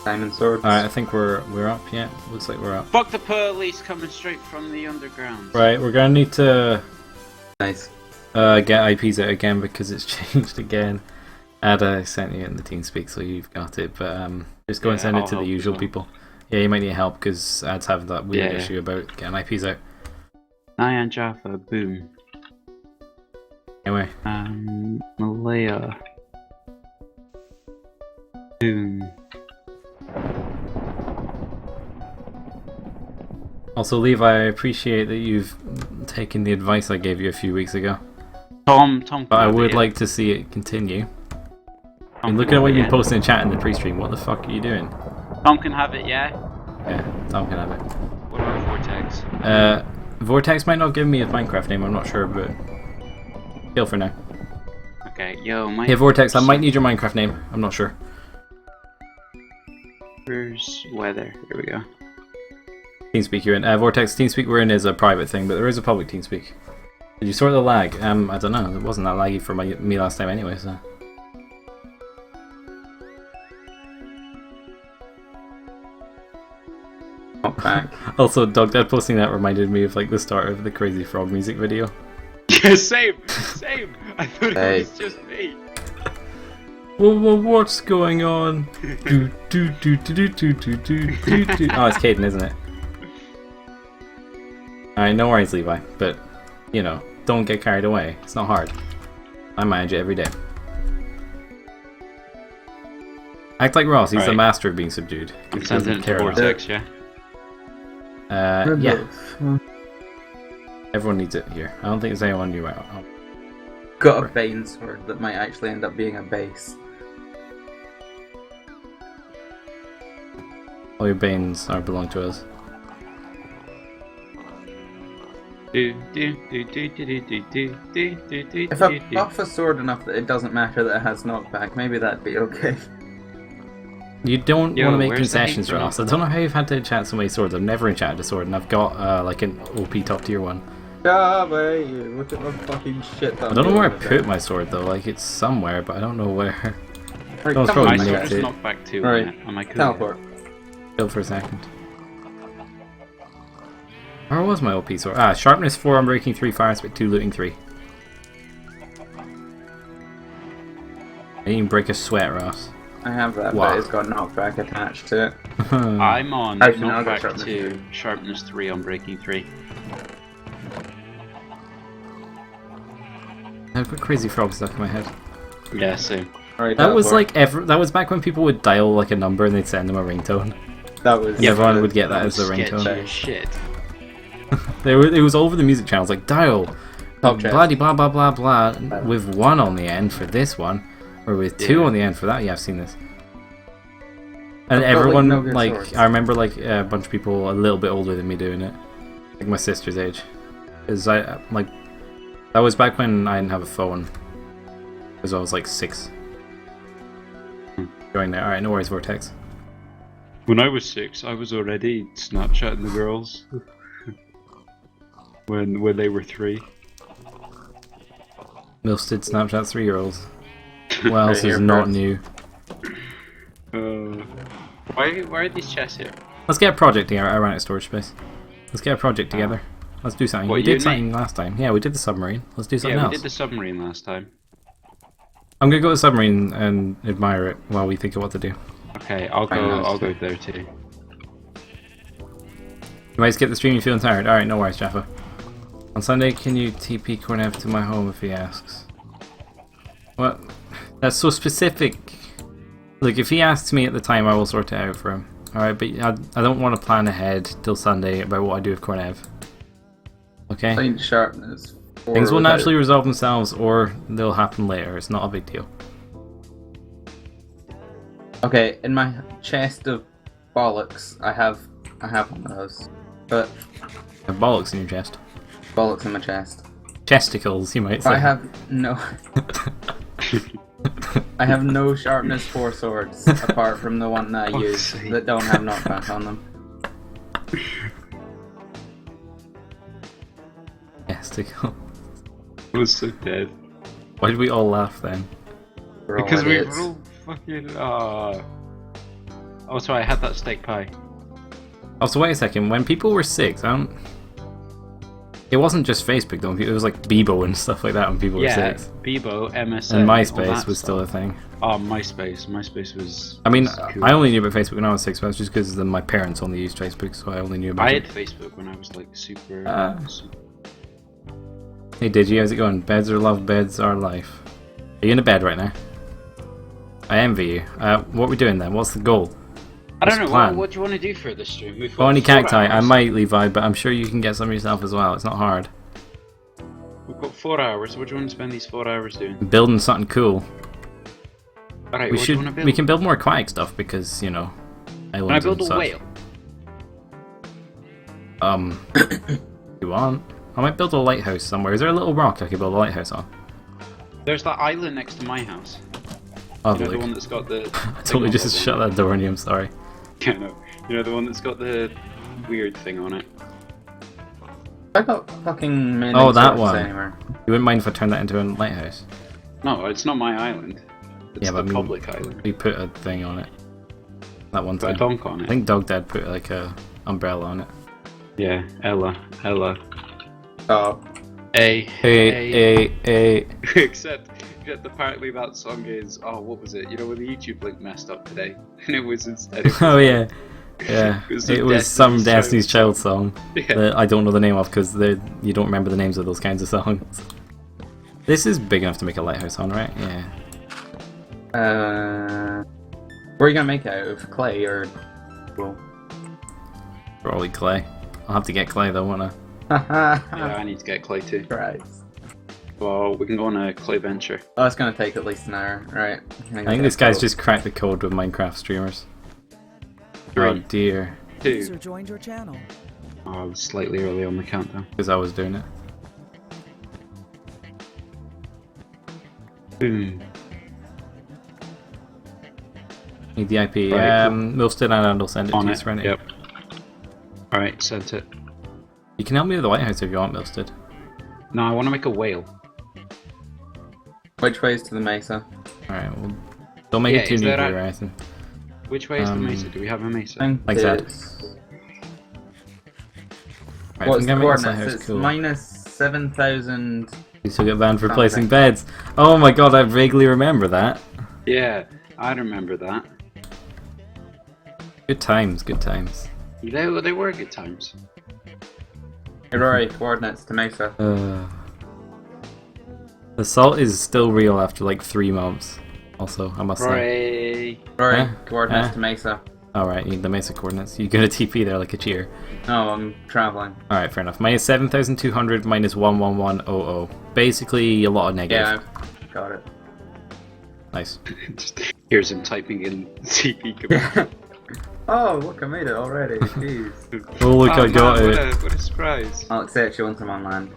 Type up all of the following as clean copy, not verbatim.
Diamond swords. Alright, I think we're up. Yeah, looks like we're up. Fuck the police coming straight from the underground. Right, we're gonna need to Nice. get IPs out again because it's changed again. I sent you in the TeamSpeak, so you've got it. But just go and send it to the usual people. Yeah, you might need help because ads have that weird issue about getting IPs out. Nyan Jaffa, boom. Anyway. Malaya. Boom. Also, Levi, I appreciate that you've taken the advice I gave you a few weeks ago. Tom. But I would like to see it continue. I mean, looking at what you've been posting in chat in the pre-stream, what the fuck are you doing? Tom can have it, yeah? Yeah, Tom can have it. What about Vortex? Vortex might not give me a Minecraft name, I'm not sure, but kill for now. Okay, yo, my... Hey Vortex, I might need your Minecraft name, I'm not sure. Where's weather? Here we go. TeamSpeak you're in. Vortex, TeamSpeak we're in is a private thing, but there is a public TeamSpeak. Did you sort the lag? I don't know, it wasn't that laggy for me last time anyway, so... Not back. Also, Dog Dad posting that reminded me of like the start of the Crazy Frog music video. Yeah, same! I thought Hey. it was just me. Well, what's going on? Do do do do do do do do do do. Oh, it's Caden, isn't it? Alright, no worries, Levi. But, you know, don't get carried away. It's not hard. I manage it every day. Act like Ross, he's the master of being subdued. I'm sending it to Vortex, yeah? Yeah. Everyone needs it here. I don't think there's anyone new out. Oh. Got a Bane sword that might actually end up being a base. All your Banes are belong to us. If I buff a sword enough that it doesn't matter that it has knockback, maybe that'd be okay. You don't want to make where's the concessions, hate Ross. I don't know how you've had to enchant so many swords. I've never enchanted a sword, and I've got like an OP top tier one. Look at the fucking shit. I don't know where I put my sword though. Like it's somewhere, but I don't know where. Right, Don't come throw on, it. My Nicked sword's it. knocked back too, Right. am I cool? Teleport. Chill for a second. Where was my OP sword? Ah, sharpness 4 on breaking 3, fire spit 2, looting 3. I didn't even break a sweat, Ross. I have that, Wow. but it's got knockback attached to it. I'm on Actually, no, I've got knockback sharpness 2, three. sharpness 3 on breaking 3. I've got crazy frog stuck in my head. Yeah, same. Right, That was teleport. like that was back when people would dial like a number and they'd send them a ringtone. That was. And everyone would get that as the Sketchy ringtone. as shit. It was all over the music channels like dial Top chest. blah blah blah blah blah with 1 on the end for this one, or with 2 on the end for that. Yeah, I've seen this. And I've got, everyone like, no good swords. I remember like a bunch of people a little bit older than me doing it, like my sister's age, because I like that was back when I didn't have a phone, because I was like 6. Going there. All right, no worries, Vortex. When I was 6, I was already Snapchatting the girls. when they were 3. Most did Snapchat 3-year-olds. What else Right, is here not first. new? Why are these chests here? Let's get a project together. I ran out of storage space. Let's get a project together. Let's do something. What, We you did and something last time. Yeah, we did the submarine. Let's do something Yeah, else. we did the submarine last time. I'm gonna go to the submarine and admire it while we think of what to do. Okay, Fine, I'll that's go there too. You might skip the stream. You feeling tired? All right, no worries, Jaffa. On Sunday, can you TP Cornev to my home if he asks? What? That's so specific. Look, if he asks me at the time, I will sort it out for him. Alright, but I don't want to plan ahead till Sunday about what I do with Cornev. Okay? Plain sharpness. Things will without- naturally resolve themselves, or they'll happen later. It's not a big deal. Okay, in my chest of bollocks, I have one of those. But You have bollocks in your chest. bollocks in my chest. Chesticles, you might say. I have no. I have no sharpness 4 swords apart from the one that I use sake. that don't have knockback on them. Chesticle. I was so dead. Why did we all laugh then? We're all Because we idiots. were all fucking Oh, sorry, I had that steak pie. Also, wait a second. When people were 6, I don't. It wasn't just Facebook though. It was like Bebo and stuff like that when people were 6. Bebo, MSN, And all MySpace that was still a stuff. thing. Oh, MySpace. MySpace was. I mean, was cool. I only knew about Facebook when I was 6, but that's just because my parents only used Facebook, so I only knew about I it. had Facebook when I was like super. super... Hey Digi, how's it going? Beds are love, beds are life. Are you in a bed right now? I envy you. What are we doing then? What's the goal? I don't know. plan? What do you want to do for this stream? We've got Oh, any 4 cacti? I hours. might, Levi, but I'm sure you can get some yourself as well. It's not hard. We've got 4 hours. What do you want to spend these 4 hours doing? Building something cool. Alright, We what do should. you want to build? We can build more aquatic stuff because you know. Can I Islands build and a such. whale? You want? I might build a lighthouse somewhere. Is there a little rock I could build a lighthouse on? There's that island next to my house. Oh, You know, the look. one that's got the. I totally just shut that door on you. I'm sorry. Yeah, no. You know the one that's got the weird thing on it. I got fucking many Oh, that sorts one. anywhere. You wouldn't mind if I turned that into a lighthouse? No, it's not my island. It's Yeah, the but I mean, public island. We put a thing on it. That one Got a time. donk on I it. think Dog Dad put like a umbrella on it. Yeah, Ella. Oh, Hey. Except apparently that song is, oh, what was it? You know when the YouTube link messed up today? And it was instead of... Oh yeah. Yeah. It was some Destiny's Destiny's Child Child song Yeah. that I don't know the name of because you don't remember the names of those kinds of songs. This is big enough to make a lighthouse on, right? Yeah. where are you gonna make it out of? Clay or wool? Probably clay. I'll have to get clay though, won't I? Yeah, I need to get clay too. Right. Well, we can go on a clay venture. Oh, it's gonna take at least an hour. Right. I think this guy's just cracked the code with Minecraft streamers. Oh 3, dear. 2. User joined your channel. Oh, I was slightly early on the countdown. Because I was doing it. Boom. Need the IP. Right, Milstead and I'll send it On to you, it. Serenity. Yep. Alright, sent it. You can help me with the lighthouse if you want, Milstead. No, I want to make a whale. Which way is to the mesa? Alright, well, don't make Yeah, it too is new there or anything. Which way is the Um, mesa? Do we have a I mesa? think Like that. it's... Right, What's I the think I make this coordinates? lighthouse It's cool. minus 7,000... You still get banned for Something. placing beds. Oh my god, I vaguely remember that. Yeah, I remember that. Good times, good times. They were good times. Rory, coordinates to mesa. The salt is still real after like 3 months. Also, I must say. Rory. Rory, Huh? coordinates Huh? to mesa. Alright, you need the mesa coordinates. You gonna TP there like a cheer. No, I'm traveling. Alright, fair enough. Minus 7,200 minus 11100. Basically, a lot of negative. Yeah, I've got it. Nice. Just here's him typing in CP command. Oh, look, I made it already. Jeez. Oh, look, I got man, it. What a surprise. I'll accept you once I'm on land.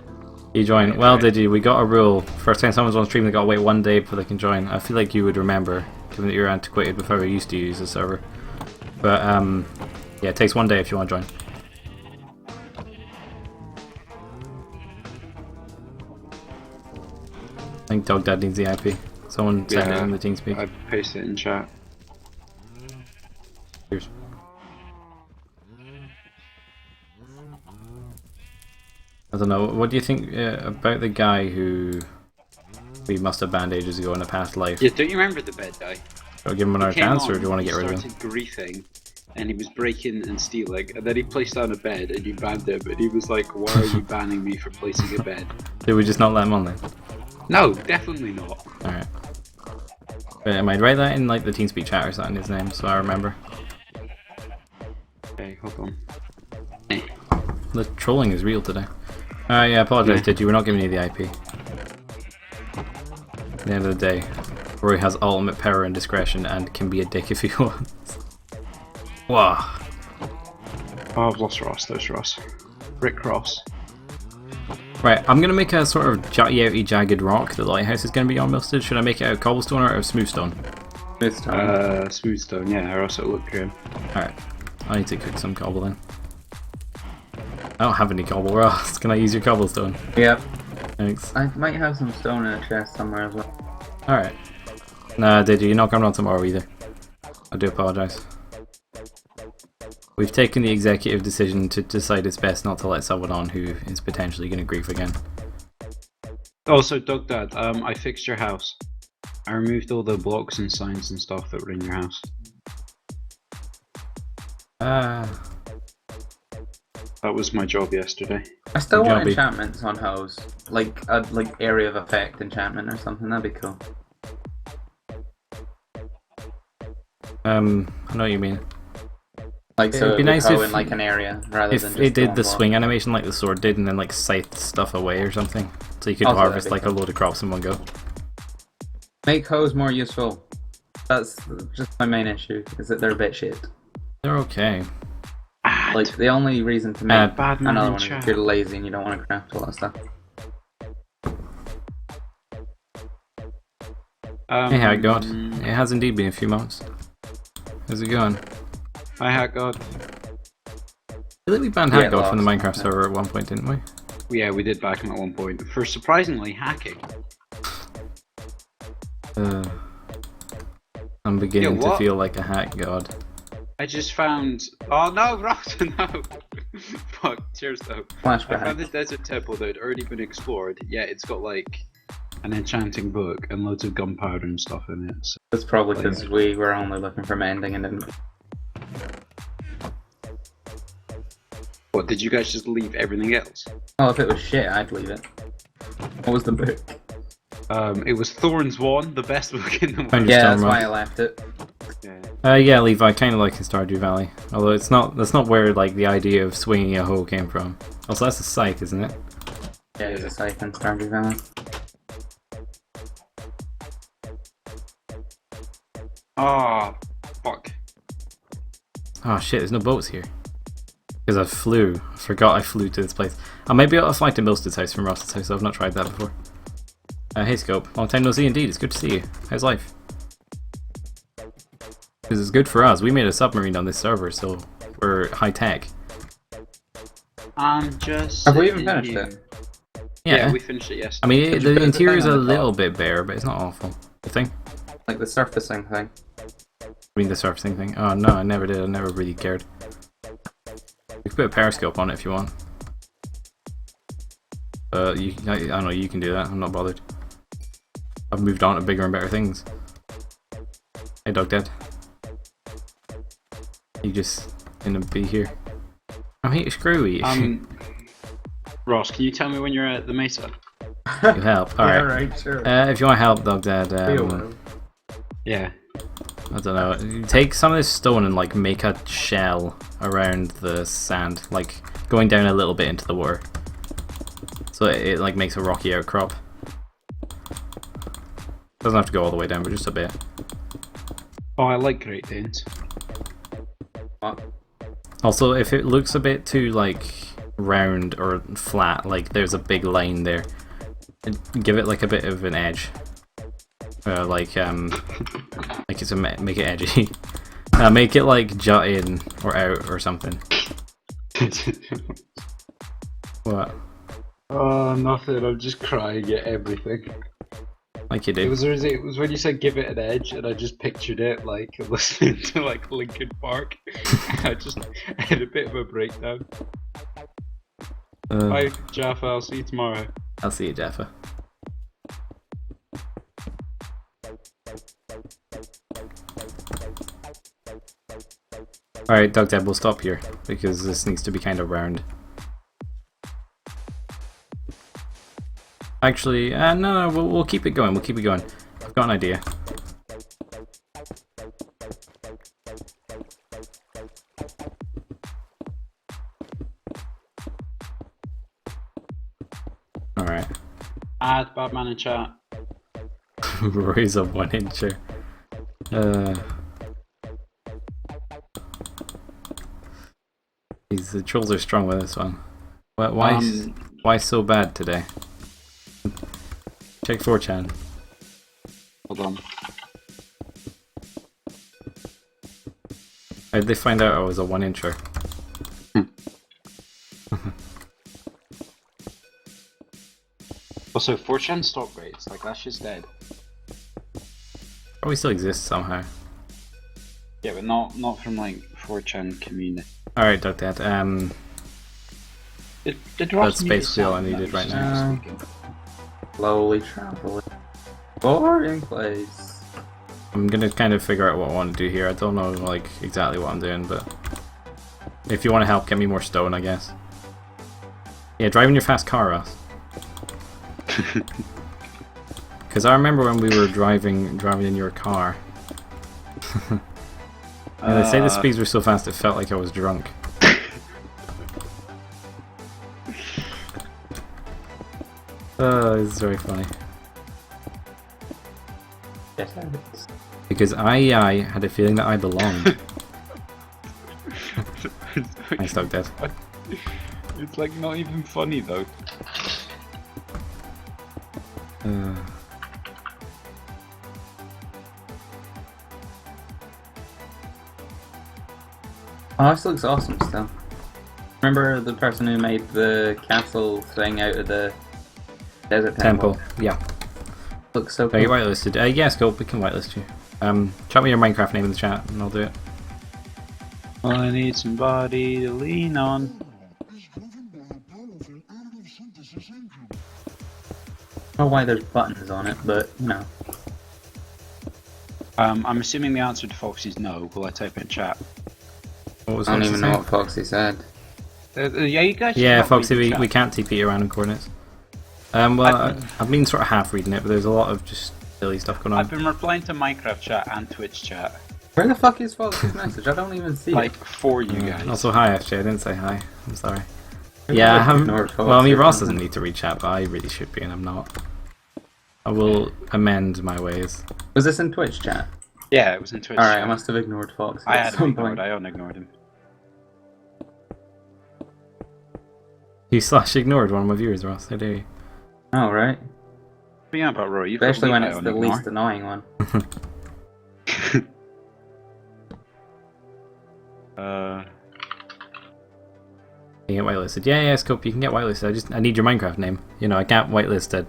You join. Well, did you? We got a rule. First time someone's on stream, they gotta wait 1 day before they can join. I feel like you would remember, given that you're antiquated with how we used to use the server. But, yeah, it takes 1 day if you want to join. I think Dog Dad needs the IP. Someone send it in the TeamSpeak. I pasted it in chat. Cheers. I don't know. What do you think about the guy who we must have banned ages ago in a past life? Yeah, don't you remember the bed guy? Do I give him another Came chance, or on, do you want to he get rid of him? started griefing, and he was breaking and stealing, and then he placed down a bed, and you banned him, and he was like, why are you banning me for placing a bed? Did we just not let him on then? No, definitely not. Alright. I might write that in like the TeamSpeak chat or something, his name, so I remember. Okay, hold on. The trolling is real today. Alright, yeah, I apologise, Yeah. Did you? We're not giving you the IP. At the end of the day, Rory has ultimate power and discretion and can be a dick if he wants. Wow. Oh, I've lost Ross, there's Ross. Rick Ross. Right, I'm gonna make a sort of jutty outy jagged rock the lighthouse is gonna be on, Milstead. Should I make it out of cobblestone or out of smooth stone? This time. Smooth stone, yeah, or else it'll look grim. Alright, I need to cook some cobble then. I don't have any cobble, Ross. Can I use your cobblestone? Yep. Thanks. I might have some stone in a chest somewhere as well. Alright. Nah, did you? You're not coming on tomorrow either. I do apologise. We've taken the executive decision to decide it's best not to let someone on who is potentially going to grief again. Also, Doug Dad, I fixed your house. I removed all the blocks and signs and stuff that were in your house. That was my job yesterday. I still Good want job, B. enchantments on hose, like a area of effect enchantment or something. That'd be cool. I know what you mean. Like so, It'd be it would nice go if- in like an area rather If than just it did one the block. swing animation like the sword did, and then like scythe stuff away or something, so you could Also, that'd harvest be like a cool. load of crops in one go. Make hose more useful. That's just my main issue, is that they're a bit shit. They're okay. Like, the only reason to make bad man another in one is chat. if you're lazy and you don't want to craft all that stuff. Hey, how it going? It has indeed been a few months. How's it going? Hi, Hat God. I think we banned Yeah, Hack off from the lost. Minecraft server at one point, didn't we? Yeah, we did back him at one point for surprisingly hacking. I'm beginning Yeah, to what? feel like a hack god. I just found. Oh no, Ross, no! Fuck, cheers though. I found the Flashback. desert temple that had already been explored. Yeah, it's got like an enchanting book and loads of gunpowder and stuff in it. So. That's probably because we were only looking for mending and didn't. What, did you guys just leave everything else? Oh, if it was shit, I'd leave it. What was the book? It was Thorns 1, the best book in the world. Found your Yeah, stone that's rock. why I left it. Yeah. Yeah, Levi, I kind of like in Stardew Valley. Although it's not, that's not where like the idea of swinging a hoe came from. Also, that's a scythe, isn't it? Yeah, it's a scythe in Stardew Valley. Oh, fuck. Oh shit, there's no boats here. Because I flew. I forgot I flew to this place. I might be able to fly to Milstead's house from Ross's house. I've not tried that before. Hey Scope, long time no see indeed. It's good to see you. How's life? Because it's good for us. We made a submarine on this server, so we're high tech. I'm just. Have we even sitting finished here. it? Yeah, we finished it yesterday. I mean, Did you the put the interior's thing a on the little top? bit bare, but it's not awful. The thing? Like the surfacing thing. I mean, the surfacing thing. Oh no, I never did. I never really cared. We can put a periscope on it if you want. I don't know, you can do that. I'm not bothered. I've moved on to bigger and better things. Hey, Dog Dead. You just gonna be here. I'm here to screw you. Ross, can you tell me when you're at the Mesa? You help. Alright. right, sure. If you want help, Dog Dead, Yeah. I don't know. Take some of this stone and like make a shell around the sand, like going down a little bit into the water, so it like makes a rocky outcrop. Doesn't have to go all the way down, but just a bit. Oh, I like Great Danes. What? Also, if it looks a bit too like round or flat, like there's a big line there, give it like a bit of an edge. Like it's make it edgy. Make it like jut in or out or something. What? Oh, nothing. I'm just crying at everything. Like you It do. was when you said give it an edge, and I just pictured it like listening to like Linkin Park. I had a bit of a breakdown. Bye, Jaffa. I'll see you tomorrow. I'll see you, Jaffa. Alright, Doug Deb, we'll stop here, because this needs to be kind of round. Actually, no, we'll keep it going, we'll keep it going. I've got an idea. Alright. Add Badman in chat. Roy's a 1-incher. The trolls are strong with this one. Why so bad today? Check 4chan. Hold on. How did they find out I was a 1-incher? Also, 4chan stop rates, like that's just dead. Probably still exists somehow. Yeah, but not from like 4chan community. Alright, Duck Dad. Did Ross That's need basically a all I sound needed that right was now. speaking? Slowly traveling. Boring place. I'm gonna kind of figure out what I want to do here. I don't know like exactly what I'm doing, but if you want to help, get me more stone, I guess. Yeah, driving your fast car, Ross. Because I remember when we were driving in your car. And they say the speeds were so fast it felt like I was drunk. Oh, it's very funny. Yes, it is. Because I had a feeling that I belonged. Nice Dog Dead. It's like not even funny though. Oh, this looks awesome still. Remember the person who made the castle thing out of the desert temple? Yeah. Looks so Are you cool. whitelisted? Yeah, Scope, we can whitelist you. Chat me your Minecraft name in the chat and I'll do it. I need somebody to lean on. I don't know why there's buttons on it, but you know. I'm assuming the answer to Foxy is no. Will I type in chat? What was I don't Foxy even know saying? what Foxy said. Yeah, you guys. should Yeah, not Foxy, read the we chat. can't TP you random coordinates. I've been sort of half reading it, but there's a lot of just silly stuff going on. I've been replying to Minecraft chat and Twitch chat, Where the fuck is Foxy's message? I don't even see like it. for you guys. Also, hi FJ, I didn't say hi. I'm sorry. Maybe Yeah, I I've haven't. ignored Well, I mean, Foxy or Ross something. doesn't need to read chat, but I really should be, and I'm not. I will amend my ways. Was this in Twitch chat? Yeah, it was in Twitch. Alright, I chat. must have ignored Foxy. I at had him some ignored. point. I unignored him. You /ignored one of my viewers, Ross. How dare you? Oh, right. But yeah, but Roy, you've Especially got when it's the Levi on least annoying one. ignore. You get whitelisted. Yeah, Scope, you can get whitelisted. I need your Minecraft name. You know, I can't whitelist it.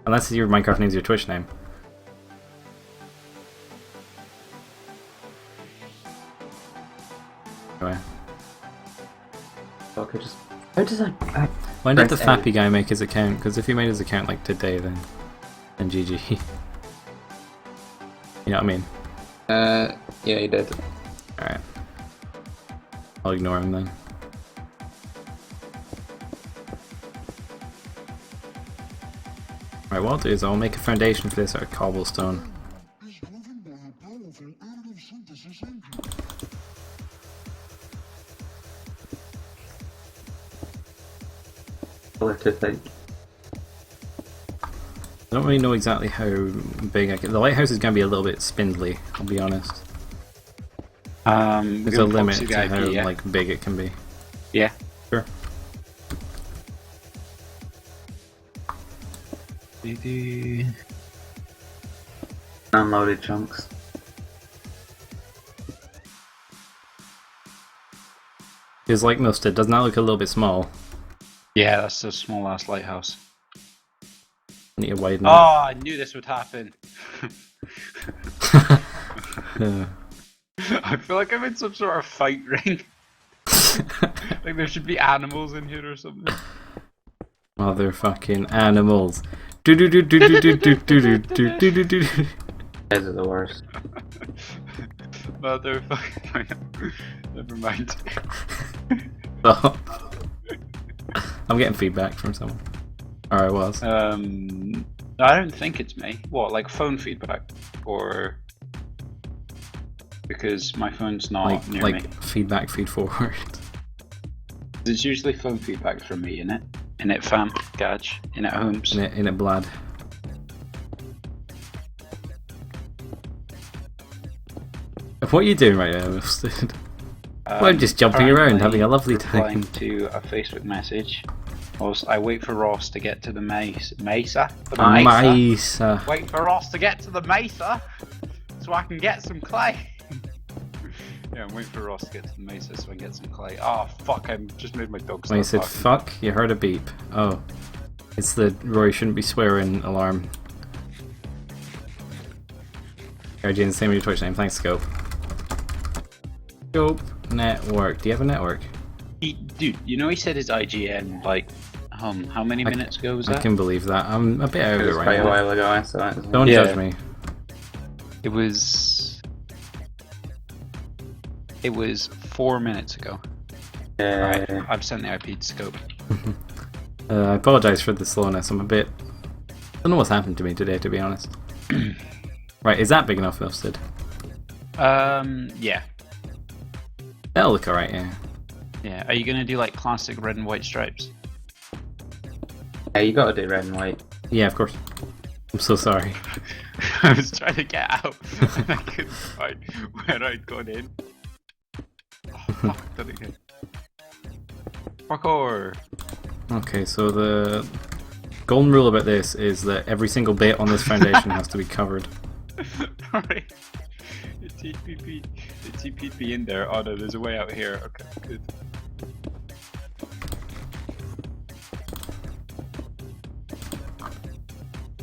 Unless your Minecraft name's your Twitch name. Anyway. Fuck, I just... How does I... When did the Press A. Fappy guy make his account? Because if he made his account like today, then GG. You know what I mean? Yeah, he did. Alright. I'll ignore him then. Right, what I'll do is I'll make a foundation for this out of cobblestone. Color to think. I don't really know exactly how big I can. The lighthouse is going to be a little bit spindly, I'll be honest. There's a limit to how like big it can be. Yeah. Sure. Unloaded chunks. Because like most, it does not look a little bit small. Yeah, that's a small ass lighthouse. I need to widen Oh, I knew this would happen. it. I feel like I'm in some sort of fight ring. Like there should be animals in here or something. Motherfucking animals. Do do do do do do do do do do do do. Guys are the worst. Motherfucking. Never mind. Oh. I'm getting feedback from someone. Or I was. I don't think it's me. What, like phone feedback? Or because my phone's not near me. Feedback feed forward. It's usually phone feedback from me, innit? Innit fam, Gaj, innit Holmes. In it blood. What are you doing right now, Mustard? Well, I'm just jumping around, having a lovely replying time. to a Facebook message. Whilst I wait for Ross to get to the mesa. For the Mesa. Wait for Ross to get to the mesa so I can get some clay. Yeah, I'm waiting for Ross to get to the mesa so I can get some clay. Oh fuck, I just made my dog When you start said barking. fuck, you heard a beep. Oh. It's the Roy shouldn't be swearing alarm. Here, Jane, same with your Twitch name. Thanks, Scope. Scope. network. Do you have a network? Dude, you know he said his IGN like how many minutes ago was I that? can believe that. I'm a bit out It of it was right quite a now. while ago. I saw it. Don't Yeah. judge me. It was 4 minutes ago. Right, I've sent the IP to Scope. I apologise for the slowness. I'm a bit... I don't know what's happened to me today, to be honest. Right, is that big enough, Sid? Yeah. That'll look alright, yeah. Yeah. Are you gonna do like classic red and white stripes? Yeah, you gotta do red and white. Yeah, of course. I'm so sorry. I was trying to get out and I couldn't find where I'd gone in. Oh, fuck, did it again. Parkour! Okay, so the golden rule about this is that every single bit on this foundation has to be covered. Alright. It TP'd me in there. Oh no, there's a way out here. Okay, good.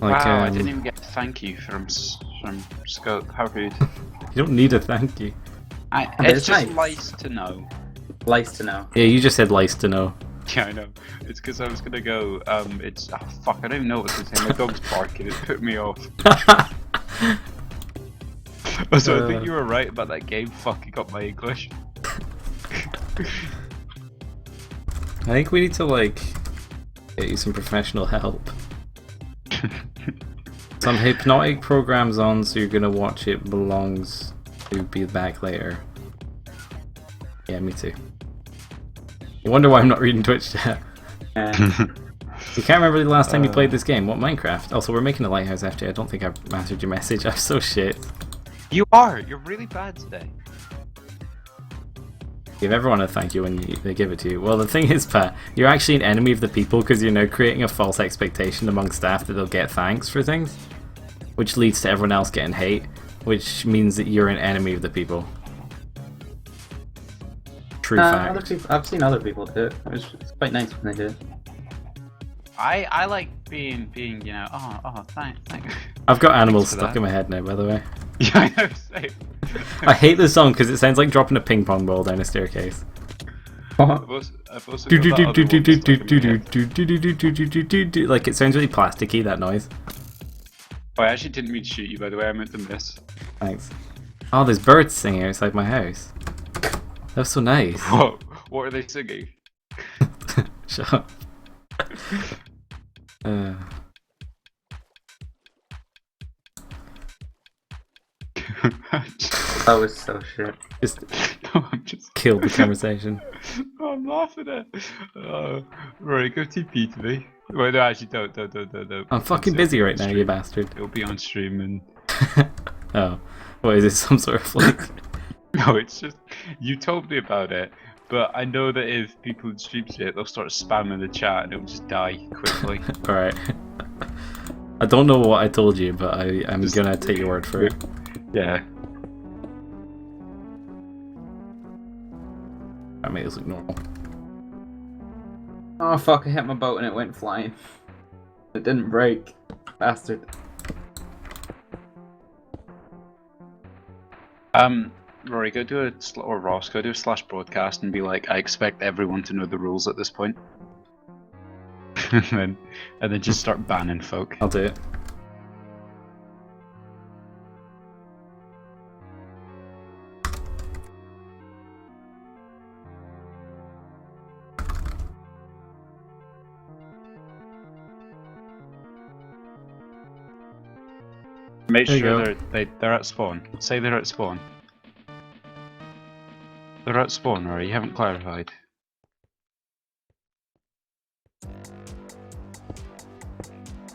Like, wow, I didn't even get a thank you from Scope. How rude. You don't need a thank you. It's just nice. nice to know. Nice to know. Yeah, you just said lice to know. Yeah, I know. It's because I was gonna go. It's fuck. I don't even know what to say. My dog's barking. It put me off. Also, I think you were right about that game fucking up my English. I think we need to, like, get you some professional help. Some hypnotic programs on, so you're gonna watch It Belongs to Be Back later. Yeah, me too. You wonder why I'm not reading Twitch chat. You can't remember the last time you played this game. What, Minecraft? Also, we're making a lighthouse FJ. I don't think I've answered your message. I'm so shit. You are. You're really bad today. Give everyone a thank you when they give it to you. Well, the thing is, Pat, you're actually an enemy of the people because you're now creating a false expectation among staff that they'll get thanks for things, which leads to everyone else getting hate, which means that you're an enemy of the people. True fact. Other people, I've seen other people do it. It's quite nice when they do it. I like being you know. Thanks. I've got animals Thanks for stuck that. in my head now, by the way. Yeah, I know. Same. I hate this song because it sounds like dropping a ping pong ball down a staircase. I've also got that other one stuck in my head. Like, it sounds really plasticky, that noise. Oh, I actually didn't mean to shoot you, by the way. I meant to miss. Thanks. Oh, there's birds singing outside my house. That's so nice. What are they singing? Shut up. That was so shit. Just No, I'm just killed the conversation. I'm laughing at. Right, go TP to me. Wait, no, actually, don't. I'm fucking busy right now, you bastard. It'll be on stream and. Oh. What is this, some sort of like... No, it's just you told me about it, but I know that if people in stream see it, they'll start spamming the chat and it'll just die quickly. Alright. I don't know what I told you, but I'm Just- gonna take your word for it. Yeah. That makes it look normal. Oh fuck, I hit my boat and it went flying. It didn't break. Bastard. Rory, go do or Ross, go do a slash broadcast and be like, I expect everyone to know the rules at this point. and then just start banning folk. I'll do it. Make There you sure go. they're at spawn. Say they're at spawn. They're at spawn, Rory. You haven't clarified.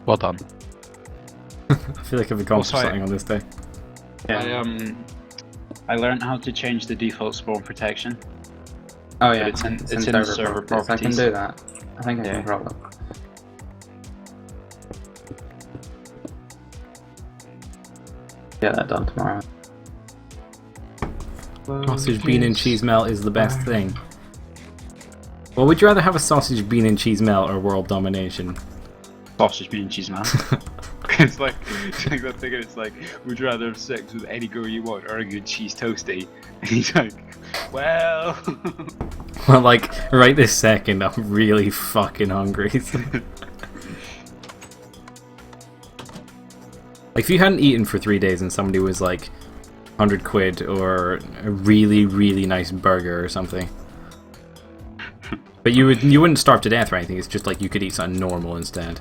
Well done. I feel like I've accomplished Also, something on this day. I learned how to change the default spawn protection. Oh yeah, it's in server server properties. I can properties. do that. I think I Yeah. can probably. Get that done tomorrow. Sausage, bean and cheese melt is the best thing. Well, would you rather have a sausage, bean and cheese melt or world domination? Sausage, bean, cheese, man. It's like that thing, and it's like, would you rather have sex with any girl you want or a good cheese toasty? And he's like, well. Well, like, right this second, I'm really fucking hungry. Like, if you hadn't eaten for 3 days and somebody was like 100 quid or a really, really nice burger or something. But you wouldn't starve to death or anything, it's just like you could eat something normal instead.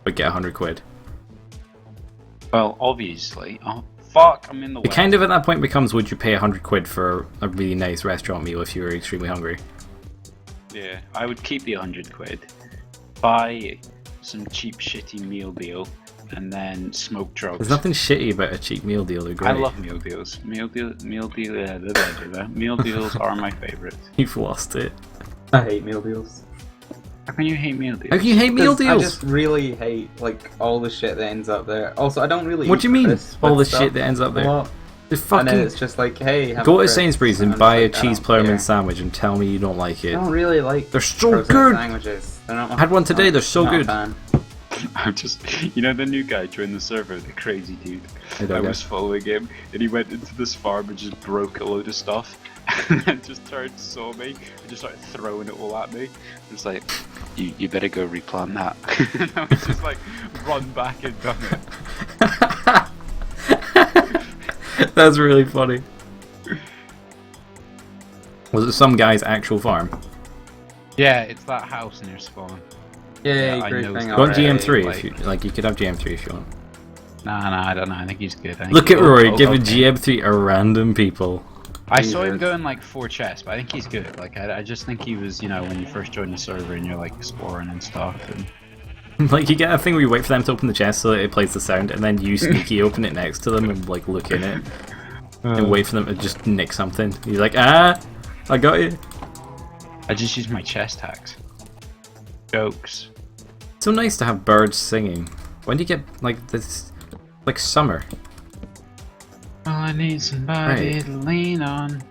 But get 100 quid. Well, obviously. Oh, fuck, I'm in the way. It kind of at that point becomes, would you pay 100 quid for a really nice restaurant meal if you were extremely hungry? Yeah, I would keep the 100 quid, buy some cheap shitty meal deal, and then smoke drugs. There's nothing shitty about a cheap meal deal, they're great. I love meal deals. Meal deals are my favorite. You've lost it. I hate meal deals. How can you hate meal deals? How can you hate meal 'Cause deals? I just really hate like all the shit that ends up there. Also, I don't really. What do you eat mean, crisps all and the stuff shit that ends up a there? lot. Just And then fucking it's just like, hey, have go a to crisp, Sainsbury's and it's buy a like, I cheese don't ploughman care. sandwich and tell me you don't like I it. don't really like. They're so processed good! Sandwiches. They're not my- I had one today, they're so not a good. fan. I'm just, you know, the new guy joined the server, the crazy dude. I don't I know. was following him, and he went into this farm and just broke a load of stuff, and then just turned, saw me, and just started throwing it all at me. It was like, you better go replant that. And I was just like, run back and done it. That's really funny. Was it some guy's actual farm? Yeah, it's that house near spawn. Yay, Yeah, I great know thing. it's You want already, GM3 like- if you like, you could have GM3 if you want. Nah, I don't know. I think he's good. I think Look at he'll- Rory he'll- giving okay. GM3 a random people. I saw him Jesus. going like 4 chests, but I think he's good. Like, I just think he was, you know, when you first join the server and you're like exploring and stuff. And Like, you get a thing where you wait for them to open the chest so that it plays the sound, and then you sneaky open it next to them and like look in it and wait for them to just nick something. You're like, ah, I got you. I just use my chest hacks. Jokes. It's so nice to have birds singing. When do you get like this, like summer? Oh, I need somebody Right. to lean on.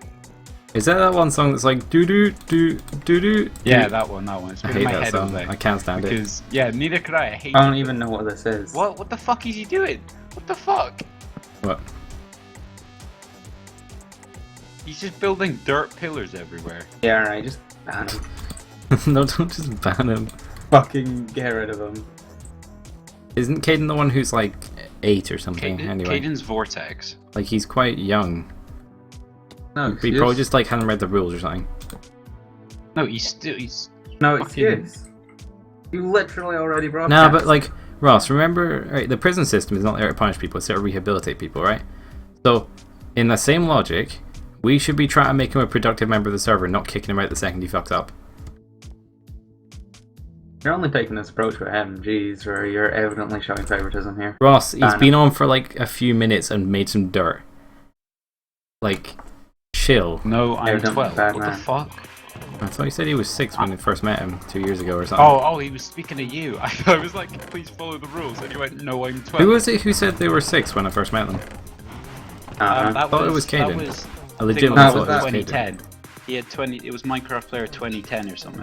Is that one song that's like doo doo doo doo doo? Yeah, that one. It's I been hate in my that head all song. day. I can't stand it. Because, yeah, neither could I. I hate I don't it. even know what this is. What the fuck is he doing? What the fuck? What? He's just building dirt pillars everywhere. Yeah, alright, just ban him. No, don't just ban him. Fucking get rid of him. Isn't Caden the one who's like 8 or something? Anyway, Caden's Vortex. like he's quite young. No He excuse. probably just like hadn't read the rules or something. No, he's No fucking- excuse. You literally already broke No, but like Ross, remember, right, the prison system is not there to punish people; it's there to rehabilitate people, right? So, in the same logic, we should be trying to make him a productive member of the server, not kicking him out the second he fucks up. You're only taking this approach with him, jeez, where you're evidently showing favoritism here. Ross, he's Ban been him. on for like a few minutes and made some dirt. Like, chill. No, I'm Evidently 12. bad What the man. fuck? I thought he said he was 6 when we first met him 2 years ago or something. Oh, he was speaking to you. I was like, please follow the rules, and you went, no, I'm 12. Who was it who said they were 6 when I first met them? That thought it was that Caden. was I legitimately No, thought it was that- Caden. 2010. He had 20. It was Minecraft Player 2010 or something.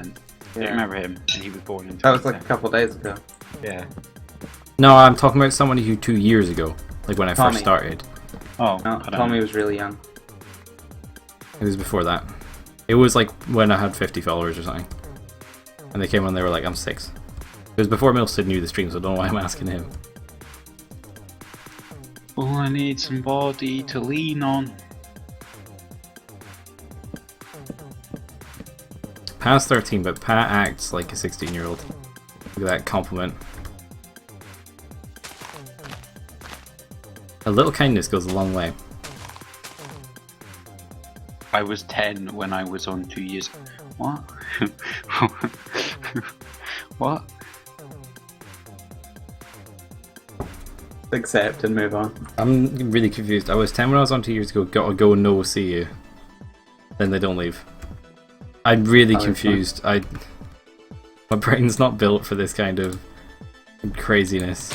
I Yeah. don't remember him, and he was born in 2010. That was like a couple days ago. Yeah. No, I'm talking about somebody who 2 years ago, like when I Tommy. first started. Oh, No, I don't Tommy know. was really young. It was before that. It was like when I had 50 followers or something. And they came on, they were like, I'm 6. It was before Milstead knew the stream, so I don't know why I'm asking him. Oh, I need somebody to lean on. Pat's 13, but Pat acts like a 16-year-old. Look at that compliment. A little kindness goes a long way. I was 10 when I was on 2 years. What? What? Accept and move on. I'm really confused. I was 10 when I was on 2 years ago. Gotta go, no, see you. Then they don't leave. I'm really Oh, it's confused. My brain's not built for this kind of craziness.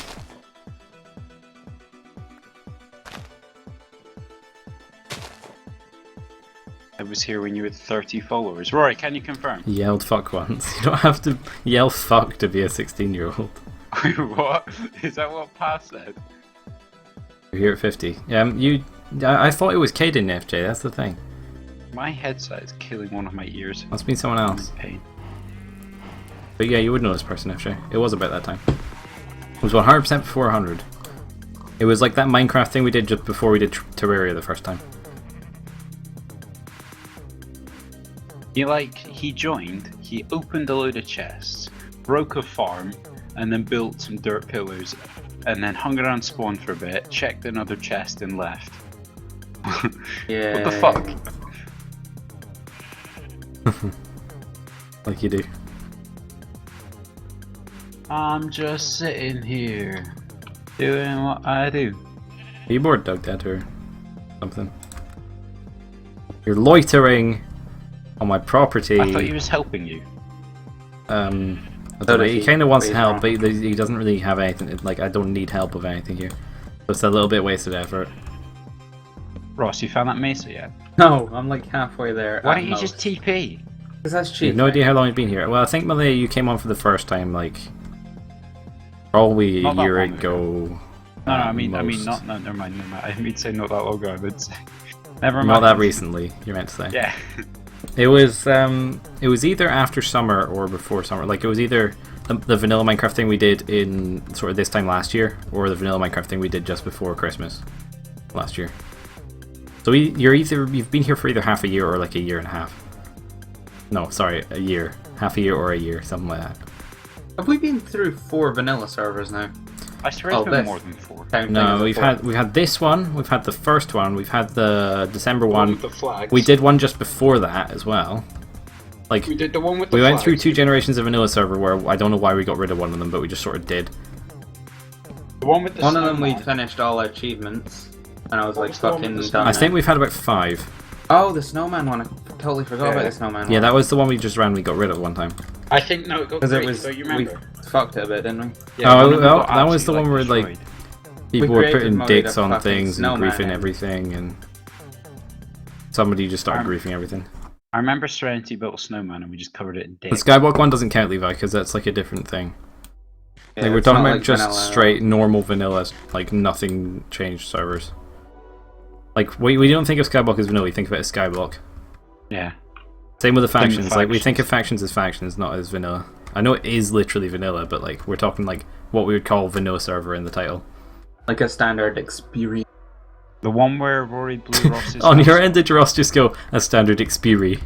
I was here when you had 30 followers. Rory, can you confirm? Yelled fuck once. You don't have to yell fuck to be a 16-year-old. Wait, what? Is that what Pa said? You're here at 50. I thought it was Caden FJ, that's the thing. My headset is killing one of my ears. Must be someone I'm else. in pain. But yeah, you would know this person FJ. It was about that time. It was 100% before 100. It was like that Minecraft thing we did just before we did Terraria the first time. He joined, he opened a load of chests, broke a farm, and then built some dirt pillars, and then hung around spawn for a bit, checked another chest and left. Yeah. What the fuck? Like you do. I'm just sitting here, doing what I do. Are you bored, Doug Dad, or something? You're loitering on my property. I thought he was helping you. I don't know, he kind of wants Wait, help, wrong. but he doesn't really have anything. Like, I don't need help with anything here. So it's a little bit wasted effort. Ross, you found that mesa yet? No, I'm like halfway there. Why don't you just TP? Because that's You cheap. have no idea how long you've been here. Well, I think, Malay, you came on for the first time, like, probably a Not that year long ago. No, I mean, most. no, never mind. I mean to say not that long ago. I meant to say, never mind. Not that recently, you meant to say. Yeah. It was either after summer or before summer. Like, it was either the vanilla Minecraft thing we did in sort of this time last year, or the vanilla Minecraft thing we did just before Christmas last year. So you've been here for either half a year or like a year and a half. No, sorry, a year. Half a year or a year, something like that. Have we been through 4 vanilla servers now? I swear Oh, it's been this. more than 4. Counting No, as a we've four. had this one, we've had the first one, we've had the December one. with the flags. We did one just before that as well. Like, We did the one with the we went through flags. 2 generations of vanilla server where I don't know why we got rid of one of them, but we just sort of did. The one with the One of them we snowman. finished all achievements, and I was What like was the one fucking with the done. I now. think we've had about 5. Oh, the snowman one. I totally forgot about Yeah. the snowman one. Yeah, that was the one we just randomly got rid of one time. I think no, it got Because it great, was so you we remember. fucked it a bit, didn't we? Yeah, Oh, one of them got that was the one absolutely, where, like, destroyed. People We were created putting mode dicks of on fucking things and snowman griefing and- everything, and somebody just started Um, griefing everything. I remember Serenity built a snowman and we just covered it in The dicks. Skywalk one doesn't count, Levi, because that's like a different thing. Yeah, Like, we're it's talking not about like just vanilla. straight normal vanilla, like nothing changed servers. Like, we don't think of Skyblock as vanilla, we think of it as Skyblock. Yeah. Same with the Same with factions, like we think factions. of factions as factions, not as vanilla. I know it is literally vanilla, but like we're talking like what we would call vanilla server in the title. Like a standard experience. The one where Rory blew Ross's On house your up. end, did Ross just go a standard Xperi?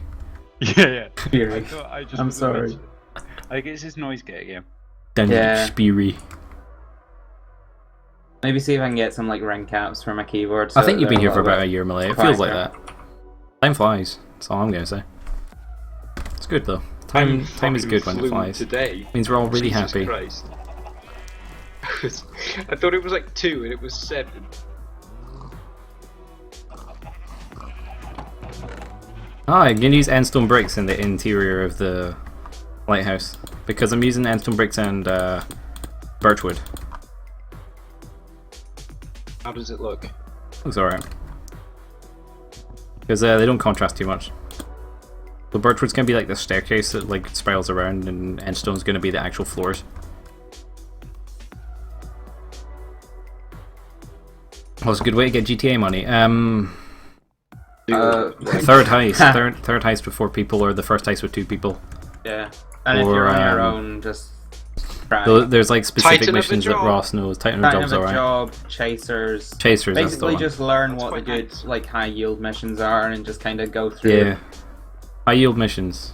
Yeah, yeah. I Experience. thought I just I'm was sorry. mentioning- I guess his noise gate again. Standard Yeah. Xperi. Maybe see if I can get some like rank caps for my keyboard. I so think you've been they're here for little about a bit year, Malay. It feels like quieter. that. Time flies. That's all I'm gonna say. It's good though. Time is fucking good when it flew flies. Today. Means we're all really Jesus happy. Christ. I thought it was like 2 and it was 7. Ah, I can use endstone bricks in the interior of the lighthouse because I'm using endstone bricks and birchwood. How does it look? Looks alright. Because they don't contrast too much. The birchwood's gonna be like the staircase that like spirals around, and endstone's gonna be the actual floors. Well, it's a good way to get GTA money. Third heist. third heist before people, or the first heist with 2 people. Yeah. And if Or, you're on your um, own, just try. There's like specific Titan of a missions that job. Ross knows. Titan of Kind Job's of a alright. job, chasers. Chasers, that's the Basically, one. just learn That's what the quite good, nice. like high yield missions are, and just kind of go through. Yeah. High yield missions.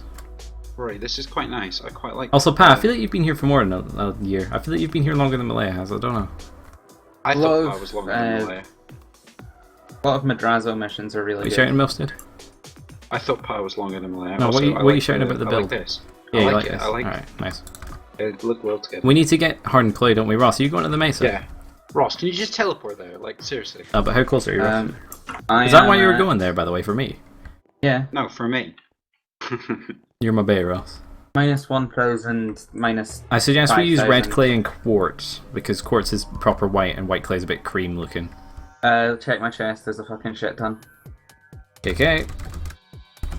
Rory, this is quite nice. I quite like Also, Pat, I feel like you've been here for more than a year. I feel like you've been here longer than Malaya has. I don't know. I Lot thought of, I was longer than Malaya. A lot of Madrazo missions are really Are you good. shouting Milstead? I thought Pa was longer than Malaya. No, Also, what I are you like shouting about the I build? like this. Yeah, I you like like it. this. I like Alright, nice. it. Look well together. We need to get hardened clay, don't we, Ross? Are you going to the Mesa? Yeah. Ross, can you just teleport there? Like, seriously. Oh, but how close are you, Ross? Is that why you were going there, by the way, for me? Yeah. No, for me. You're my bae, Ross. Minus 1,000, minus. I suggest we use red 5,000. clay and quartz, because quartz is proper white and white clay is a bit cream looking. Check my chest. There's a fucking shit ton. Okay.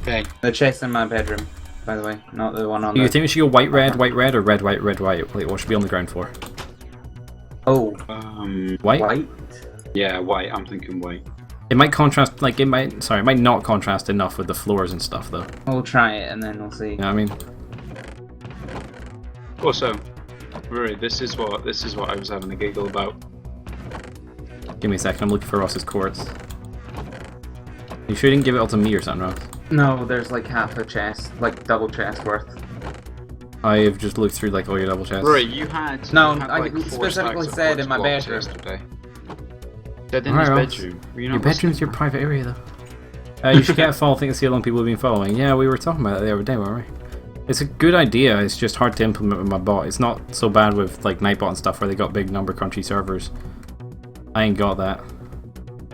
Okay. The chest in my bedroom, by the way, not the one on Do you the. think we should go white, red, or red, white, red, white? Like, what should be on the ground floor? White? White? Yeah, white. I'm thinking white. It might contrast, like, it might not contrast enough with the floors and stuff, though. We'll try it and then we'll see. You know what I mean? Also, Rory, this is what I was having a giggle about. Give me a second, I'm looking for Ross's quartz. You sure you didn't give it all to me or something, Ross? No, there's like half a chest, like double chest worth. I have just looked through, like, all your double chests. Rory, you had. No, you had, I like, 4 specifically stacks of said in quartz my blocks bedroom. Yesterday. Said in Alright, his Ross. bedroom. Were you Your not bedroom's listening? your private area, though. You should get a follow thing to see how long people have been following. Yeah, we were talking about that the other day, weren't we? It's a good idea, it's just hard to implement with my bot. It's not so bad with like Nightbot and stuff where they got big number crunchy servers. I ain't got that.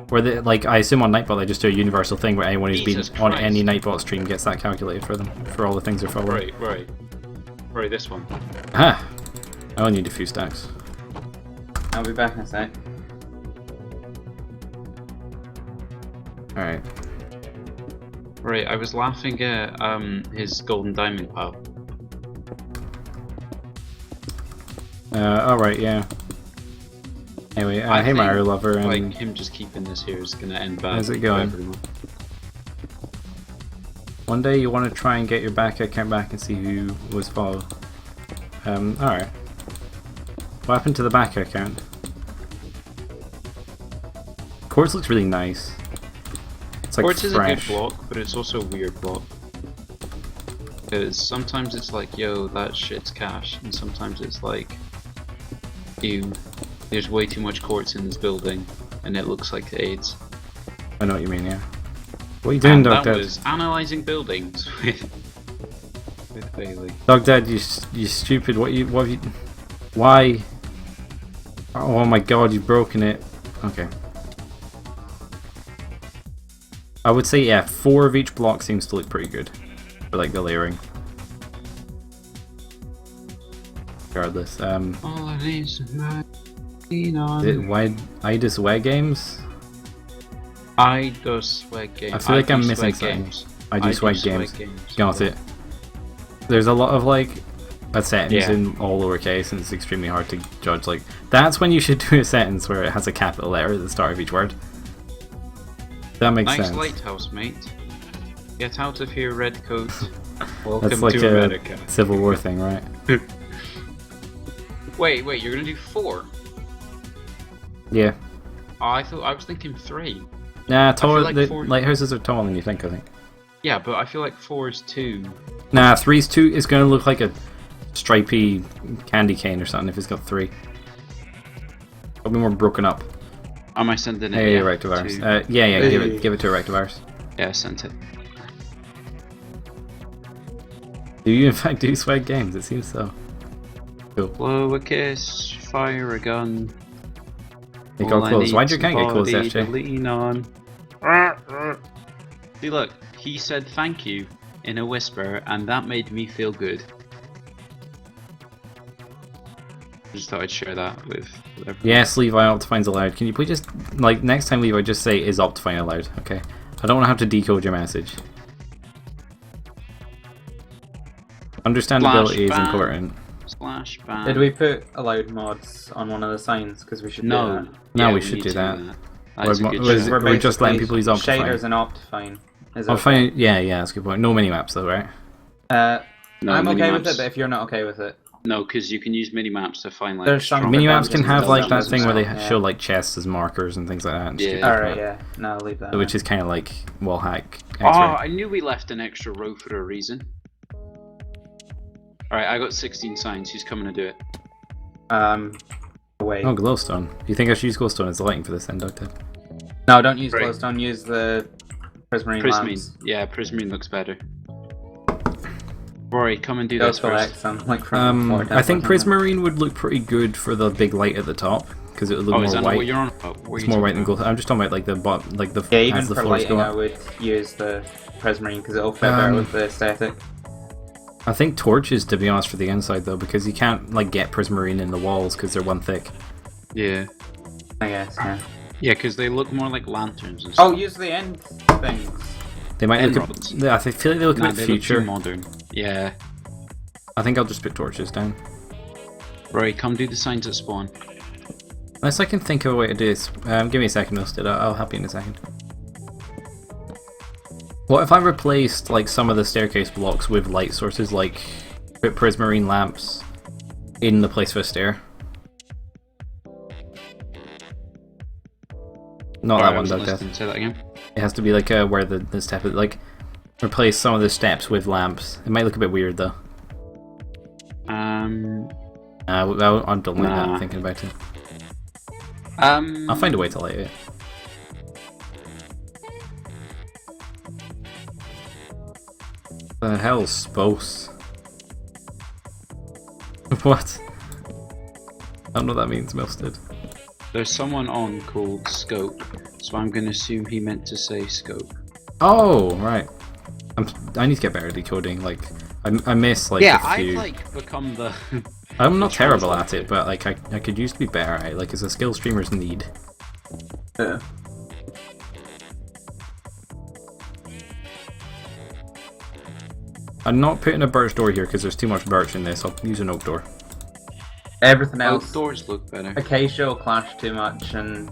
Where they, like, I assume on Nightbot they just do a universal thing where anyone who's been Jesus on Christ. any Nightbot stream gets that calculated for them, for all the things they're following. Rory, this one. Ah! I only need a few stacks. I'll be back in a sec. Alright. Rory, I was laughing at his golden diamond pile. Alright, yeah. Anyway, I hey think, Mario Lover, and like him just keeping this here is gonna end bad. How's it for going? everyone. one day you want to try and get your back account back and see who was followed. Alright. What happened to the back account? Quartz looks really nice. It's like Quartz is a good fresh. block, but it's also a weird block. Because sometimes it's like, yo, that shit's cash, and sometimes it's like, ew, there's way too much quartz in this building, and it looks like AIDS. I know what you mean, yeah. What are you doing, And Dog that Dad? was analysing buildings with Bailey. Dog Dad, you stupid. What have you... Why? Oh my god, you've broken it. Okay. I would say, yeah, 4 of each block seems to look pretty good. For like the layering. Regardless, All I need is my why Idus Way Games? I do swag games. I feel like I'm missing swag something. games. I do swag games. Got it. There's a lot of like a sentence Yeah. in all lowercase, and it's extremely hard to judge. Like that's when you should do a sentence where it has a capital letter at the start of each word. That makes Nice sense. lighthouse, mate. Get out of here, red coat. Welcome That's like to a America. Civil War thing, right? Wait, you're gonna do 4? Yeah. Oh, I was thinking 3. Nah, taller. like The 4 lighthouses are taller than you think. I think. Yeah, but I feel like 4 is 2. Nah, 3's 2 is going to look like a stripy candy cane or something if it's got 3. It'll be more broken up. Am I sending it? Hey, yeah, Rectivars. to- Yeah, Hey. give it to a Rectivars. Yeah, I sent it. Do you in fact do swag games? It seems so. Cool. Blow a kiss, fire a gun. They got All I clothes. Why'd your need's account get closed, somebody to FJ? lean on. See, look, he said thank you in a whisper, and that made me feel good. Just thought I'd share that with everyone. Yes, Levi Optifine's allowed. Can you please just, like, next time Levi, just say is Optifine allowed, okay? I don't want to have to decode your message. Understandability is ban. important. Slash ban. Did we put allowed mods on one of the signs? Because we should No. do that. No, Yeah, we should need do to that. That is a Or good mo- was shout. it- we're just letting basically people use Optifine. Shaders and Optifine. Is Optifine, yeah, that's a good point. No minimaps though, right? No, I'm okay with minimaps. it, but if you're not okay with it, No, because you can use minimaps to find like. There's some strong Minimaps can advantages have and like that numbers thing where they as well, show yeah. like chests as markers and things like that. And Yeah. stupid Alright, crap. yeah. No, I'll leave that. Which is kind of like wall hack. Oh, X-ray. I knew we left an extra row for a reason. Alright, I got 16 signs. Who's coming to do it? Wait. Oh, glowstone. Do you think I should use glowstone as the lighting for this then, Doctor? No, don't use Right. glowstone. Use the prismarine Prismarine. lamps. Yeah, Prismarine looks better. Rory, come and do Go this collect first. some, like from I think Prismarine would look pretty good for the big light at the top because it would look Oh, is more that what white. you're on about? What are It's you more white talking than about? gold. I'm just talking about like the like the Yeah, even as the for floors lighting, go I up. would use the prismarine because it'll fit better with the aesthetic. I think torches, to be honest, for the inside though, because you can't like get prismarine in the walls because they're one thick. Yeah. I guess. Yeah. Yeah, because they look more like lanterns and Oh, stuff. use the end things. They might look. Emeralds. I feel like they look a Nah, bit they look too future. modern. Yeah. I think I'll just put torches down. Rory, come do the signs at spawn. Unless I can think of a way to do this. Give me a second, I'll help you in a second. What if I replaced like some of the staircase blocks with light sources, like put prismarine lamps in the place for a stair? Not that one, Doug Death. Say that again. It has to be like where the step is. Like, replace some of the steps with lamps. It might look a bit weird though. I don't like that, thinking about it. I'll find a way to light it. The hell's supposed? What? I don't know what that means, Milstead. There's someone on called Scope, so I'm gonna assume he meant to say Scope. Oh, right. I need to get better at decoding. Like, I miss like Yeah, a few. I've like become the. I'm not terrible at it, but like I could use to be better at it. Like, it's a skill streamers need. Yeah. I'm not putting a birch door here because there's too much birch in this. I'll use an oak door. Everything else, Outdoors look better. Acacia will clash too much, and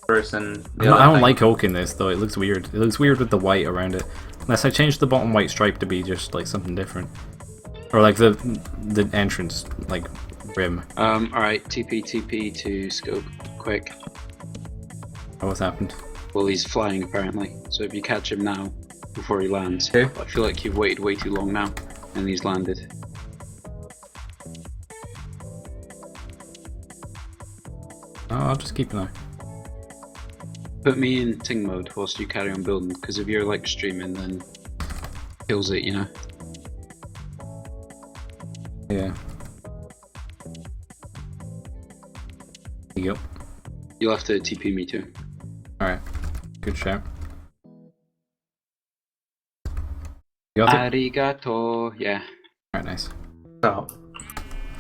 person. I don't like oak in this though. It looks weird. It looks weird with the white around it. Unless I change the bottom white stripe to be just like something different, or like the entrance like rim. Alright, TP to Scope, quick. Oh, what's happened? Well, he's flying apparently, so if you catch him now, before he lands. Okay. I feel like you've waited way too long now, and he's landed. Oh, I'll just keep an eye. Put me in ting mode whilst you carry on building, because if you're like streaming, then kills it, you know. Yeah. There you go. You'll have to TP me too. Alright. Good shout. You got it? Arigato. Yeah. Alright, nice. Stop.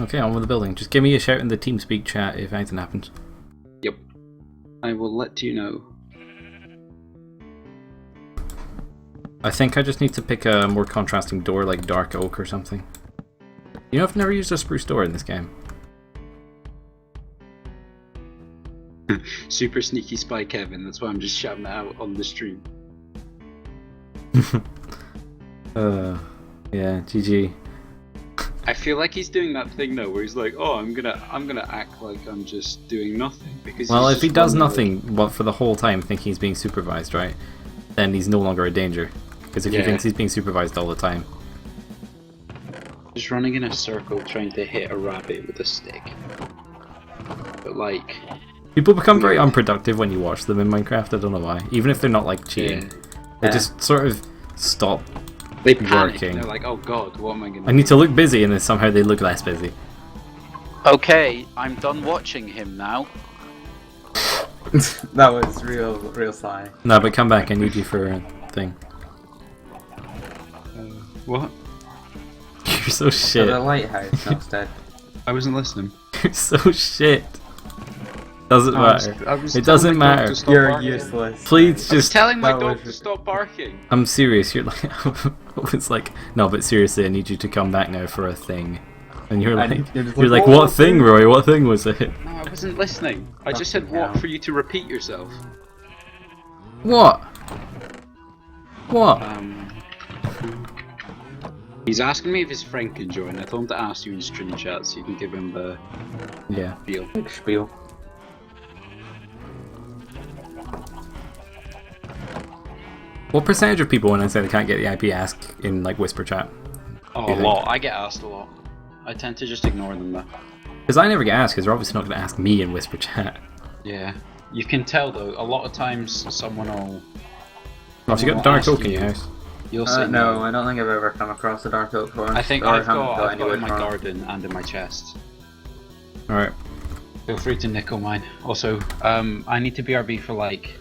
Okay, on with the building. Just give me a shout in the TeamSpeak chat if anything happens. Yep. I will let you know. I think I just need to pick a more contrasting door like dark oak or something. You know, I've never used a spruce door in this game. Super sneaky spy Kevin, that's why I'm just shouting that out on the stream. Yeah, GG. I feel like he's doing that thing though, where he's like, "Oh, I'm gonna act like I'm just doing nothing." Because Well, he's if he just does wondering. nothing well, for the whole time thinking he's being supervised, right, then he's no longer a danger. Because if he Yeah. thinks he's being supervised all the time. Just running in a circle trying to hit a rabbit with a stick. But like, People become very unproductive when you watch them in Minecraft, I don't know why. Even if they're not like cheating. yeah, They just sort of stop. they panic. Working. They're like, "Oh God, what am I gonna?" I need to look busy and then somehow they look less busy. Okay, I'm done watching him now. That was real sly. No, but come back, I need you for a thing. What? You're so So shit. the lighthouse instead. I wasn't listening. You're so shit. Doesn't matter. I was It doesn't telling my dog matter. to stop You're barking. useless. Please I was just. telling my That dog was- to stop barking. I'm serious. You're like. I was like, no, but seriously, I need you to come back now for a thing. And you're I like, need- you're just you're like, like, "What what thing, thing?" Roy? What thing was it? No, I wasn't listening. I just said Fucking what hell. for you to repeat yourself. What? What? He's asking me if his friend can join. I told him to ask you in stream chat so you can give him the Yeah. feel. Big spiel. What percentage of people, when I say they can't get the IP, ask in like whisper chat? Oh, You a think? lot. I get asked a lot. I tend to just ignore them though. Because I never get asked. Because they're obviously not going to ask me in whisper chat. Yeah. You can tell though, a lot of times someone will... Oh, so you got will dark ask oak in you. your house. You'll say No, I don't think I've ever come across a dark oak forest. I think or I've haven't got any in wood my from it. garden and in my chest. All right. Feel free to nickel mine. Also, I need to BRB for like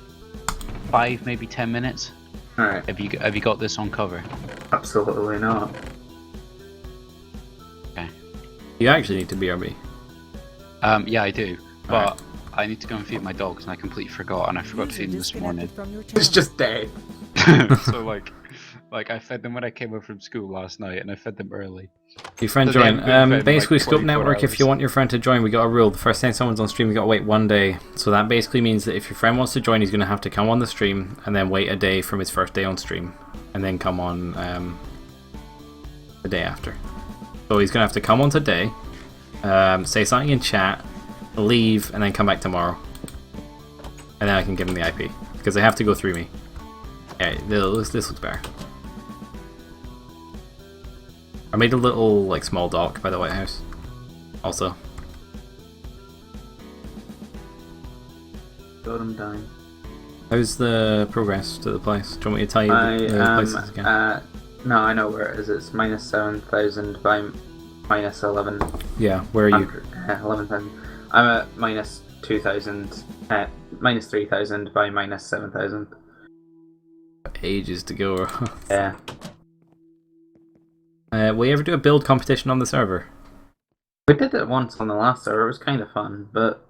5, maybe 10 minutes. Alright, Have you got this on cover? absolutely not. Okay. You actually need to BRB. Yeah, I do. But Alright. I need to go and feed my dogs, and I completely forgot, and I forgot to feed them this morning. It's just dead. So like, Like I fed them when I came home from school last night, and I fed them early. Your friend So they join. haven't been fed in, Basically, like, Scope 24 Network, if hours. you want your friend to join, we got a rule. The first time someone's on stream, we got to wait 1 day. So that basically means that if your friend wants to join, he's going to have to come on the stream and then wait a day from his first day on stream. And then come on the day after. So he's going to have to come on today, say something in chat, leave, and then come back tomorrow. And then I can give him the IP. Because they have to go through me. Yeah, this looks better. I made a little, like, small dock by the White House. Also. Got him down. How's the progress to the place? Do you want me to tell you I the places again? no, I know where it is. It's minus 7,000 by minus 11. Yeah, where are you? 11,000. I'm at minus 2,000. Minus 3,000 by minus 7,000. Ages to go. Yeah. Will you ever do a build competition on the server? We did it once on the last server. It was kind of fun, but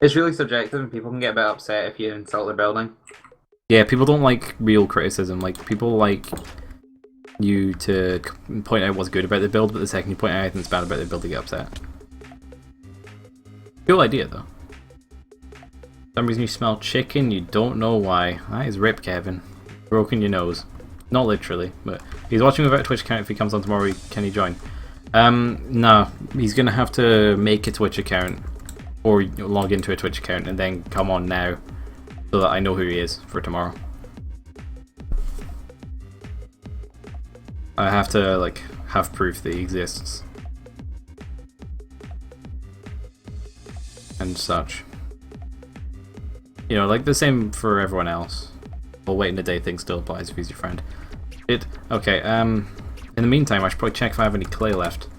it's really subjective, and people can get a bit upset if you insult their building. Yeah, people don't like real criticism. Like, people like you to point out what's good about the build, but the second you point out anything that's bad about the build, they get upset. Cool idea, though. For some reason you smell chicken, you don't know why. That is rip, Kevin. Broken your nose. Not literally, but he's watching without a Twitch account. If he comes on tomorrow, can he join? No, he's gonna have to make a Twitch account or log into a Twitch account and then come on now so that I know who he is for tomorrow. I have to, like, have proof that he exists and such. You know, like the same for everyone else. Well, waiting a day thing still applies if he's your friend. Okay, in the meantime, I should probably check if I have any clay left.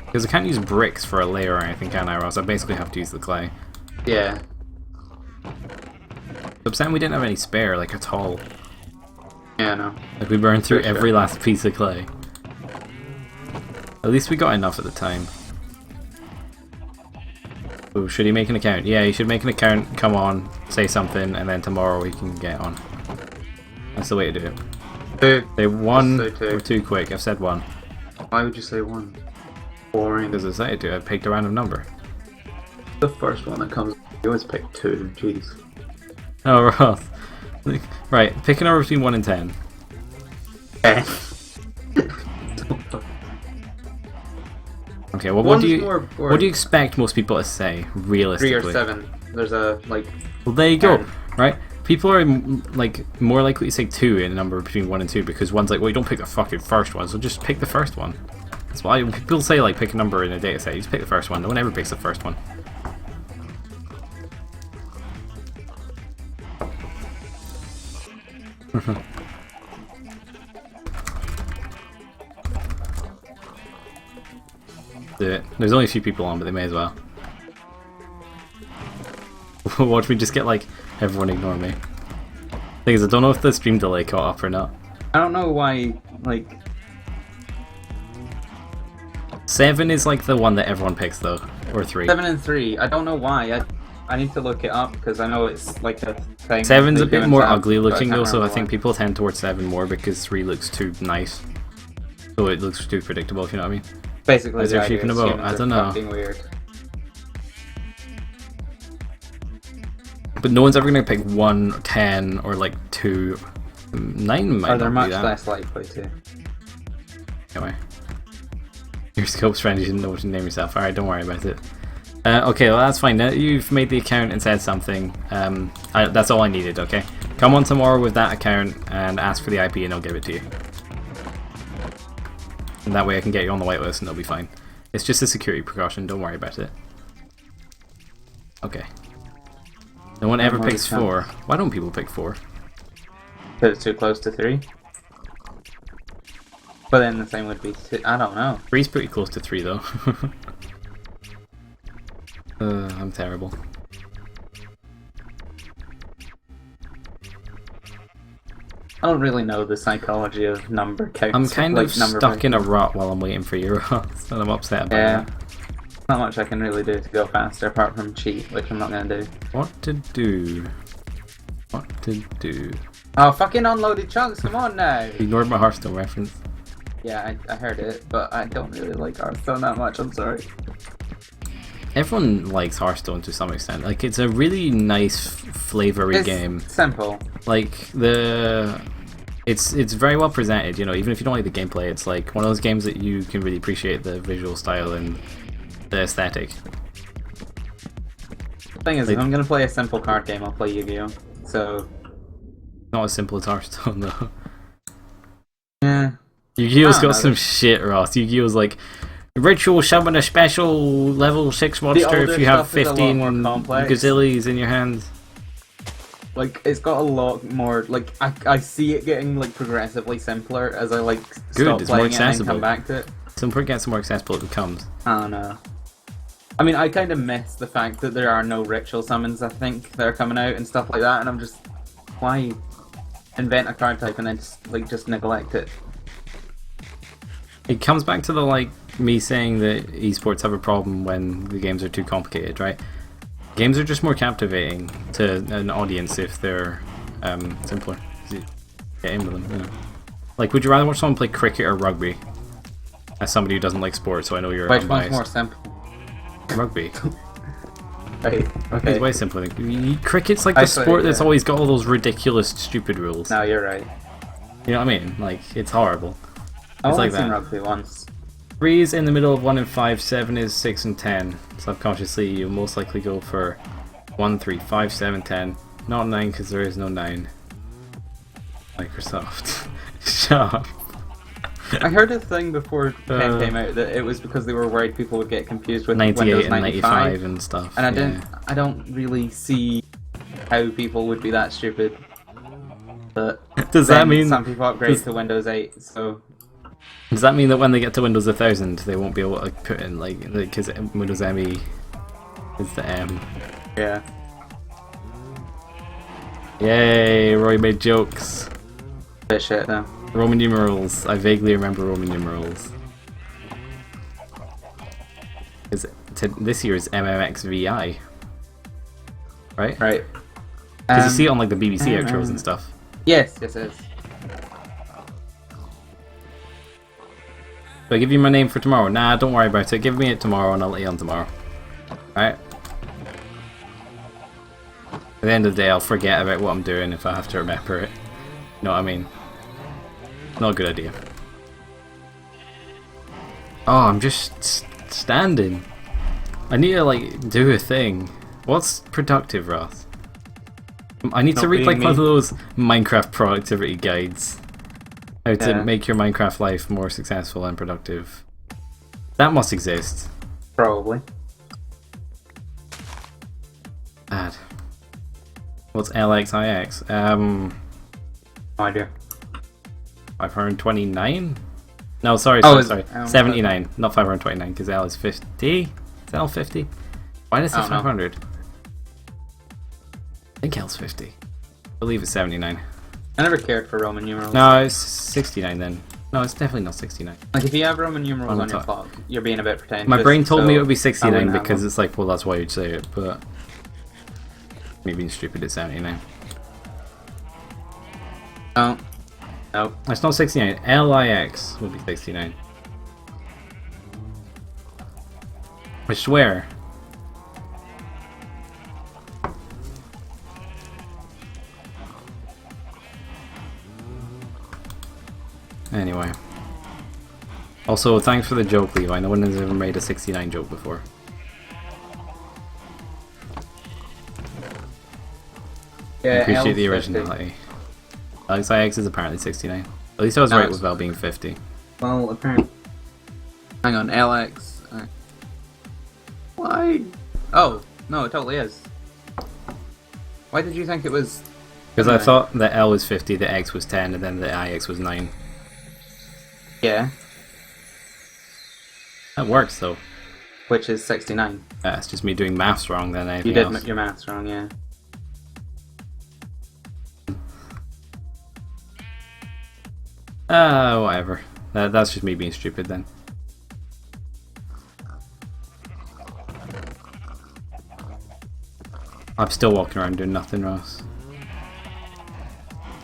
Because I can't use bricks for a layer or anything, can I? Or else I basically have to use the clay. Yeah. I'm saying we didn't have any spare, like, at all. Yeah, no. Like, we burned through For sure. every last piece of clay. At least we got enough at the time. Oh, should he make an account? Yeah, he should make an account, come on, say something, and then tomorrow he can get on. That's the way to do it. Two. Say one Just say two. or too quick. I've said one. Why would you say one? Boring. Because I say to, I picked a random number. The first one that comes. You always pick 2. Jeez. Oh, Roth. Right, pick a number between 1 and 10. Okay, well, what do you expect most people to say, 3 realistically? or 7. There's a, like... Well, there you go, 10. right? People are, like, more likely to say 2 in a number between 1 and 2 because one's like, well, you don't pick the fucking first one, so just pick the first one. That's why people say, like, pick a number in a data set, you just pick the first one. No one ever picks the first one. Do it. There's only a few people on, but they may as well. Watch me just get, like, everyone ignore me. Thing is, I don't know if the stream delay caught up or not. I don't know why, like... 7 is, like, the one that everyone picks, though. Or 3. 7 and 3. I don't know why. I need to look it up because I know it's like a thing. 7's a they do bit in more tabs, ugly but looking, though, can't so I remember think why. people tend towards 7 more because 3 looks too nice. So it looks too predictable, if you know what I mean. Basically, Is the there idea sheep in is a boat? humans I are don't know. fucking weird. But no one's ever going to pick 1, 10, or, like, 2. 9 might Or they're not much be that. less likely to. Anyway. Your Scope's friend, you didn't know what to name yourself. Alright, don't worry about it. Okay, well that's fine. Now that you've made the account and said something, that's all I needed, okay? Come on tomorrow with that account and ask for the IP and I'll give it to you. And that way I can get you on the whitelist and it'll be fine. It's just a security precaution, don't worry about it. Okay. No one ever picks 4. Why don't people pick 4? Because it's too close to 3. But then the same would be... I don't know. 3's pretty close to 3 though. I'm terrible. I don't really know the psychology of number counts. I'm kind like of number stuck in a counts. rut while I'm waiting for you, and I'm upset about Yeah. that. Not much I can really do to go faster apart from cheat, which I'm not gonna do. What to do? What to do? Oh, fucking unloaded chunks, come on now! Ignore my Hearthstone reference. Yeah, I heard it, but I don't really like Hearthstone that much, I'm sorry. Everyone likes Hearthstone to some extent. Like, it's a really nice flavory It's game. simple. Like, it's very well presented, you know, even if you don't like the gameplay, it's like one of those games that you can really appreciate the visual style and the aesthetic. Thing is, Like- if I'm gonna play a simple card game, I'll play Yu-Gi-Oh! So, Not as simple as Hearthstone, though. yeah. Yu-Gi-Oh's I don't got know. some shit, Ross. Yu-Gi-Oh's like, ritual summon a special level 6 monster older if you have stuff is a lot 15 more complex. gazillies in your hand. Like, it's got a lot more, like, I see it getting, like, progressively simpler as I, like, stop It's more playing it and then accessible. come back to it. Some point gets more accessible it becomes. I don't know. I mean, I kind of miss the fact that there are no ritual summons, I think, that are coming out and stuff like that, and I'm just, why invent a card type and then just neglect it? It comes back to the, like, me saying that esports have a problem when the games are too complicated, right? Games are just more captivating to an audience if they're simpler. Get in with them, you know. Like, would you rather watch someone play cricket or rugby? As somebody who doesn't like sports, so I know you're Which unbiased. one's more simple? Rugby. Right, It's okay. way simpler. Cricket's like the Actually, sport that's yeah. always got all those ridiculous, stupid rules. No, you're right. You know what I mean? Like, it's horrible. I've like only seen that. rugby once. 3 is in the middle of 1 and 5, 7 is 6 and 10. Subconsciously, you'll most likely go for 1, 3, 5, 7, 10. Not 9 because there is no 9. Microsoft. Shut up. I heard a thing before 10 Uh, came out that it was because they were worried people would get confused with 98 Windows and 95. 95 and stuff. And yeah. I don't really see how people would be that stupid. But Does then that mean some people upgrade does- to Windows 8, so Does that mean that when they get to Windows 1000, they won't be able to put in like because Windows ME is the M? yeah. Yay! Roy made jokes. Bit shit though. Roman numerals. I vaguely remember Roman numerals. This year is MMXVI, right? Right. Because you see it on like the BBC outros and stuff. Yes, yes, yes. Do I give you my name for tomorrow? Nah, don't worry about it. Give me it tomorrow and I'll let you on tomorrow. Alright? At the end of the day, I'll forget about what I'm doing if I have to remember it. You know what I mean? Not a good idea. Oh, I'm just standing. I need to, like, do a thing. What's productive, Ross? I need to Not read, like, being one of me. those Minecraft productivity guides. How to Yeah. make your Minecraft life more successful and productive. That must exist. Probably. Bad. What's LXIX? No idea. 529? No, sorry, Oh, sorry. is- 79, not 529, because L is 50. Is L 50? Why did I say I don't know. 500? I think L's 50. I believe it's 79. I never cared for Roman numerals. No, it's 69 then. No, it's definitely not 69. Like if you have Roman numerals On on your top. clock, you're being a bit pretentious. My brain told me so it would be I 69 wouldn't have because one. it's like, well, that's why you'd say it, but me being stupid, it's 79. No. Nope. It's not 69. LIX would be 69. I swear. Anyway. Also, thanks for the joke, Levi. No one has ever made a 69 joke before. I Yeah, appreciate the L50. originality. LXIX is apparently 69. At least I was No, right it's- with Val being 50. Well, apparently. Hang on, LX. Why? Oh, no, it totally is. Why did you think it was? Because I Anyway. thought the L was 50, the X was 10, and then the IX was 9. Yeah, That works though. which is 69. It's just me doing maths wrong than anything You did else. your maths wrong, yeah. Whatever. That's just me being stupid then. I'm still walking around doing nothing, Ross.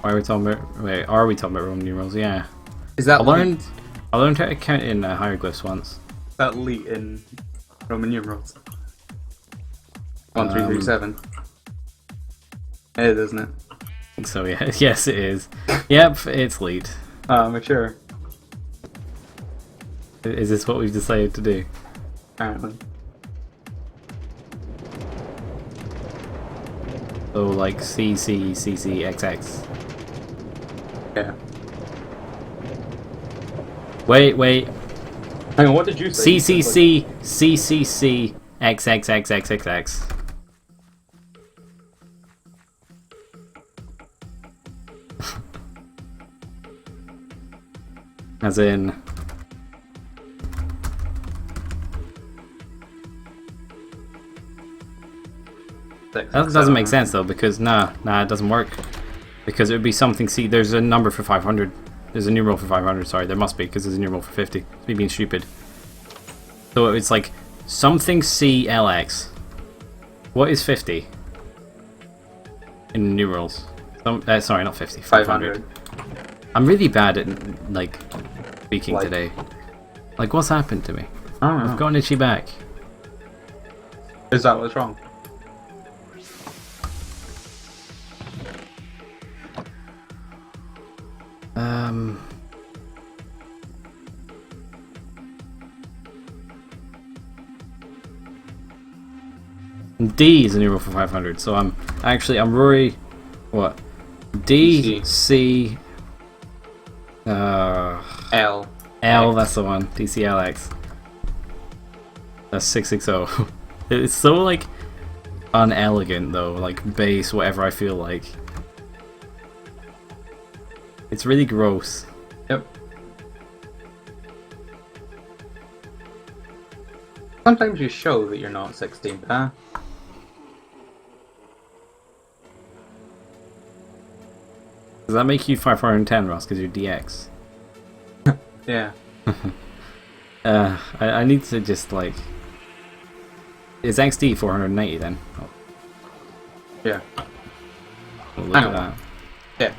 Why are we talking about? Wait, are we talking about Roman numerals? Yeah. Is that I learned how to count in hieroglyphs once. that leet in Roman numerals? 1, 3, 3, 7. It is, isn't it? So yeah, yes, it is. Yep, it's lead. I'm sure. Is this what we've decided to do? Apparently. So like C C C C X X. Yeah. Wait. Hang on, what did you say? C C C C C C X X X X X X. As in. That doesn't make sense though, because nah, it doesn't work. Because it would be something C. There's a number for 500. There's a numeral for 500. Sorry, there must be, because there's a numeral for 50. It's me being stupid. So it's like something CLX. What is 50 in numerals? Sorry, not 50. 500. I'm really bad at like speaking today. Like, what's happened to me? I don't know. I've got an itchy back. Is that what's wrong? D is a numeral for 500, so I'm Rory. What? D C. L. L. That's the one. DCLX. That's 660. It's so like unelegant though, like base, whatever I feel like. It's really gross. Yep. Sometimes you show that you're not 16, huh? Does that make you 510, Ross? Because you're DX. Yeah. I need to just like. Is XD 490 then? Oh, Yeah. look at that. Yeah.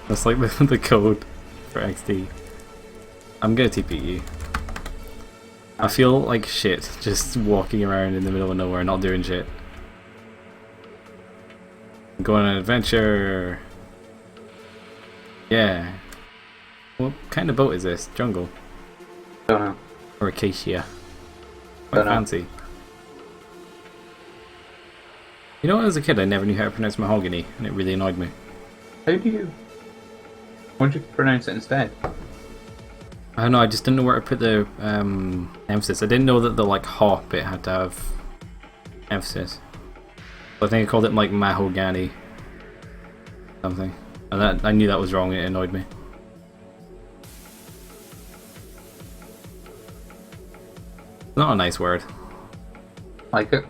That's like the code for XD. I'm gonna TP you. I feel like shit just walking around in the middle of nowhere not doing shit. Go on an adventure. Yeah. What kind of boat is this? Jungle? Don't know. Or Acacia? Quite Don't know. fancy. You know, as a kid I never knew how to pronounce mahogany, and it really annoyed me. How do you... Why don't you pronounce it instead? I don't know, I just didn't know where to put the emphasis. I didn't know that the like hop bit had to have emphasis. So I think I called it like mahogany. Something. And that, I knew that was wrong and it annoyed me. Not a nice word. Like it?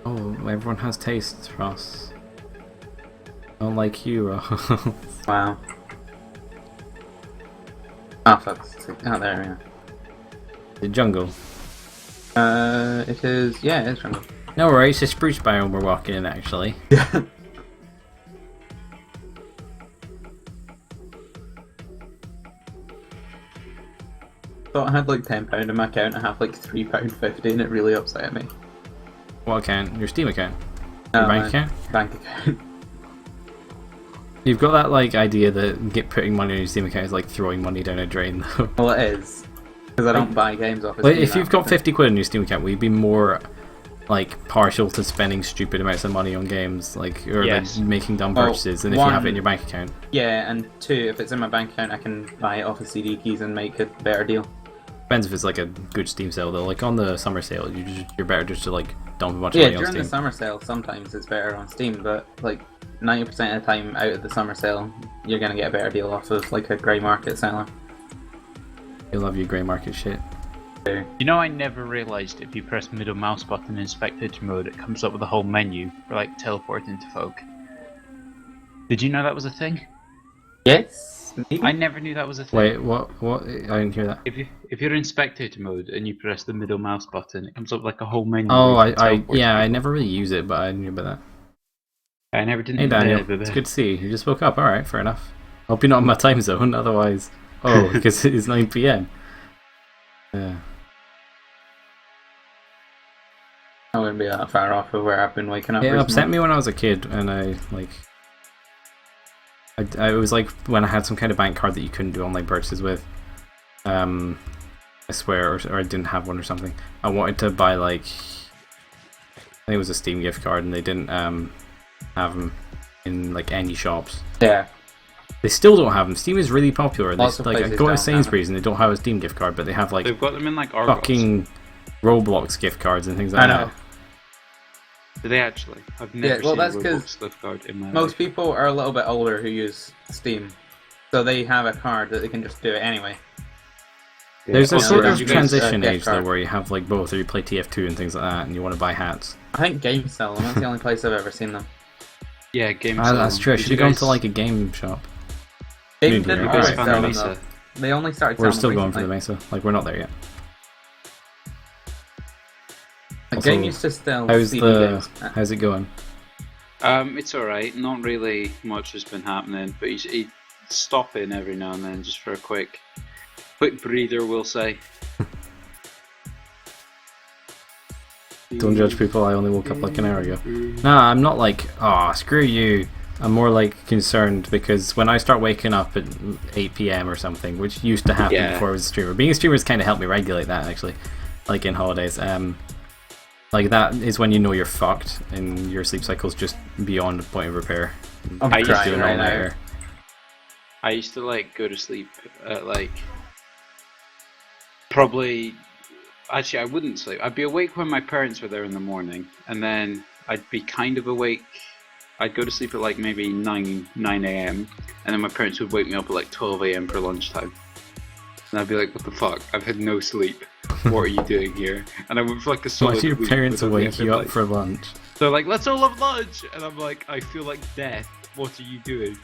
Oh, everyone has tastes, Ross. Unlike you, Ross. Wow. Oh, fuck. Oh, there, The jungle. yeah. It is... Yeah, it is jungle. No worries, it's a spruce biome we're walking in actually. Yeah. Thought I had like £10 in my account, I have like £3.50 and it really upset me. What account? Your Steam account? No, Your bank my account? Bank account. You've got that like idea that putting money on your Steam account is like throwing money down a drain though. Well, it is. Because I don't buy games off of Well, Steam if you've got now. 50 quid on your Steam account, will you be more like partial to spending stupid amounts of money on games, like or Yes. like making dumb Well, purchases than if you have it in your bank account? Yeah, and 2, if it's in my bank account, I can buy it off of CD keys and make a better deal. Depends if it's like a good Steam sale though. Like on the summer sale, you're better just to like dump a bunch of Yeah, money on during Steam. the summer sale, sometimes it's better on Steam, but like 90% of the time out of the summer sale, you're gonna get a better deal off of like a grey market seller. You love your grey market shit. You know, I never realised if you press middle mouse button in spectator mode, it comes up with a whole menu for like teleporting to folk. Did you know that was a thing? Yes, maybe. I never knew that was a thing. Wait, what? What? I didn't hear that. If you're in spectator mode and you press the middle mouse button, it comes up like a whole menu. Oh, where you can I teleport yeah, I people. never really use it, but I knew about that. I never did. Hey Daniel, it's good to see you. You just woke up. All right, fair enough. Hope you're not in my time zone. Otherwise, oh, because it is 9 p.m. Yeah. I wouldn't be that far off of where I've been waking up. It recently. upset me when I was a kid, and I it was like when I had some kind of bank card that you couldn't do online purchases with. I swear, or I didn't have one or something. I wanted to buy like, I think it was a Steam gift card, and they didn't have them in like any shops. Yeah. They still don't have them. Steam is really popular. Lots of Like I places go to don't Sainsbury's and they don't have a Steam gift card, but they have like They've got them in like Argos. fucking Roblox gift cards and things like I know. that. Do they actually? I've never well, seen that's a 'cause Roblox gift card in my Most life. people are a little bit older who use Steam, so they have a card that they can just do it anyway. There's a Yeah, sort yeah, of you guys, transition gift age though card. where you have like both, or you play TF2 and things like that, and you want to buy hats. I think games sell them. That's the only place I've ever seen them. Yeah, games. Ah, that's true. I Did should you have gone guys- to like a game shop. Games Maybe, didn't yeah. You guys always found sell them Mesa? though. They only started We're selling still them going for the recently. Mesa. Like we're not there yet. The Also, game used to sell How's CD the games. how's it going? It's alright. Not really much has been happening, but he's stopping every now and then just for a quick breather, we'll say. Don't judge people. I only woke up like an hour ago. Nah, I'm not like, oh, screw you. I'm more like concerned because when I start waking up at 8 p.m. or something, which used to happen Yeah. before I was a streamer, being a streamer has kind of helped me regulate that actually, like in holidays. Like that is when you know you're fucked and your sleep cycle's just beyond the point of repair. I'm I used trying to Doing right all now. nighter. I used to like go to sleep at like probably actually I wouldn't sleep. I'd be awake when my parents were there in the morning, and then I'd be kind of awake. I'd go to sleep at like maybe 9 a.m. and then my parents would wake me up at like 12 a.m. for lunchtime. And I'd be like, what the fuck? I've had no sleep. What are you doing here? And I went for like a Why solid do your week parents without wake being you like- up for lunch? They're like, let's all have lunch! And I'm like, I feel like death. What are you doing?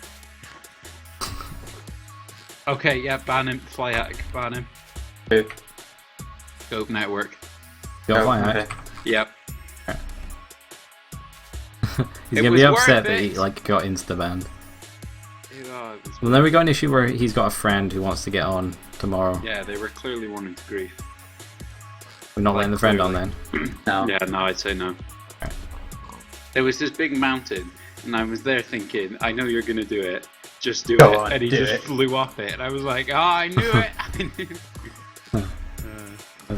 Okay, yeah, ban him. Fly hack, ban him. Good. Go network. Got Oh, fly okay. hack. Yep. He's It gonna was be worth upset that it. he like got insta banned. Oh, it was- Well, then we got an issue where he's got a friend who wants to get on tomorrow. yeah, they were clearly wanting to grief. We're not like, letting the friend on clearly. then. No. Yeah, no, I'd say no. Right. There was this big mountain, and I was there thinking, I know you're gonna do it. Just do Go it. on, And he do just it. flew up it, and I was like, oh, I knew it. I knew it.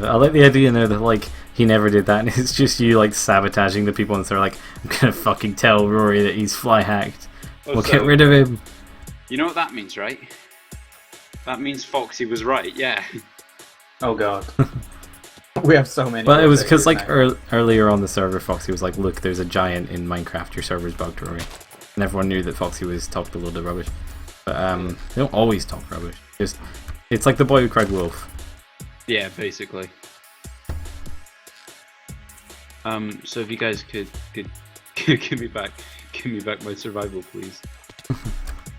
I like the idea now that like he never did that, and it's just you like sabotaging the people, and they're like, I'm gonna fucking tell Rory that he's fly hacked. We'll get rid of him. You know what that means, right? That means Foxy was right. Yeah. Oh god. We have so many. Well, it was because because like earlier on the server, Foxy was like, "Look, there's a giant in Minecraft. Your server's bugged, Rory." And everyone knew that Foxy was talked a load of rubbish. But they don't always talk rubbish. Just it's like the boy who cried wolf. Yeah, basically. So if you guys could give me back my survival, please.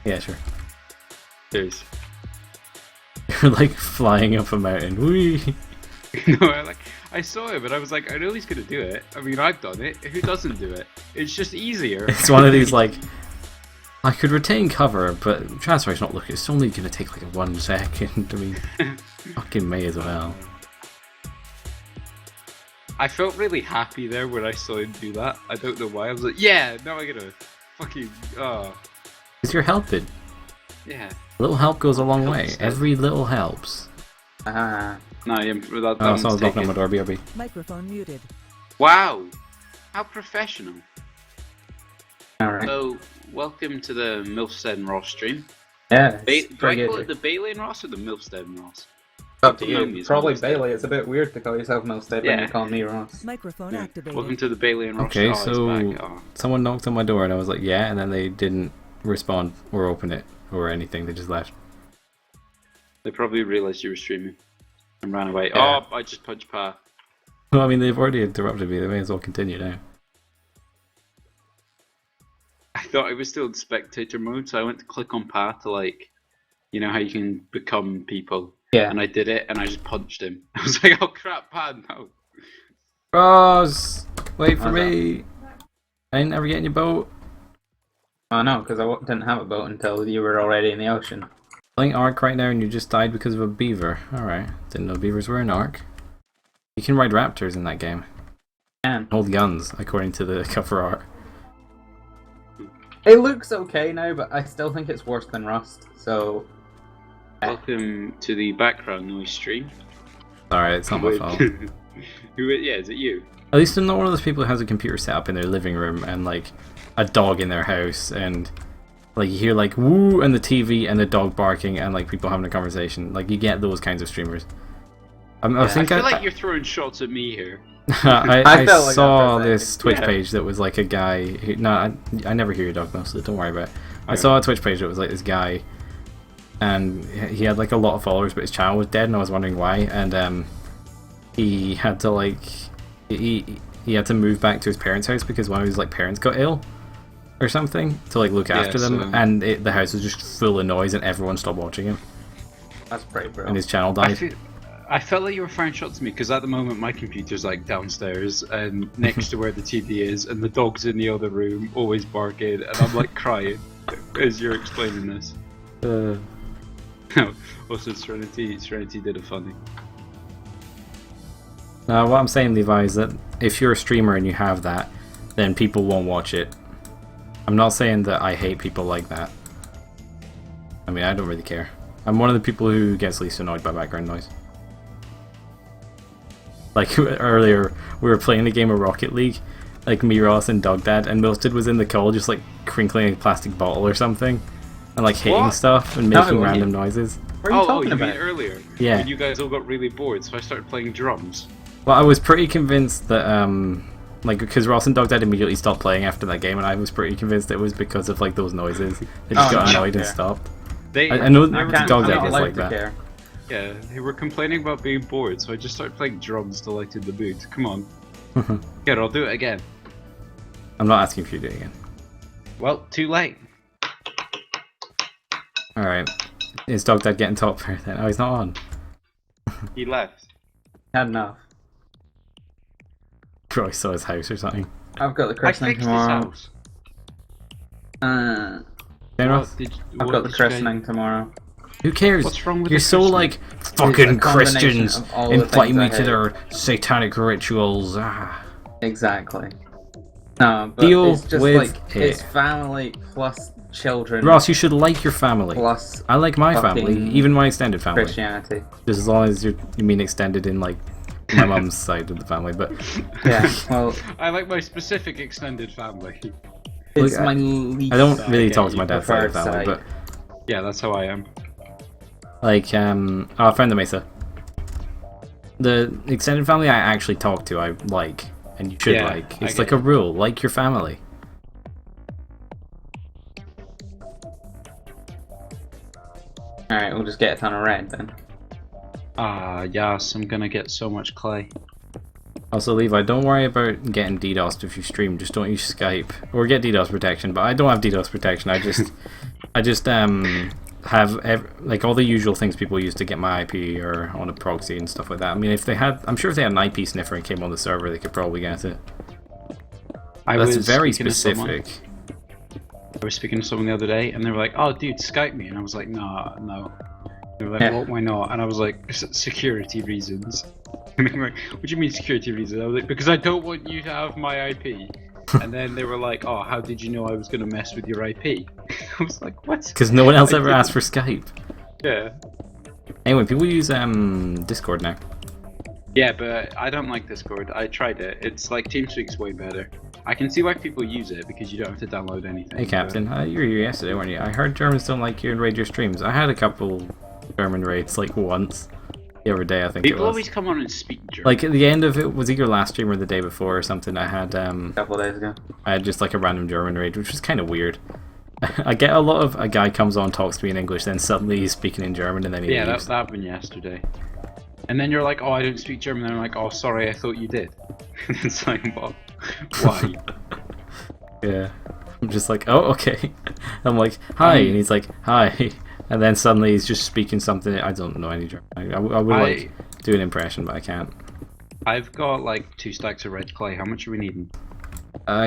Yeah, sure. Cheers. You're like flying up a mountain. Whee! No, I saw him and I was like, I know he's gonna do it. I mean, I've done it. Who doesn't do it? It's just easier. It's one of these like I could retain cover, but transfer's not looking. It's only gonna take like 1 second. I mean, fucking may as well. I felt really happy there when I saw him do that. I don't know why. I was like, yeah, now I gotta fucking Because you're helping. yeah. A little help goes a long way. Helps. Every little helps. Ah. No, yeah, that Oh, one's someone's knocking on my taken. door. BRB. Microphone muted. Wow, how professional. Alright. So, welcome to the Milstead Ross stream. Yeah. Do I pretty call good. it the Bailey and Ross or the Milstead and Ross? Up to Don't know me you. as Probably Milstead. Bailey. It's a bit weird to call yourself Milstead when Yeah. you call me Ross. Microphone Yeah. activated. Welcome to the Bailey and Ross. Okay, Oh, it's so back. Oh. someone knocked on my door and I was like, yeah, and then they didn't respond or open it or anything. They just left. They probably realised you were streaming and ran away. Yeah. Oh, I just punched Pa. Well, I mean, they've already interrupted me. They may as well continue now. thought I was still in spectator mode, so I went to click on path to like, you know how you can become people. Yeah. And I did it, and I just punched him. I was like, oh crap, pad, no. Ross, wait for How's me. I didn't ever get in your boat. Oh no, because I didn't have a boat until you were already in the ocean. Playing Ark right now and you just died because of a beaver. Alright, didn't know beavers were in Ark. You can ride raptors in that game. And Hold guns, according to the cover art. it looks okay now, but I still think it's worse than Rust. So Welcome to the background noise stream. Alright, it's not my fault. Yeah, is it you? At least I'm not one of those people who has a computer set up in their living room and like a dog in their house and like you hear like woo and the TV and the dog barking and like people having a conversation. Like you get those kinds of streamers. I I think feel like you're throwing shots at me here. I felt like saw that for a this second. Twitch Yeah. page that was like a guy who, no, I never hear your dog mostly, don't worry about it. I Okay. saw a Twitch page that was like this guy and he had like a lot of followers but his channel was dead and I was wondering why, and he had to like he had to move back to his parents' house because one of his like parents got ill or something to like look Yeah, after them, so- and the house was just full of noise and everyone stopped watching him that's pretty bro. and his channel I, died. I felt like you were firing shots at me because at the moment my computer's like downstairs and next to where the TV is, and the dog's in the other room, always barking, and I'm like crying as you're explaining this. Also, Serenity did a funny. Now, what I'm saying, Levi, is that if you're a streamer and you have that, then people won't watch it. I'm not saying that I hate people like that. I mean, I don't really care. I'm one of the people who gets least annoyed by background noise. Like earlier, we were playing a game of Rocket League, like me, Ross, and Dogdad, and Milstead was in the call just like crinkling a plastic bottle or something, and like hitting What? stuff and No, making it random wasn't. noises. What are you talking you about? mean earlier? Yeah. When you guys all got really bored, so I started playing drums. Well, I was pretty convinced that, like, because Ross and Dogdad immediately stopped playing after that game, and I was pretty convinced it was because of, like, those noises. They just Oh, got no, annoyed and yeah. stopped. They, I know I the can't, dog I'm that not gets allowed like to that. care. yeah, they were complaining about being bored, so I just started playing drums to lighten the mood. Come on. Here, I'll do it again. I'm not asking if you do it again. Well, too late. Alright. Is Dogdad getting top for then? Oh, he's not on. He left. Had enough. Probably saw his house or something. I've got the I christening fixed his tomorrow. house. Then, Ross? I've got the christening tomorrow. Who cares? What's wrong with You're the so christening? like, It's a fucking combination Christians of all the invite things me I to hate. their satanic rituals. Ah. Exactly. No, but Deal it's just with like it. it's family plus children Ross, you should like your family. plus I like my fucking family, even my extended family. Christianity. Just as long as you mean extended in like my mum's side of the family, but Yeah, well, I like my specific extended family. it's Look, my least. I don't really Okay, talk to you my dad's side of the preferred family, side. but Yeah, that's how I am. like I found the Mesa. The extended family I actually talk to, I like, and you should Yeah, like. I It's get like a it. rule, like your family. Alright, we'll just get a ton of red then. Ah, yes, I'm gonna get so much clay. Also, Levi, don't worry about getting DDoSed if you stream. Just don't use Skype or get DDoS protection. But I don't have DDoS protection. I just have like all the usual things people use to get my IP or on a proxy and stuff like that. I mean, if they had, I'm sure if they had an IP sniffer and came on the server, they could probably get it. That's very specific. I was speaking to someone the other day, and they were like, "Oh, dude, Skype me," and I was like, No." They were like, Yeah. "Well, why not?" And I was like, "Security reasons." And they were like, "What do you mean security reasons?" I was like, "Because I don't want you to have my IP." And then they were like, "Oh, how did you know I was gonna mess with your IP?" I was like, "What?" Because no one else I ever didn't. asked for Skype. Yeah. Anyway, people use Discord now. Yeah, but I don't like Discord. I tried it. It's like TeamSpeak's way better. I can see why people use it because you don't have to download anything. Hey, Captain, you were here yesterday, weren't you? I heard Germans don't like you and raid your streams. I had a couple German raids, like once. The other day, I think People it was. always come on and speak German. Like at the end of it, was either last stream or the day before or something. I had A couple of days ago. just like a random German raid, which was kind of weird. I get a lot of a guy comes on, talks to me in English, then suddenly he's speaking in German, and then he Yeah, leaves. that happened yesterday. And then you're like, "Oh, I don't speak German." And I'm like, "Oh, sorry, I thought you did." It's like, well, why? Yeah. I'm just like, oh, okay. I'm like, hi, and he's like, hi. And then suddenly he's just speaking something. I don't know any German. I would like do an impression, but I can't. I've got like 2 stacks of red clay. How much are we needing?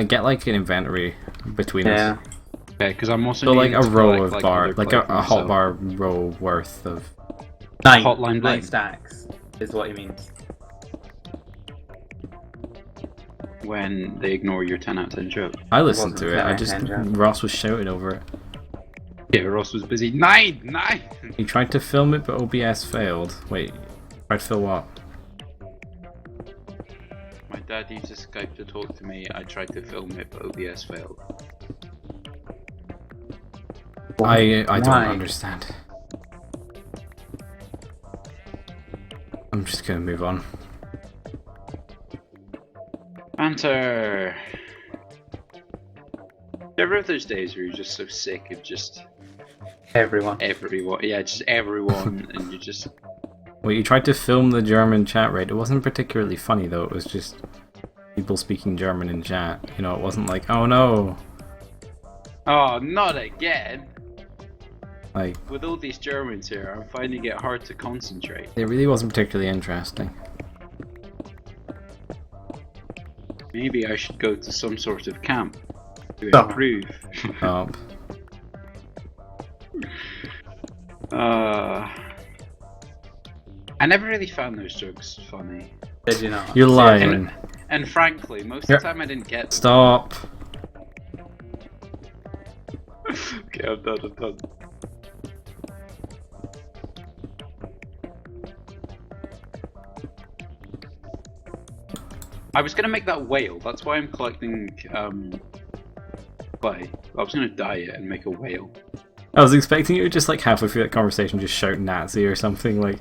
Get like an inventory between Yeah. us. Okay, because I'm also So like needing a to row collect, of like, bar, other like clay a for hot myself. bar row worth of. 9. Hotline 9 bling. stacks is what he means. When they ignore your 10 out of 10 joke. I listened wasn't to it. I very just tender. Ross was shouting over it. Yeah, Ross was busy. 9! He tried to film it, but OBS failed. Wait, tried to film what? My dad uses Skype to talk to me. I tried to film it, but OBS failed. I don't Why? understand. I'm just gonna move on. Banter! You ever have those days where you're just so sick of just Everyone. everyone? Yeah, just everyone, and you just. Well, you tried to film the German chat raid. It wasn't particularly funny though. It was just people speaking German in chat. You know, it wasn't like, oh no, Oh, not again! like With all these Germans here, I'm finding it hard to concentrate. it really wasn't particularly interesting. Maybe I should go to some sort of camp to Stop. improve. Up. I never really found those jokes funny. Did you not? You're Seriously? lying. And frankly, most Here. of the time I didn't get them. Stop. Okay, I'm done. I was gonna make that whale, that's why I'm collecting clay. I was gonna dye it and make a whale. I was expecting you to just like halfway through that conversation just shout Nazi or something like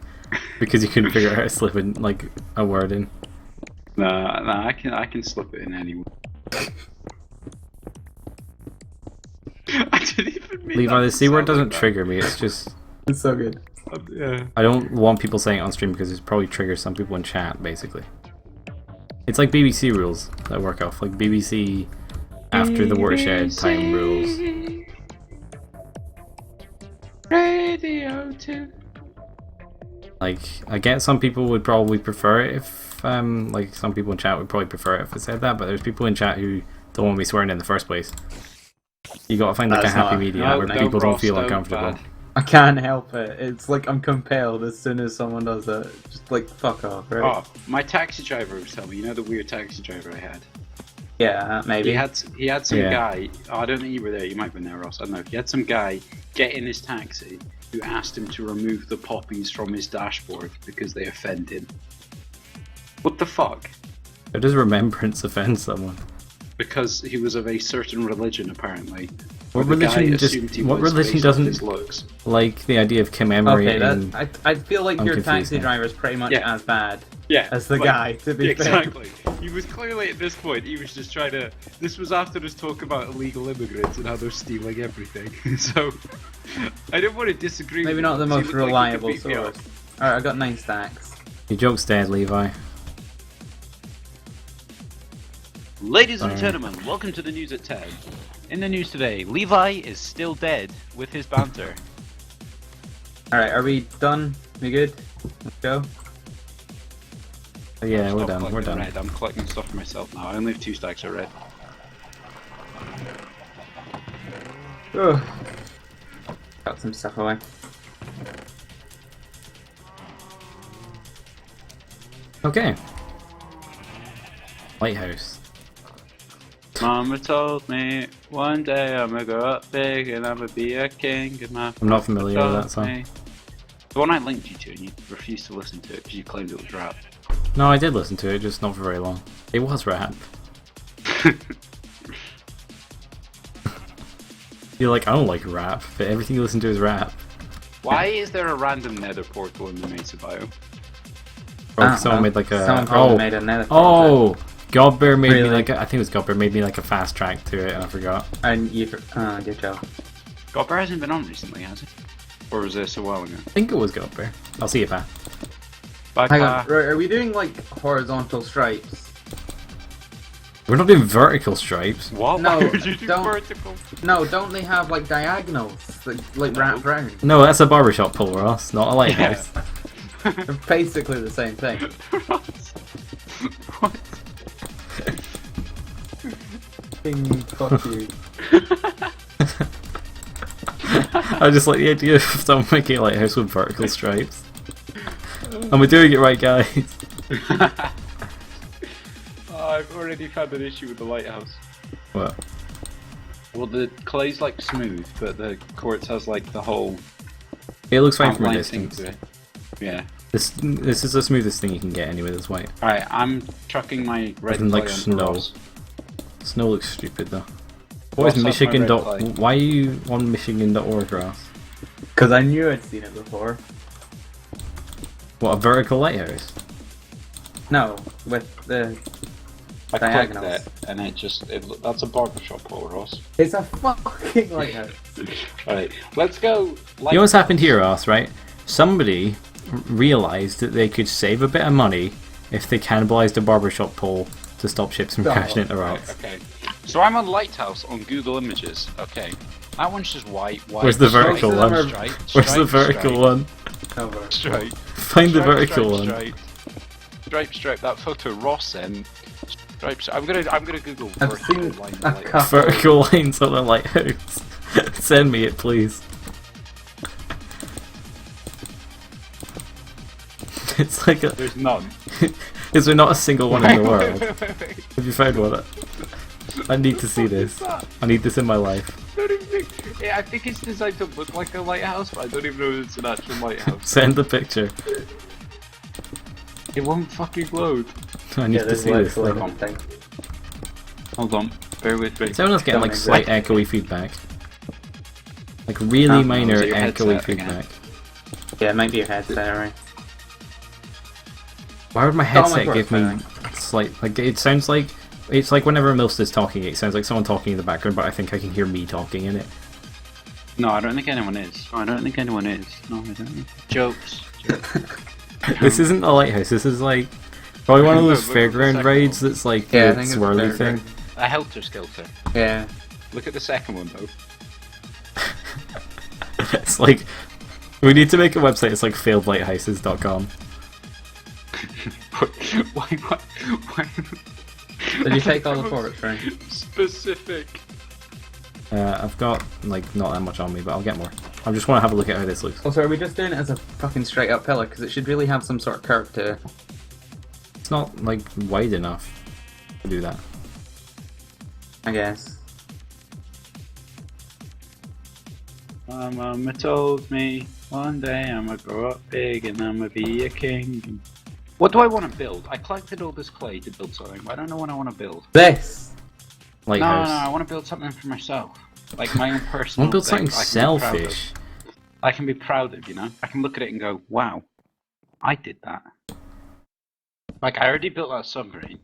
because you couldn't figure out how to slip in like a word in. Nah, I can slip it in anyway. I didn't even mean Levi, that the to C word sound doesn't like that. trigger me. It's just It's so good. Yeah. I don't want people saying it on stream because it probably triggers some people in chat. Basically, it's like BBC rules that work off like BBC after the watershed time rules. Radio 2. Like, I get some people would probably prefer it if, like, some people in chat would probably prefer it if I said that, but there's people in chat who don't want me swearing in the first place. You gotta find, like, That's a happy not- medium No, where don't, people don't Ross, feel don't, uncomfortable. bad. I can't help it. It's like I'm compelled as soon as someone does it. Just like, fuck off, right? Oh, my taxi driver was telling me, you know the weird taxi driver I had? Yeah, maybe. He had some Yeah. guy, oh, I don't think you were there, you might have been there, Ross, I don't know. He had some guy get in his taxi who asked him to remove the poppies from his dashboard because they offend him. What the fuck? How does remembrance offend someone? Because he was of a certain religion, apparently. What The guy religion just- assumed he what was religion based off doesn't- his looks. Like, the idea of Okay, commemorating... I feel like I'm your confused taxi now. driver is pretty much Yeah. as bad Yeah, as the like- guy, to be fair. Exactly. He was clearly at this point, he was just trying to. This was after his talk about illegal immigrants and how they're stealing everything. So, I didn't want to disagree Maybe with not him, the 'cause he most looked like he reliable could beat me source. up. Alright, I got 9 stacks. Your joke's dead, Levi. Ladies and Sorry. gentlemen, welcome to the news at 10. In the news today, Levi is still dead with his banter. Alright, are we done? We good? Let's go. Yeah, we're Stop done, we're collecting done. Red. I'm collecting stuff for myself now. I only have 2 stacks of red. Ugh. Got some stuff away. Okay. Lighthouse. Mama told me one day I'm gonna grow up big and I'm gonna be a king. And my I'm not familiar with told that song. me- The one I linked you to and you refused to listen to it because you claimed it was rap. No, I did listen to it, just not for very long. It was rap. You're like, I don't like rap, but everything you listen to is rap. Why is there a random nether portal in the Mesa biome? Or someone made like a... Someone probably oh, made another oh! Godbear made me Really? like a, I think it was Godbear made me like a fast track to it and I forgot. And you... good job. Godbear hasn't been on recently, has it? Or was this a while ago? I think it was Godbear. I'll see you, Pat. Bye, Hang Pa. on, right, are we doing like horizontal stripes? We're not doing vertical stripes. What? No, Why would you do don't- vertical? No, don't they have like diagonals that like wrap round? No, that's a barbershop pole, Ross, not a lighthouse. They're basically the same thing. What? Fuck you. I just like the idea of someone making a lighthouse with vertical stripes. And we're doing it right, guys. Oh, I've already found an issue with the lighthouse. What? Well, the clay's like smooth, but the quartz has like the whole It looks fine from a outline thing distance. to it. Yeah. This is the smoothest thing you can get anyway that's white. Alright, I'm chucking my red Isn't clay like onto snow. Ross. Snow looks stupid though. Ross What is has my Michigan red dot? clay. Why are you on Michigan.org, Ross? Because I knew I'd seen it before. What, a vertical lighthouse? No, with the I clicked diagonals. it, and it just that's a barbershop pole, Ross. It's a fucking lighthouse. Alright, let's go. You know what's happened here, Ross, right? Somebody realised that they could save a bit of money if they cannibalised a barbershop pole to stop ships from Oh, crashing into Right, rocks. okay. So I'm on Lighthouse on Google Images. Okay. That one's just white. Where's the stripe, vertical one? stripe, Where's stripe, the vertical stripe, one? Over. Stripe. Find the Stripe, vertical one. stripe, stripe, stripe. That photo Ross sent. Stripe. I'm gonna Google I've vertical seen line a lighthouse. couple. Vertical lines on a lighthouse. Send me it, please. It's like a. There's none. Is there not a single one in the world? Wait. Have you found one? I need to see this. I need this in my life. I don't even think. Yeah, I think it's designed to look like a lighthouse, but I don't even know if it's an actual lighthouse. Send the picture. It won't fucking load. I need to see this. literally Thing. one thing. Hold on. Bear with me. Someone else getting like slight echoey feedback. Like really Oh, minor is it your echoey headset again? feedback. Yeah, it might be your headset, alright. Why would my It's all my headset give me work, slight? Like it sounds like it's like whenever Milst is talking, it sounds like someone talking in the background, but I think I can hear me talking in it. No, I don't think anyone is. I don't think anyone is. No, I don't think. Jokes. This isn't a lighthouse. This is like probably one of those No, but the fairground second rides one. that's like Yeah, I the think it's swirly fairground. thing. A helter skelter. Yeah. Look at the second one though. It's like we need to make a website. It's like failedlighthouses.com. why? Did you take all the portraits, right? Specific. I've got like not that much on me, but I'll get more. I just want to have a look at how this looks. Also, are we just doing it as a fucking straight up pillar? Because it should really have some sort of curve to it. It's not like wide enough to do that. I guess. My mama told me one day I'ma grow up big and I'ma be a king. What do I want to build? I collected all this clay to build something, but I don't know what I want to build. This! Lighthouse. No, I want to build something for myself. Like my own I personal want to build thing something I can be proud of. selfish. I can be proud of, you know? I can look at it and go, wow, I did that. Like, I already built that submarine.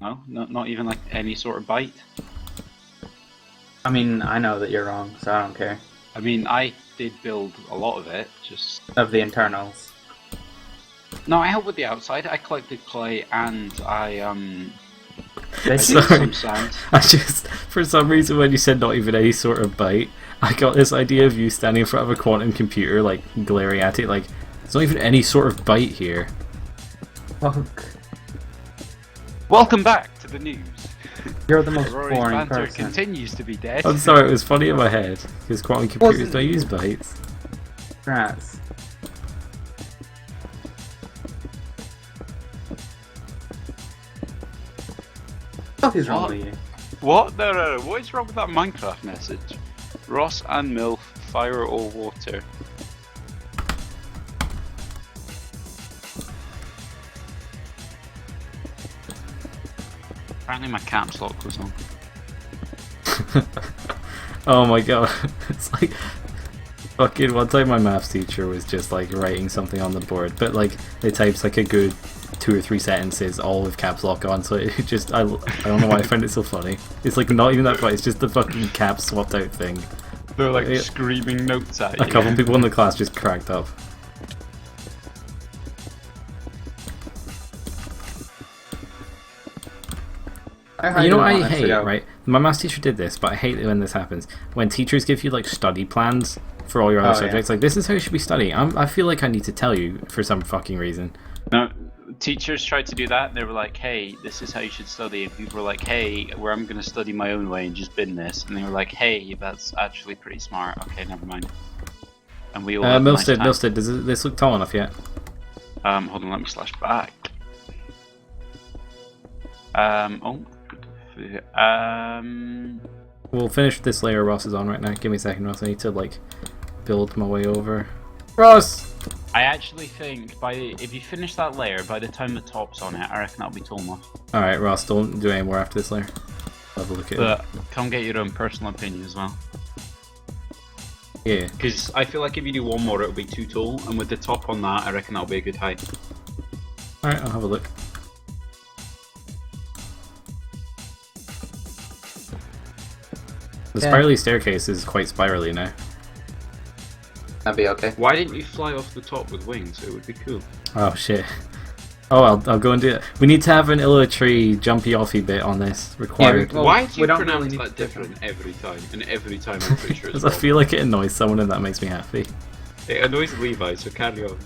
No, not even like any sort of bite. I mean, I know that you're wrong, so I don't care. I mean, I did build a lot of it, just... Of the internals. No, I helped with the outside. I collected clay and I This did Sorry. some sand. I just, for some reason, when you said not even any sort of bite, I got this idea of you standing in front of a quantum computer, like glaring at it, like there's not even any sort of bite here. fuck. Welcome back to the news. You're the most Rory's boring banter person. continues to be dead. I'm sorry, it was funny in my head because quantum computers Wasn't- don't use bites. Rats. What is wrong What? with you? What? No. What is wrong with that Minecraft message? Ross and MILF, fire or water? Apparently my caps lock was on. Oh my god, it's like fucking one time my maths teacher was just like writing something on the board, but like it types like a good 2 or 3 sentences all with caps lock on, so it just I don't know why I find it so funny. It's like not even that funny, it's just the fucking caps swapped out thing. They're like Yeah. screaming notes at you. A couple people in the class just cracked up. You know what I highly want this to hate, go. right? My maths teacher did this, but I hate it when this happens. When teachers give you like study plans for all your other Oh, yeah. subjects, like this is how you should be studying. I feel like I need to tell you for some fucking reason. No, teachers tried to do that, and they were like, "Hey, this is how you should study." And people were like, "Hey, where I'm gonna study my own way and just bin this." And they were like, "Hey, that's actually pretty smart." Okay, never mind. And we all. had a nice time. Milstead, does this look tall enough yet? Hold on, let me slash back. Oh. We'll finish this layer Ross is on right now. Give me a second, Ross. I need to like build my way over. Ross! I actually think if you finish that layer, by the time the top's on it, I reckon that'll be tall enough. Alright, Ross, don't do any more after this layer. Have a look at it. But come get your own personal opinion as well. Yeah. Because I feel like if you do one more, it'll be too tall, and with the top on that, I reckon that'll be a good height. Alright, I'll have a look. The Yeah. spirally staircase is quite spirally now. That'd be okay. Why didn't you fly off the top with wings? It would be cool. Oh shit. Oh, I'll go and do it. We need to have an Illo tree jumpy offy bit on this required. Well, Why do we you don't pronounce really need that to- different every time? And every time I'm pretty sure it's Because I wrong. feel like it annoys someone and that makes me happy. It annoys Levi, so carry on.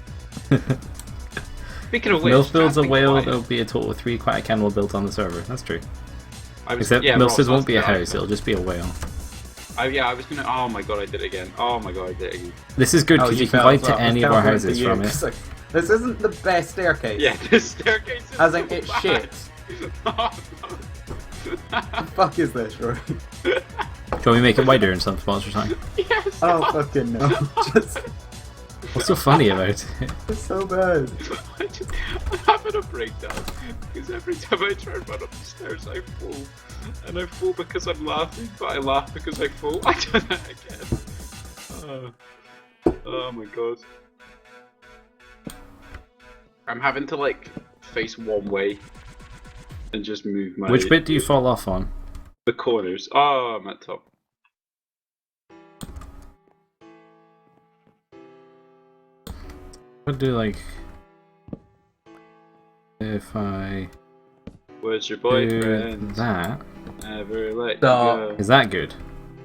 Speaking of which, Mills builds a Captain whale, Quiet. there'll be a total of 3 aquatic cannibal built on the server. That's true. I was, Except yeah, Mills Ross, won't be a that's the house, it'll just be a whale. yeah, I was gonna. Oh my god, I did it again. Oh my god, I did it again. This is good because you can fell climb as well. to any It's of our terrible for houses you. from It's it. like, this isn't the best staircase. Yeah, the staircase is As in, so it's bad. shit. Oh, The fuck is this, Rory? Can we make it wider in some spots or something? yes. Oh, fucking no. Just, What's so funny about it? it's so bad. I'm having a breakdown because every time I try and run up the stairs, I fall, and I fall because I'm laughing, but I laugh because I fall. I do that again. Oh my god. I'm having to like face one way and just move my. Which bit do you fall off on? The corners. Oh, I'm at top. I'd do like... If I Where's your do boyfriend? that... Never let Stop. you go. Is that good?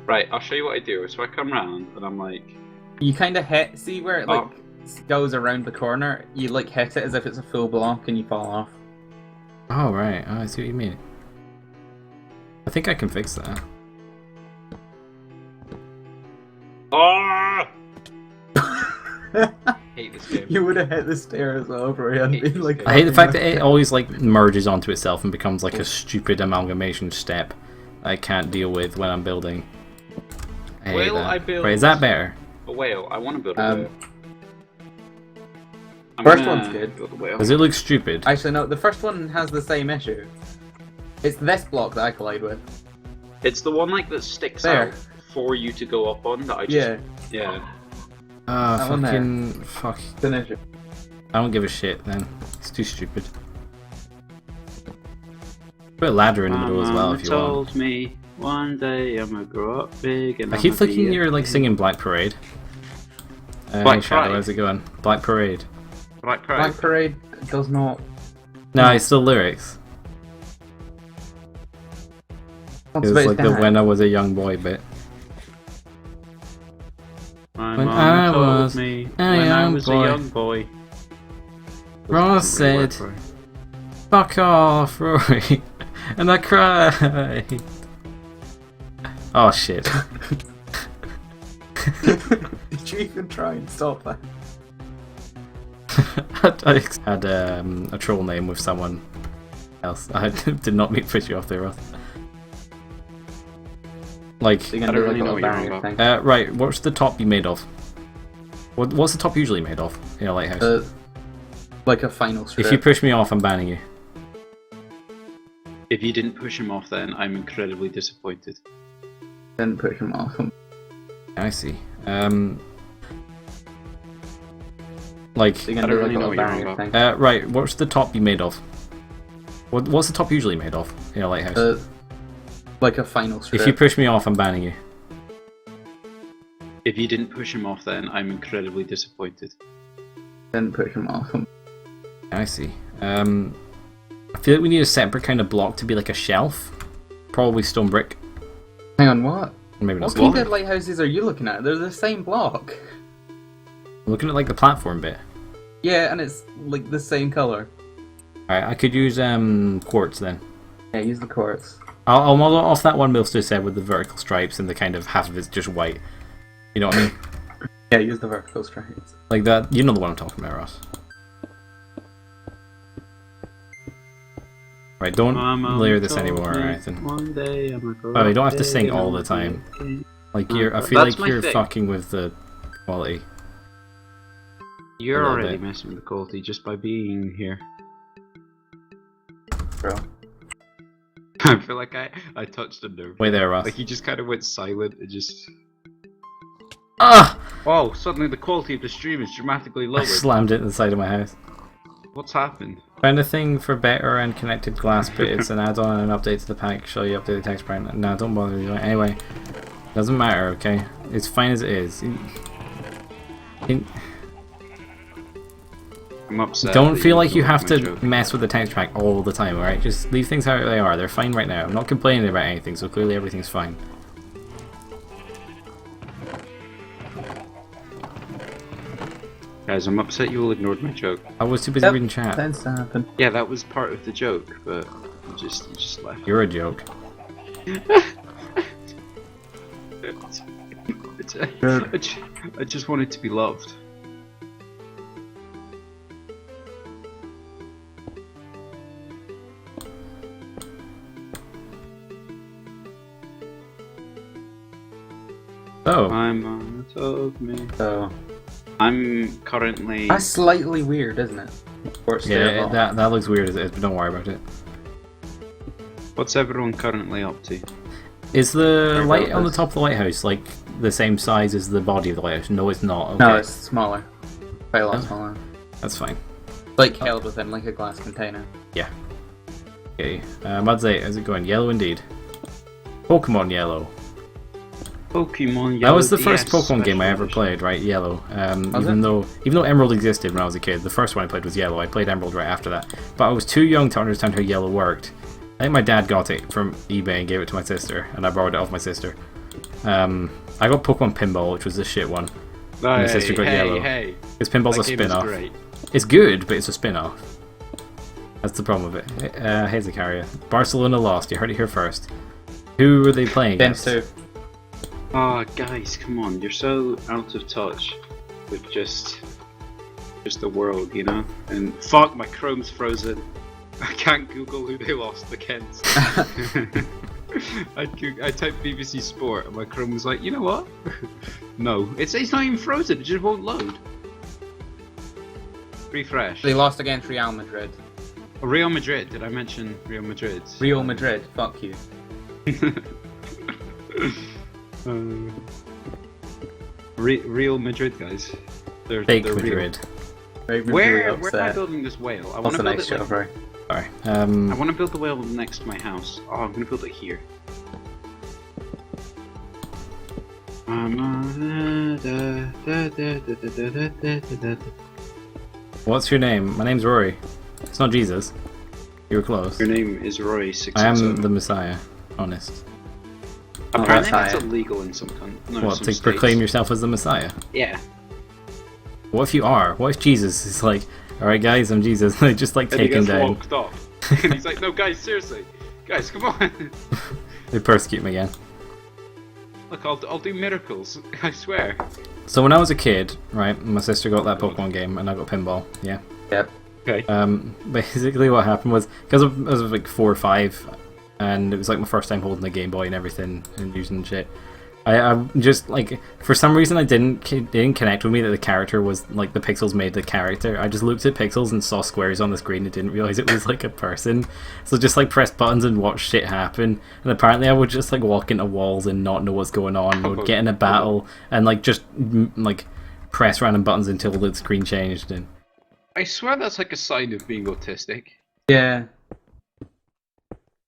Right, I'll show you what I do. So I come round and I'm like, You kind of hit, see where it like goes around the corner? You like hit it as if it's a full block and you fall off. Oh right, oh, I see what you mean. I think I can fix that. oh! Hate this game. You would have hit the stair as well, bro. And been like, I hate the fact that it always like merges onto itself and becomes like a stupid amalgamation step I can't deal with when I'm building. I hate Well, that. I built- Right, is that better? A whale. I want to build a Um, whale. I'm first gonna one's good. Build a whale. Does it look stupid? Actually, no. The first one has the same issue. It's this block that I collide with. It's the one like that sticks There. out for you to go up on that I just. Yeah, Yeah. Ah, that one there. fucking fuck. it's an issue. I don't give a shit then. It's too stupid. Put a ladder in the middle as well if you want. told me one day I'm gonna grow up big and I keep I'ma be thinking a- you're like singing Black Parade. Black Hey, Shadow, Pride? how's it going? Black Parade. Black Pride. Black Parade does not. No, it's still lyrics. Talks It's about like his the dad. when I was a young boy bit. My When mama I told was me a when I young was boy. a young boy. Ross Doesn't really said, work for it. "Fuck off, Rory," and I cried. Oh shit. Did you even try and stop that? I had a troll name with someone else. I did not mean to put you off there, Ross. Like, So you're I gonna don't do really like know a what you're barrier on thing. right, what's the top you made of? What's the top usually made of in a lighthouse? Like a final strip. If you push me off, I'm banning you. If you didn't push him off, then I'm incredibly disappointed. didn't push him off. I see. Like, So you're I gonna don't do really know like what a you're on barrier about. thing. right, what's the top you made of? What's the top usually made of in a lighthouse? Like a final strip. If you push me off, I'm banning you. If you didn't push him off, then I'm incredibly disappointed. didn't push him off. I see. I feel like we need a separate kind of block to be like a shelf. probably stone brick. Hang on, what? Maybe not What stone kind brick. of lighthouses are you looking at? They're the same block. I'm looking at like the platform bit. Yeah, and it's like the same color. Alright, I could use quartz then. Yeah, use the quartz. I'll model it off that one Milster said with the vertical stripes and the kind of half of it's just white. You know what I mean? Yeah, use the vertical stripes. Like that. You know the one I'm talking about, Ross. Right, don't layer this anymore or anything. One day I'm a Oh, you don't have to sing all the time. Like I feel That's like my you're thing. fucking with the quality. You're A little already bit. messing with the quality just by being here. Bro. I feel like I touched a nerve. Wait there, Ross. Like he just kind of went silent and just. Ah! Oh, suddenly the quality of the stream is dramatically I lowered. slammed it in the side of my house. What's happened? Found a thing for better and connected glass, but it's an add-on and an update to the pack. Show you updated text print. No, don't bother doing it. Anyway, doesn't matter, okay? It's fine as it is. I'm upset. Don't that feel like you ignored have my to joke. mess with the text pack all the time, alright? Just leave things how they are. They're fine right now. I'm not complaining about anything, so clearly everything's fine. Guys, I'm upset you all ignored my joke. I was too busy Yep. reading chat. Tends to happen. Yeah, that was part of the joke, but you just left. You're a joke. I just wanted to be loved. Oh, I'm on the top of me. So I'm currently. that's slightly weird, isn't it? Quartz yeah, stair block. that looks weird as it is, but don't worry about it. What's everyone currently up to? Is the Where light about on the this? top of the lighthouse like the same size as the body of the lighthouse? No, it's not. Okay. No, it's smaller. Quite a lot Oh. smaller. That's fine. Like held within like a glass container. Okay. Mudsate, how's it going? Yellow indeed. Pokemon Yellow. Pokemon Yellow. That was the first DS Pokemon game I Special ever Edition. played, right? Yellow. Was Even it? though Emerald existed when I was a kid, the first one I played was Yellow. I played Emerald right after that, but I was too young to understand how Yellow worked. I think my dad got it from eBay and gave it to my sister, and I borrowed it off my sister. I got Pokemon Pinball, which was the shit one. My sister got Yellow. Hey, Because Pinball's a that game is spin-off. great. It's good, but it's a spin-off. That's the problem with it. Hey Zakaria. Barcelona lost. You heard it here first. Who were they playing Games against? 2. Ah, guys, come on! You're so out of touch with just the world, you know. And fuck, my Chrome's frozen. I can't Google who they lost against. I typed BBC Sport and my Chrome was like, you know what? No, it's not even frozen. It just won't load. Refresh. They lost against Real Madrid. Oh, Real Madrid. Did I mention Real Madrid? Real Madrid, fuck you. Real Madrid, guys. They're Fake real. Madrid. Very Where am I upset. building this whale? I want That's to a build nice it. show, bro. Sorry. I want to build the whale next to my house. Oh, I'm gonna build it here. What's your name? My name's Rory. It's not Jesus. You were close. Your name is Roy I 667. am the Messiah. Honest. Apparently Messiah. that's illegal in some countries. No, What, some to states. proclaim yourself as the Messiah? Yeah. What if you are? What if Jesus is like, alright guys, I'm Jesus, they just like And he take him gets down. walked off. And he's like, no, guys, seriously. Guys, come on. They persecute him again. Look, I'll do miracles. I swear. So when I was a kid, right, my sister got that Pokemon game and I got pinball, yeah. Yep. Okay. Basically what happened was, because I was like 4 or 5, and it was like my first time holding the Game Boy and everything, and using shit. I just, like, for some reason it didn't connect with me that the character was, like, the pixels made the character. I just looked at pixels and saw squares on the screen and didn't realise it was, like, a person. So just, like, press buttons and watch shit happen. And apparently I would just, like, walk into walls and not know what's going on. I would get in a battle and, like, just, like, press random buttons until the screen changed. And I swear that's like a sign of being autistic. Yeah.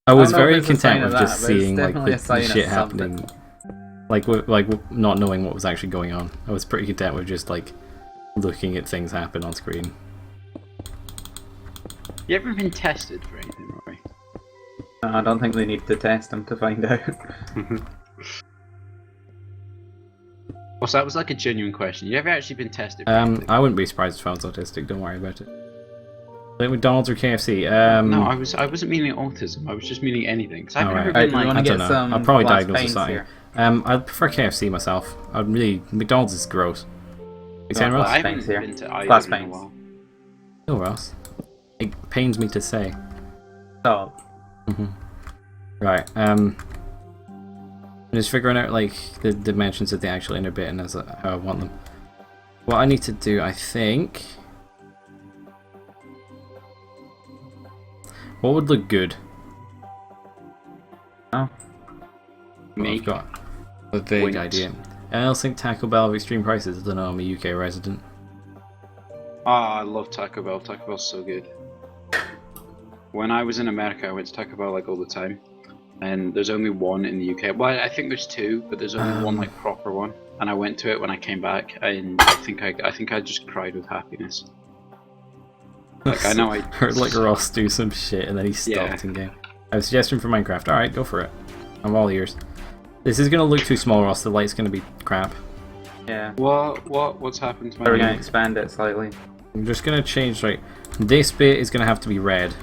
I was I don't know very if it's a sign content of with that, just but it's seeing, like, definitely a the sign of shit something. happening. Like, not knowing what was actually going on. I was pretty content with just, like, looking at things happen on screen. You ever been tested for anything, Roy? I don't think they need to test him to find out. Well, so that was like a genuine question. You ever actually been tested? I wouldn't be surprised if I was autistic. Don't worry about it. Like McDonald's or KFC. No, I wasn't meaning autism. I was just meaning anything. Cause I've never Alright. been You like. wanna I get don't know. some I'd probably glass diagnose with panes something. here? I'd prefer KFC myself. I'd really McDonald's is gross. You saying, Well, Ross? I haven't Thanks here. been to either Glass in a panes. while. No, Ross. It pains me to say. Stop. Right. I'm just figuring out like the dimensions of the actual inner bit and as how I want them. What I need to do, I think. What would look good? Oh. Me? I've got a vague Wings. idea. I also think Taco Bell have extreme prices. I don't know. I'm a UK resident. Ah, I love Taco Bell. Taco Bell's so good. When I was in America, I went to Taco Bell like all the time, and there's only one in the UK. Well, I think there's two, but there's only one like proper one. And I went to it when I came back, and I think I just cried with happiness. Like I know I heard like Ross do some shit and then he stopped in game. I have a suggestion for Minecraft. Alright, go for it. I'm all ears. This is gonna look too small, Ross. The light's gonna be crap. Yeah. What's happened to my We're gonna game? expand it slightly. I'm just gonna change, right. This bit is gonna have to be red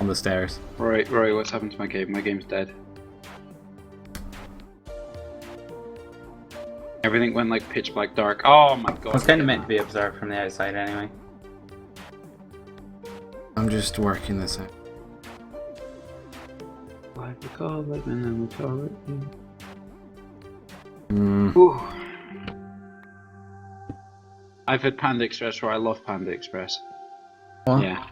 on the stairs. Right, what's happened to my game? My game's dead. Everything went like pitch black dark. Oh my god. It's kind of meant to be observed from the outside anyway. I'm just working this out. Like we call it, and then we call it. Mm, Ooh. I've had Panda Express where I love Panda Express. What? Yeah.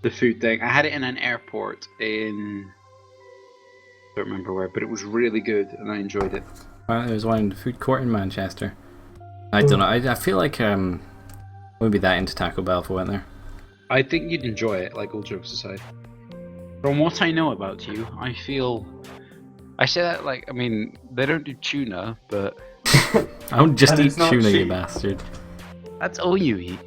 The food thing. I had it in an airport in... I don't remember where, but it was really good and I enjoyed it. well, there's one in the food court in Manchester. I don't know. I feel like I wouldn't be that into Taco Bell if I went there. I think you'd enjoy it, like all jokes aside. From what I know about you, I feel... I say that like, I mean, they don't do tuna, but I don't just And eat it's not tuna, you cheap. bastard. that's all you eat.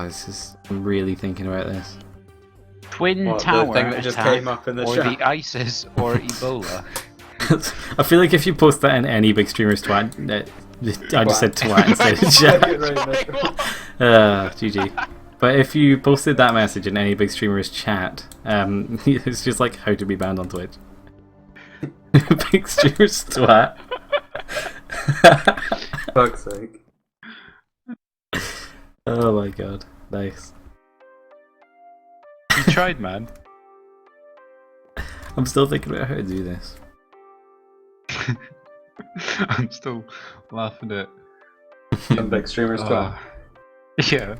This is... I'm really thinking about this. Twin What, the Tower thing that just attack, came up in the or chat? the ISIS, or Ebola. I feel like if you post that in any big streamer's twat, I just said twat instead of chat. GG. But if you posted that message in any big streamer's chat, it's just like how to be banned on Twitch. Big streamer's twat. Fuck's sake. Oh my god, nice. You tried, man. I'm still thinking about how to do this. I'm still laughing at. Some big streamers twat. Yeah.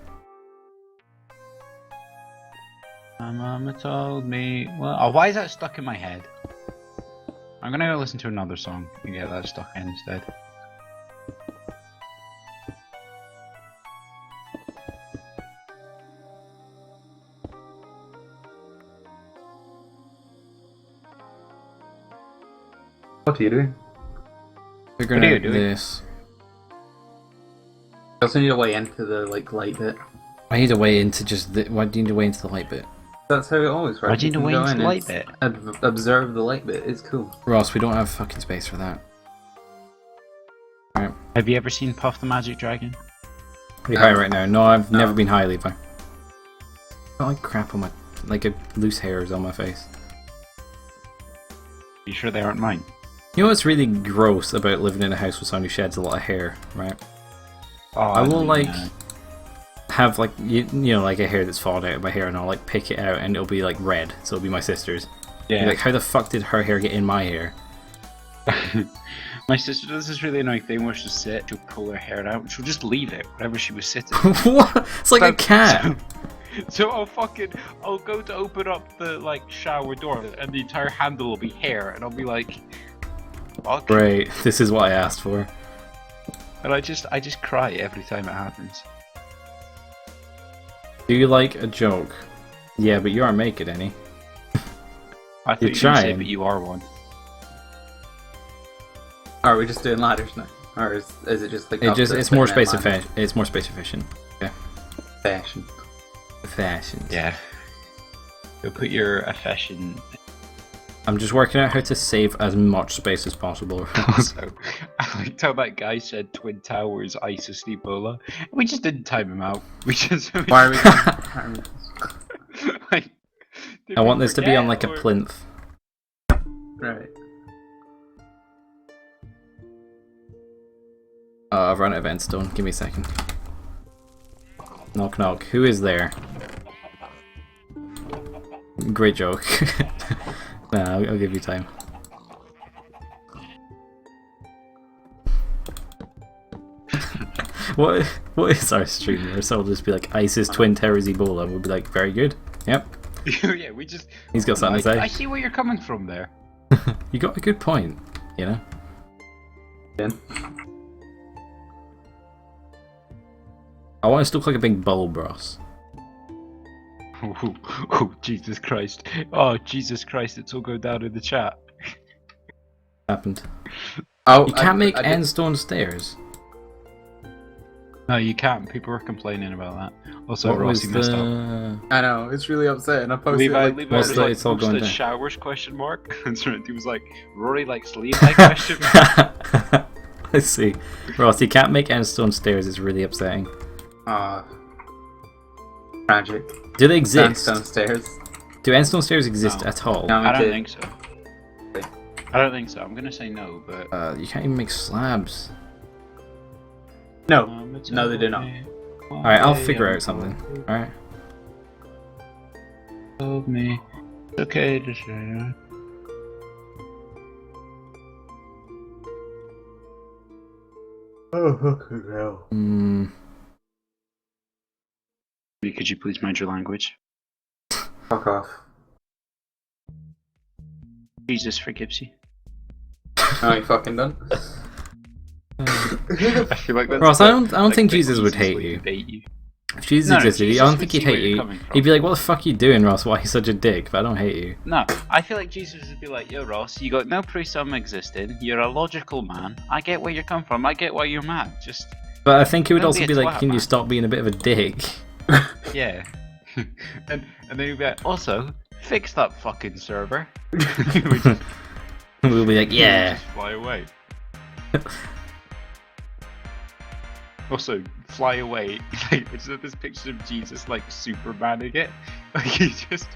My mama told me. Well, oh, why is that stuck in my head? I'm gonna go listen to another song and get that stuck in instead. What are you doing? Figuring What are you out doing? this. You also need a way into the light bit. I need a way into just the. Why do you need a way into the light bit? That's how it always works. Why do you need can a way go into in the and light bit? Observe the light bit. It's cool. Ross, we don't have fucking space for that. Have you ever seen Puff the Magic Dragon? Pretty high right now. No, I've No. never been high, Levi. Got like crap on my, like a loose hairs on my face. You sure they aren't mine? You know what's really gross about living in a house with someone who sheds a lot of hair, right? Oh, I will know, like man. have like you know like a hair that's fallen out of my hair, and I'll like pick it out, and it'll be like red, so it'll be my sister's. Yeah. Like, how the fuck did her hair get in my hair? My sister does this really annoying thing where she'll sit, she'll pull her hair out, and she'll just leave it wherever she was sitting. What? It's like a cat. So I'll go to open up the like shower door, and the entire handle will be hair, and I'll be like, fuck. Right, this is what I asked for. And I just cry every time it happens. Do you like a joke? Yeah, but you aren't making any. I think You're you can say, trying. but you are one. Are we just doing ladders now, or is it just like It up just to it's the more main space ladder? efficient. It's more space efficient. Yeah. Fashion. Fashion. Yeah. Go put your affection. I'm just working out how to save as much space as possible. Also, I liked how that guy said Twin Towers, ISIS, Ebola. We just didn't time him out. We just. Why are we going like, did I we want this to be on forget, like a or- plinth. Right. Oh, I've run out of endstone. Give me a second. Knock knock. Who is there? Great joke. Nah, I'll give you time. What is our stream? So I'll just be like ISIS, Twin Towers, Ebola, and we'll be like, very good. Yep. Yeah, we just. He's got something to I say. see where you're coming from there. You got a good point, you know? Then. I want us to look like a big bulb, Ross. Oh, Jesus Christ. Oh, Jesus Christ, it's all going down in the chat. Happened. Oh, You can't make I did- endstone stairs. No, you can't. People were complaining about that. Also, What was Rossi messed up. the... I know, it's really upsetting. I posted Levi, like, Levi What's was the- like, it's all "What's going the down." showers question mark? And Serenity was like, Rory likes Levi question mark. Let's see. Ross, you can't make endstone stairs, it's really upsetting. tragic. Do they exist? Sandstone stairs. Do endstone stairs exist No. at all? No. I don't did. think so. I don't think so. I'm gonna say no, but. You can't even make slabs. No, no, they do not. Alright, I'll figure out something. Alright. Told me. It's okay to share. Oh, fucking hell. Hmm. Could you please mind your language? Fuck off. Jesus forgives you. Oh, you fucking done? I feel like that's Ross, I don't like think the Jesus would easiest hate way you. to bait you. If Jesus No, existed, I Jesus don't would think he'd see where hate you're you. coming from. He'd be like, what the fuck you doing, Ross? Why are you such a dick? But I don't hate you. No, I feel like Jesus would be like, yo, Ross, you got no proof I'm existing. You're a logical man. I get where you're coming from. I get why you're mad. Just, But I think he would Don't also be a be like, twat, can you man." stop being a bit of a dick? yeah. and then he'd be like, also, fix that fucking server. We'll be like, yeah. Just fly away. Also, fly away. Like, it's this picture of Jesus like Supermaning it. Like he just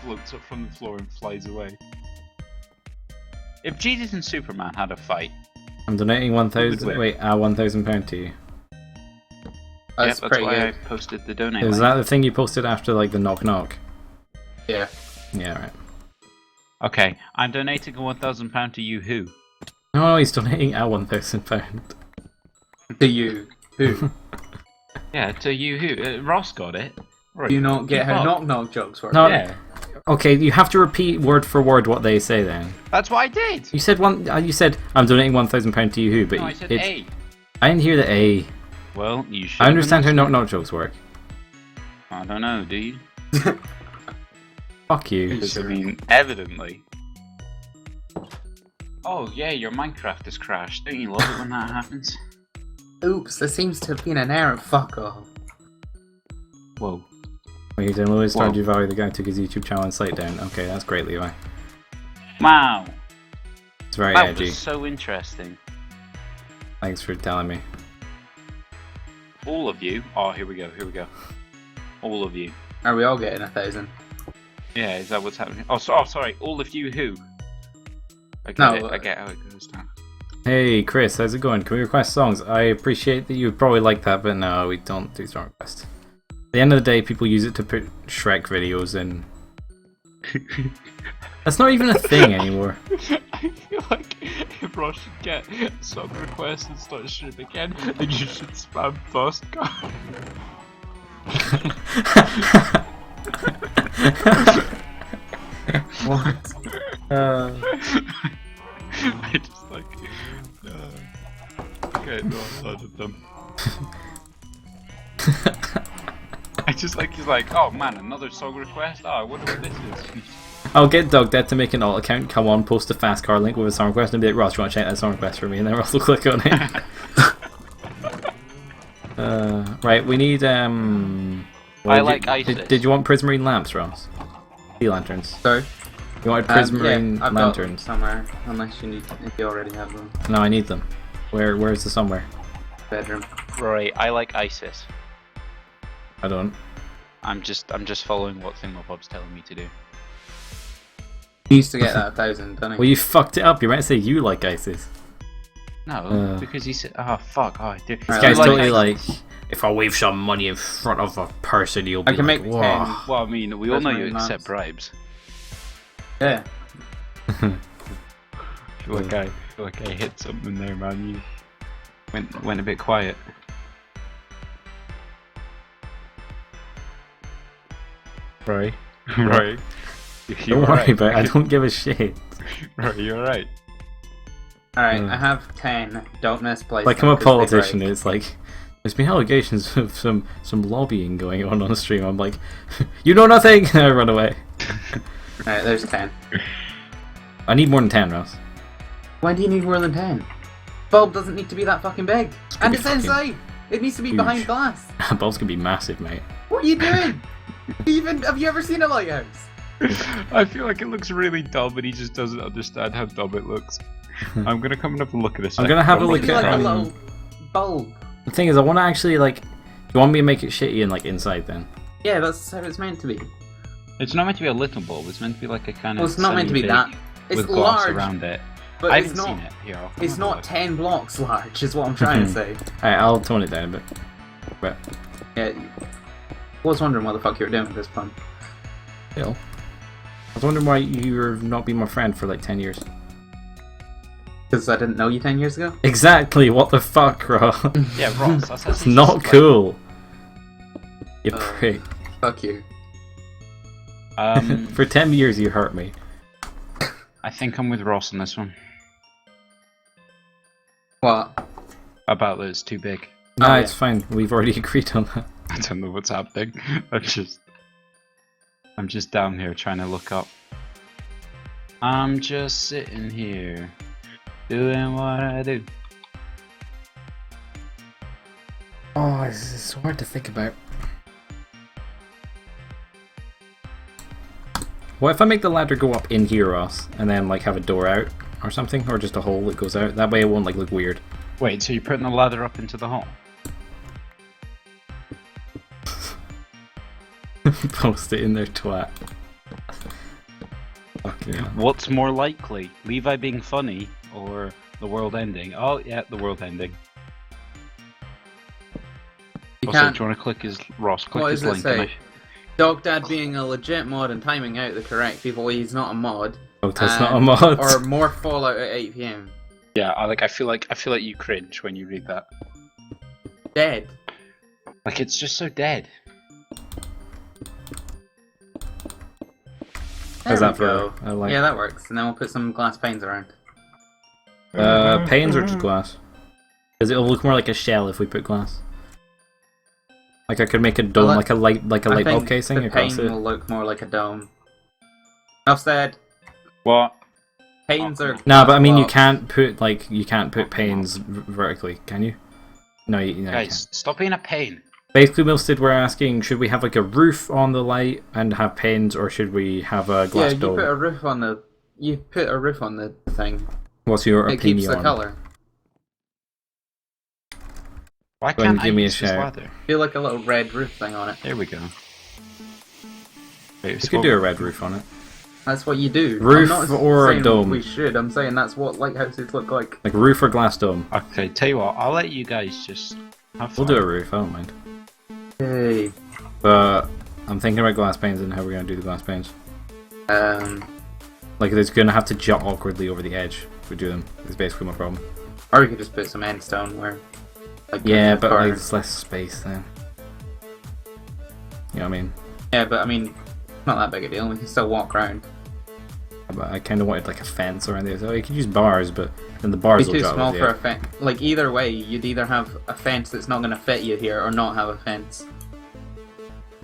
floats up from the floor and flies away. If Jesus and Superman had a fight, I'm donating 1,000. win. Wait, £1,000 to you. That's that's pretty why good. I posted the donate. Is link. that the thing you posted after like the knock knock? Yeah. Yeah, right. Okay, I'm donating a £1,000 to you. Who? No, he's donating at £1,000. To you. Who? Yeah, to you. Who? Ross got it. Right. Do you not get how fuck. knock knock jokes work? No. Yeah, Okay, you have to repeat word for word what they say then. that's what I did. You said you said I'm donating £1,000 to you who, but No, I said it's, A. I didn't hear the A. Well, you should. I understand how knock knock jokes work. I don't know, do you? Fuck you. Because I mean, evidently. Oh yeah, your Minecraft has crashed. Don't you love it when that happens? Oops, there seems to have been an error. Fuck off. Whoa. Well, you downloaded Whoa. Stardew Valley, the guy took his YouTube channel and site down. Okay, that's great, Levi. Wow. It's very That edgy. was so interesting. Thanks for telling me. All of you. Oh, here we go. Here we go. All of you. Are we all getting 1,000? Yeah, is that what's happening? Oh, sorry. All of you who? I get No, it. I get how it goes now. Hey, Chris, how's it going? Can we request songs? I appreciate that you would probably like that, but no, we don't do song requests. At the end of the day, people use it to put Shrek videos in. That's not even a thing anymore. I feel like if Ross should get a song request and start streaming again, then you should spam first card. What? I just like. Okay, no, I'm not of them. I just like, he's like, oh man, another song request? Oh, I wonder what this is. I'll get Doug Dead to make an alt account, come on, post a fast car link with a song request, and be like, Ross, you want to check that song request for me? And then Ross will click on it. Right, we need I like ISIS. Did you want prismarine lamps, Ross? Sea lanterns. Sorry. You wanted prismarine I've got them lanterns? somewhere, unless if you already have them. No, I need them. Where's the somewhere? Bedroom. Right, I like ISIS. I don't. I'm just following what Thingamabob's telling me to do. He used to get that 1,000, don't he? Well, you fucked it up. You meant to say you like ISIS. No, because he said, "Oh fuck, oh, I do." This Right, guy's like totally ISIS. like, if I wave some money in front of a person, you'll be I can like, make whoa. 10. Well, I mean, we all know you Prismarine accept lamps. bribes. Yeah. I feel like I hit something there, man. You went a bit quiet. Right. Right. Don't worry about it. I don't give a shit. Right, you're right. Alright, Hmm. I have 10. Don't misplace Like, them I'm a 'cause they politician. break. It's like, there's been allegations of some lobbying going on the stream. I'm like, you know nothing! I run away. Alright, there's 10. I need more than 10, Ross. Why do you need more than 10? Bulb doesn't need to be that fucking big. gonna And be it's fucking inside! It needs to be huge. behind glass. Bulb's gonna be massive, mate. What are you doing? Have you ever seen a lighthouse? I feel like it looks really dumb, and he just doesn't understand how dumb it looks. I'm gonna come and have a look at this. I'm gonna have a It's look gonna be at, like a um, little bulb. The thing is, I want to actually, like, do you want me to make it shitty and, like, inside then? Yeah, that's how it's meant to be. It's not meant to be a little bulb. It's meant to be like a kind of. Well, it's not meant to be semi-big that. It's with glass large, around it. but I it's haven't not. seen it. Here, I'll It's have a not look. 10 blocks large, is what I'm trying to say. Alright, I'll tone it down a bit. But, Yeah. I was wondering what the fuck you were doing with this pun. Bill, I was wondering why you've not been my friend for, like, 10 years. Because I didn't know you 10 years ago? Exactly, what the fuck, Ross? Yeah, Ross. That's It's not cool. You prick. Fuck you. For 10 years you hurt me. I think I'm with Ross on this one. What? About that it's too big. No, Oh, it's yeah. fine. We've already agreed on that. I don't know what's happening. I'm just down here trying to look up. I'm just sitting here doing what I do. Oh, it's so hard to think about. What if I make the ladder go up in here, Ross, and then like have a door out or something, or just a hole that goes out? That way it won't like look weird. Wait, so you're putting the ladder up into the hole? Post it in their twat. Fucking hell. What's more likely? Levi being funny or the world ending? Oh yeah, the world ending. You Also, can't. do you want to click his Ross? Click What his does it link. say? and Dog Dad being a legit mod and timing out the correct people, he's not a mod. Oh, that's not a And- mod. Or more Fallout at 8 PM. Yeah, I feel like you cringe when you read that. Dead. Like it's just so dead. How's There that we for? go. I like. Yeah, that works. And then we'll put some glass panes around. Panes or just glass? Because it'll look more like a shell if we put glass. Like I could make a dome, Well, like a light I bulb think casing the across pane it. will look more like a dome. Enough said. What? Panes are. No, but I mean you blocks. can't put panes vertically, can you? No, you Guys, can't. stop being a pain. Basically, Milstead, we're asking: should we have like a roof on the light and have panes, or should we have a Yeah, glass you dome? put a roof on the. You put a roof on the thing. What's your It keeps the opinion? color. Why Go ahead and can't I give me a use this shout. ladder? Feel like a little red roof thing on it. There we go. Wait, We so could what- do a red roof on it. That's what you do. Roof I'm not or a saying dome? We should. I'm saying that's what lighthouses look like. Like roof or glass dome. Okay, tell you what, I'll let you guys just have We'll fun. do a roof. I don't mind. Hey. But I'm thinking about glass panes and how we're gonna do the glass panes. Like it's gonna have to jut awkwardly over the edge if we do them. Is basically my problem. Or we could just put some end stone where. Like, Yeah, in the but like, corner. there's less space then. You know what I mean? Yeah, but I mean, not that big a deal. We can still walk around. But I kind of wanted like a fence around there. So you could use bars, but then the bars Be will too jut small over for the a fence. Like either way, you'd either have a fence that's not going to fit you here, or not have a fence.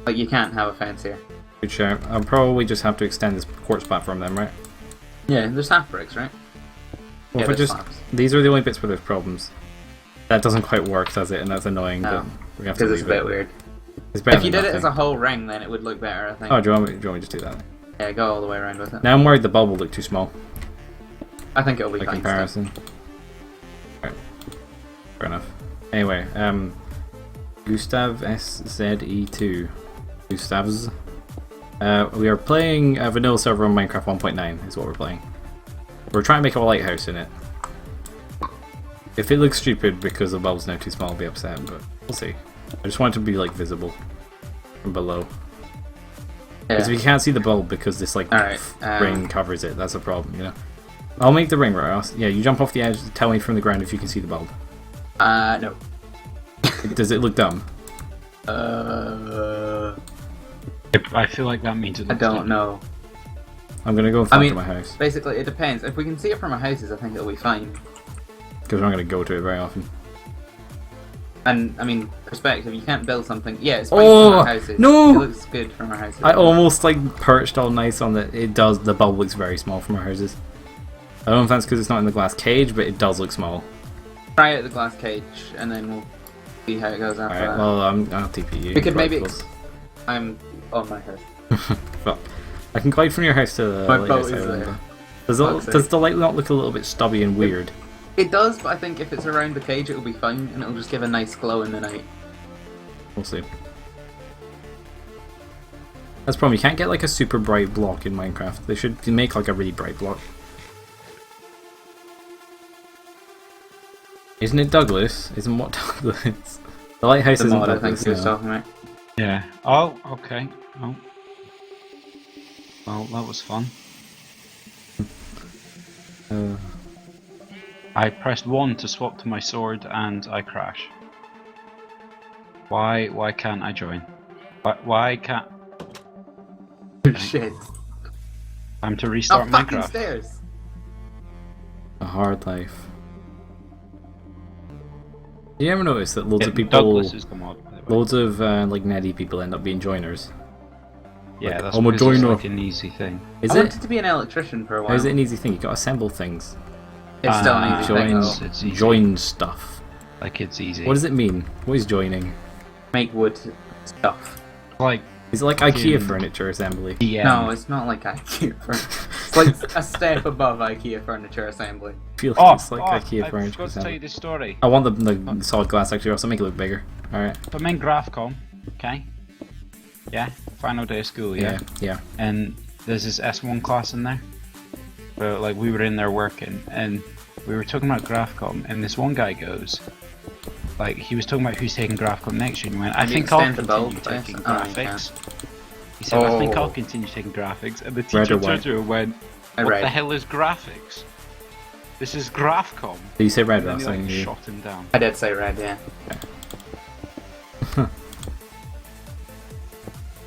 Like you can't have a fence here. Good shout. I'll probably just have to extend this quartz platform then, right? Yeah, there's half bricks, right? Well, Yeah, if I there's just slabs. these are the only bits where there's problems. That doesn't quite work, does it? And that's annoying, but No, we have to because it's leave a bit it. weird. It's better If you than did it as a nothing. whole ring, then it would look better, I think. Oh, do you want me to just do that? Yeah, go all the way around with it. Now I'm worried the bulb will look too small I think it'll be by fine. comparison. Right. Fair enough. Anyway, Gustav SZE2. Gustav's. We are playing a vanilla server on Minecraft 1.9 is what we're playing. We're trying to make a lighthouse in it. If it looks stupid because the bulb's now too small, I'll be upset, but we'll see. I just want it to be like visible from below. Because if you can't see the bulb because this like Alright, ring covers it, that's a problem, you know. I'll make the ring right. Yeah, you jump off the edge. Tell me from the ground if you can see the bulb. No. Does it look dumb? I feel like that means it I looks don't like- know. I'm gonna go in front of my house Basically, it depends. If we can see it from our houses, I think it'll be fine. because we're not gonna go to it very often. And, I mean, perspective, you can't build something. Yeah, it's fine Oh, from our houses. no! It looks good from our houses. I almost like perched all nice on the. It does. The bulb looks very small from our houses. I don't know if that's because it's not in the glass cage, but it does look small. Try out the glass cage, and then we'll see how it goes after Alright, that. well, I'll TP you. We could Quite maybe close. I'm on my house. Fuck. I can glide from your house to the My lighthouse boat is island. there. Does Fuck's does sake. the light not look a little bit stubby and weird? It does, but I think if it's around the cage, it'll be fine, and it'll just give a nice glow in the night. We'll see. That's the problem. You can't get like a super bright block in Minecraft. They should make like a really bright block. Isn't it Douglas? Isn't what Douglas? The lighthouse The isn't mod, I think Douglas. he was no. talking about. Yeah. Oh, okay. Oh. Well, that was fun. I pressed 1 to swap to my sword and I crash. Why can't I join? Why can't... Shit. Time to Oh, restart fucking Minecraft. stairs! A hard life. Do you ever notice that loads Yeah, of people, Douglas is the mod, by the way. loads of like netty people end up being joiners? Yeah, like, that's I'm a because it's joiner. like an easy thing. Is I it? wanted to be an electrician for a How while. is it an easy thing? You gotta assemble things. It's still an easy thing, Join, though. It's easy. join stuff. Like, it's easy. What does it mean? What is joining? Make wood stuff. Like, Is it like IKEA Hmm. furniture assembly? yeah. No, it's not like IKEA furniture. It's like a step above IKEA furniture assembly. I feel like it's like IKEA I furniture forgot to tell assembly. you this story. I want the solid glass actually, also make it look bigger. Alright. So I'm in Graphcom, okay? Yeah, final day of school, yeah. Yeah. And there's this S1 class in there. So, like, we were in there working, and we were talking about Graphcom, and this one guy goes, like, he was talking about who's taking Graphcom next year, and he went, I Can you think I'll extend the continue bulb, taking please? Oh, you graphics. He said, I think Oh. I'll continue taking graphics, and the Red teacher or white? turned to him and went, I what read. the hell is graphics? This is Graphcom. Did you say red, And then Ross? he, I like, didn't hear you. shot him down. I did say red, yeah.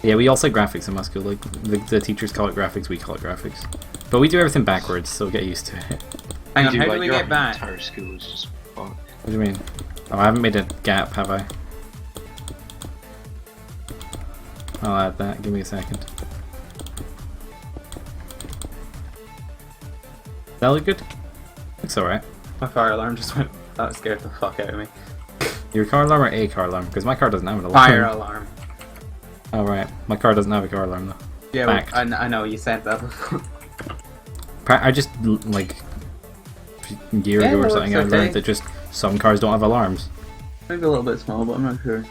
Yeah, we all say graphics in my school. Like the teachers call it graphics, we call it graphics. But we do everything backwards, so get used to it. Hang on, how do like, we your get back? entire school is just fucked. What do you mean? Oh, I haven't made a gap, have I? I'll add that. Give me a second. Does that look good? Looks alright. My fire alarm just went. That scared the fuck out of me. Your car alarm or a car alarm? Because my car doesn't have an alarm. Fire alarm. Oh, right. My car doesn't have a car alarm though. Yeah, Fact. I know you said that before. I just, like, a year Yeah, ago or well, something, I it's okay. learned that just some cars don't have alarms. Maybe a little bit small, but I'm not sure.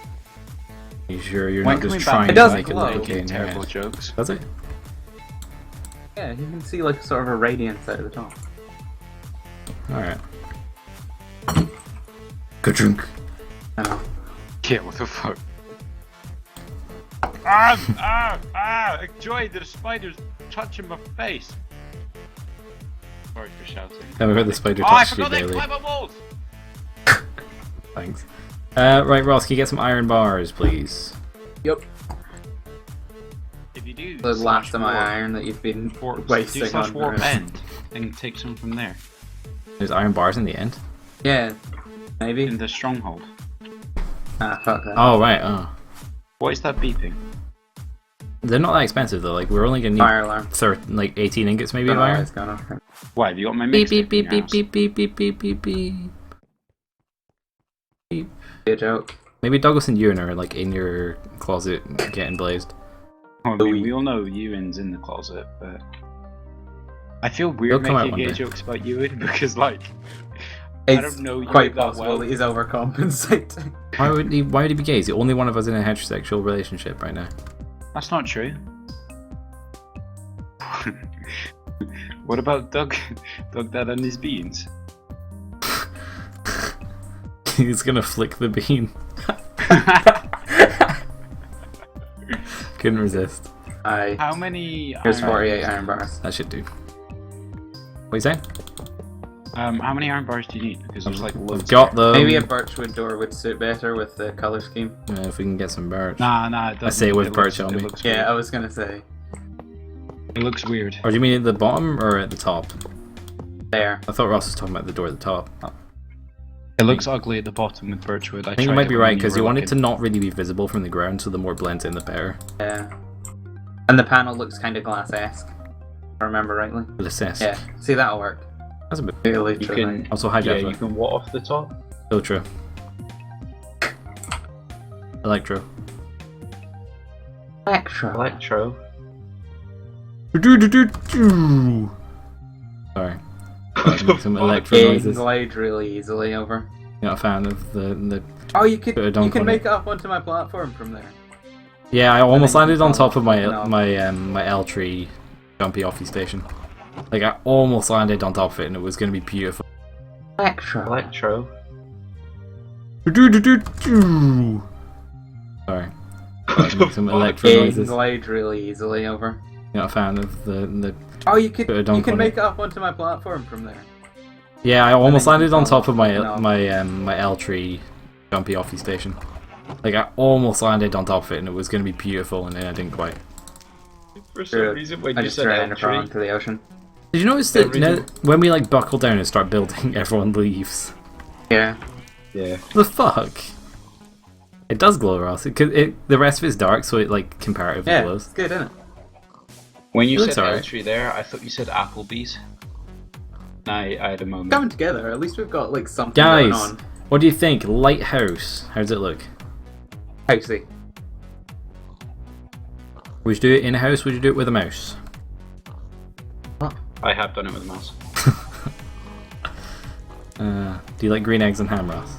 You sure you're When not can just we trying ban It to doesn't make it glow. look okay in your Terrible head? jokes. Does it? Yeah, you can see like sort of a radiance out of the top. Alright. Ka-chunk. I know. Yeah, what the fuck? Joy, there's spiders touching my face. Sorry for shouting. Have we heard the spider Oh, I touch you forgot they daily? climb up walls! Thanks. Right, Ross, can you get some iron bars, please? Yep. If you do, The last slash of my warp, iron that you've been do wasting slash on. warp end and take some from there. There's iron bars in the end. Yeah, maybe. In the stronghold. Ah, fuck that. Oh, right, oh. What is that beeping? They're not that expensive though, like, we're only gonna need Fire alarm. like 18 ingots maybe Don't of know why iron. it's gone off. Why, have you got my Beep mixtape beep in your beep beep house? beep beep beep beep beep beep. Be a joke. Maybe Douglas and Ewan are like in your closet getting blazed. I mean, we all know Ewan's in the closet, but I feel weird He'll come out making one gay day. jokes about Ewan because, like, I It's don't know you quite that possible well. that he's overcompensating. Why would he be gay? He's the only one of us in a heterosexual relationship right now. That's not true. What about Doug? Doug Dad and his beans? He's gonna flick the bean. Couldn't resist. How many? Here's iron 48 bars? iron bars. That should do. What you saying? How many iron bars do you need? Because there's like loads. We've got here. them. Maybe a birchwood door would suit better with the colour scheme. If we can get some birch. Nah, it doesn't. I say with It birch looks- on it me. looks Yeah, weird. I was gonna say. It looks weird. Or do you mean at the bottom or at the top? There. I thought Ross was talking about the door at the top. It looks ugly at the bottom with birchwood. I think you tried might it be when right because you were want it looking. to not really be visible from the ground, so the more it blends in, the better. Yeah. And the panel looks kind of glass-esque. If I remember rightly. But assess. Yeah. See, that'll work. That's a bit. Really You true. can. Also, hi, Yeah, Jeff. you can what off the top? So true. Electro. Electro. Electro. Sorry. Some electro You can noises. glide really easily over. Not a fan of the. Oh, you could Put a you dunk can on make it. it up onto my platform from there. Yeah, I almost then you landed on fall top of my off. my L tree jumpy offy station. Like I almost landed on top of it, and it was gonna be beautiful. Electro. Electro. Sorry. Some electro You can noises. glide really easily over. Not a fan of the. Oh, you Put a you dunk can on make it. it up onto my platform from there. Yeah, I almost then you landed on fall top of my off. my L tree jumpy offy station. Like I almost landed on top of it, and it was gonna be beautiful, and then I didn't quite. For some Sure. reason, when I you just said ran across L into the ocean. Did you notice that Everything- when we like buckle down and start building, everyone leaves? Yeah. Yeah. The fuck? It does glow, Ross. The rest of it's dark, so it like comparatively Yeah. glows. It's good, isn't it? When you It looks said alright. Eltree there, I thought you said Applebee's. I had a moment. Coming together. At least we've got like something going Guys, on. what do you think? Lighthouse. How does it look? Housey. Would you do it in a house? Would you do it with a mouse? I have done it with a mouse. Do you like green eggs and ham, Ross?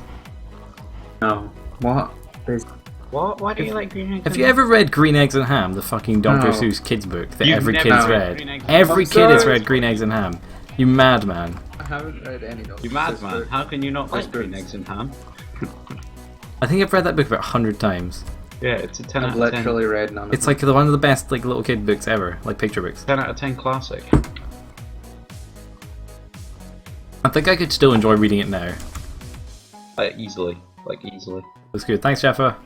No. What? There's What? Why do you like green eggs? Have you ever read Green Eggs and Ham, the fucking Dr. No. Seuss kids book that You've every never kid has read read? Green Eggs and Every Ham? kid has I'm read sorry. Green Eggs and Ham. You madman. I haven't read any of You those. madman? How can you not like Just green books. eggs and ham? I think I've read that book about 100 times. Yeah, it's a 10 I've out of 10. literally read none of It's them. like one of the best like little kid books ever, like picture books. 10 out of 10 classic. I think I could still enjoy reading it now. Easily. Like, easily. That's good. Thanks, Jeffa.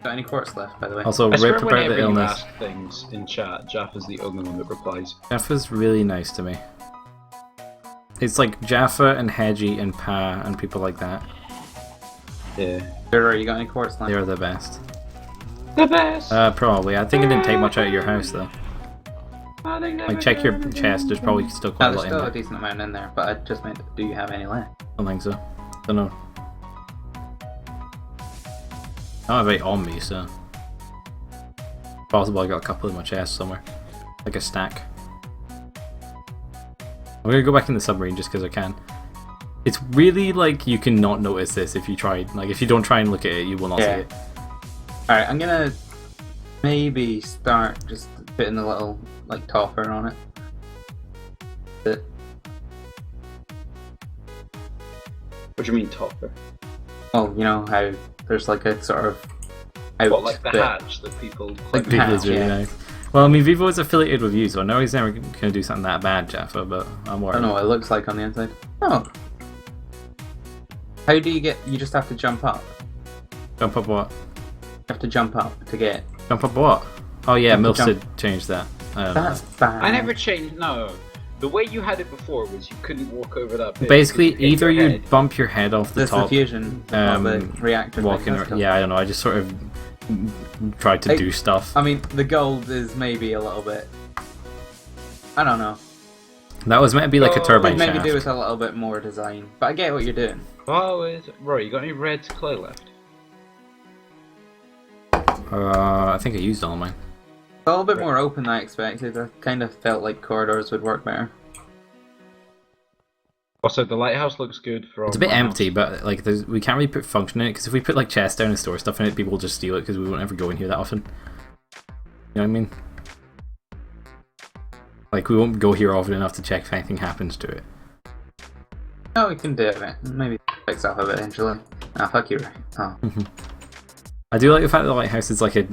Got any quartz left, by the way? Also, I swear rip about whenever the you illness. ask things in chat, Jaffa's the only one that replies. Jaffa's really nice to me. It's like Jaffa and Hedgie and Pa and people like that. Yeah. Sure, you got any quartz left? They're the best. The best! Probably. I think it didn't take much out of your house though. Like, check your chest. There's probably still No, quite a there's lot in still a there. decent amount in there, but I just meant, do you have any left? I don't think so. Don't know. I don't have any on me, so possible I got a couple in my chest somewhere, like a stack. I'm gonna go back in the submarine just because I can. It's really like you can not notice this if you try. Like if you don't try and look at it, you will not see Yeah. it. Alright, I'm gonna maybe start just putting a little, like, topper on it. But What do you mean topper? well, you know how there's like a sort of out What, like the bit. hatch that people... Like climb the Vivo hatch, is really yeah. nice. Well, I mean, Vivo is affiliated with you, so I know he's never gonna do something that bad, Jaffa. But I'm I worried. don't know what it looks like on the inside. Oh. How do you get, you just have to jump up. Jump up what? You have to jump up to get. Jump up what? Oh yeah, Jump- Milstead changed that. I don't know. That's bad. I never changed... No. The way you had it before was you couldn't walk over that bit. Basically, because hit either your you head. bump your head off the This is the top, fusion of the reactor. thing, walking. that's cool. Yeah, I don't know. I just sort of tried to Hey, do stuff. I mean, the gold is maybe a little bit. I don't know. That was meant to be like a turbine Maybe shaft. do with a little bit more design, but I get what you're doing. Oh, is it? Right, you got any red clay left? I think I used all mine. A little bit more open than I expected. I kind of felt like corridors would work better. Also, the lighthouse looks good for. It's a bit empty, but like we can't really put function in it because if we put like chests down and store stuff in it, people will just steal it because we won't ever go in here that often. You know what I mean? Like we won't go here often enough to check if anything happens to it. Oh, we can do it, man. Maybe fix up a bit eventually. Ah, fuck you, right? Oh. I do like the fact that the lighthouse is like a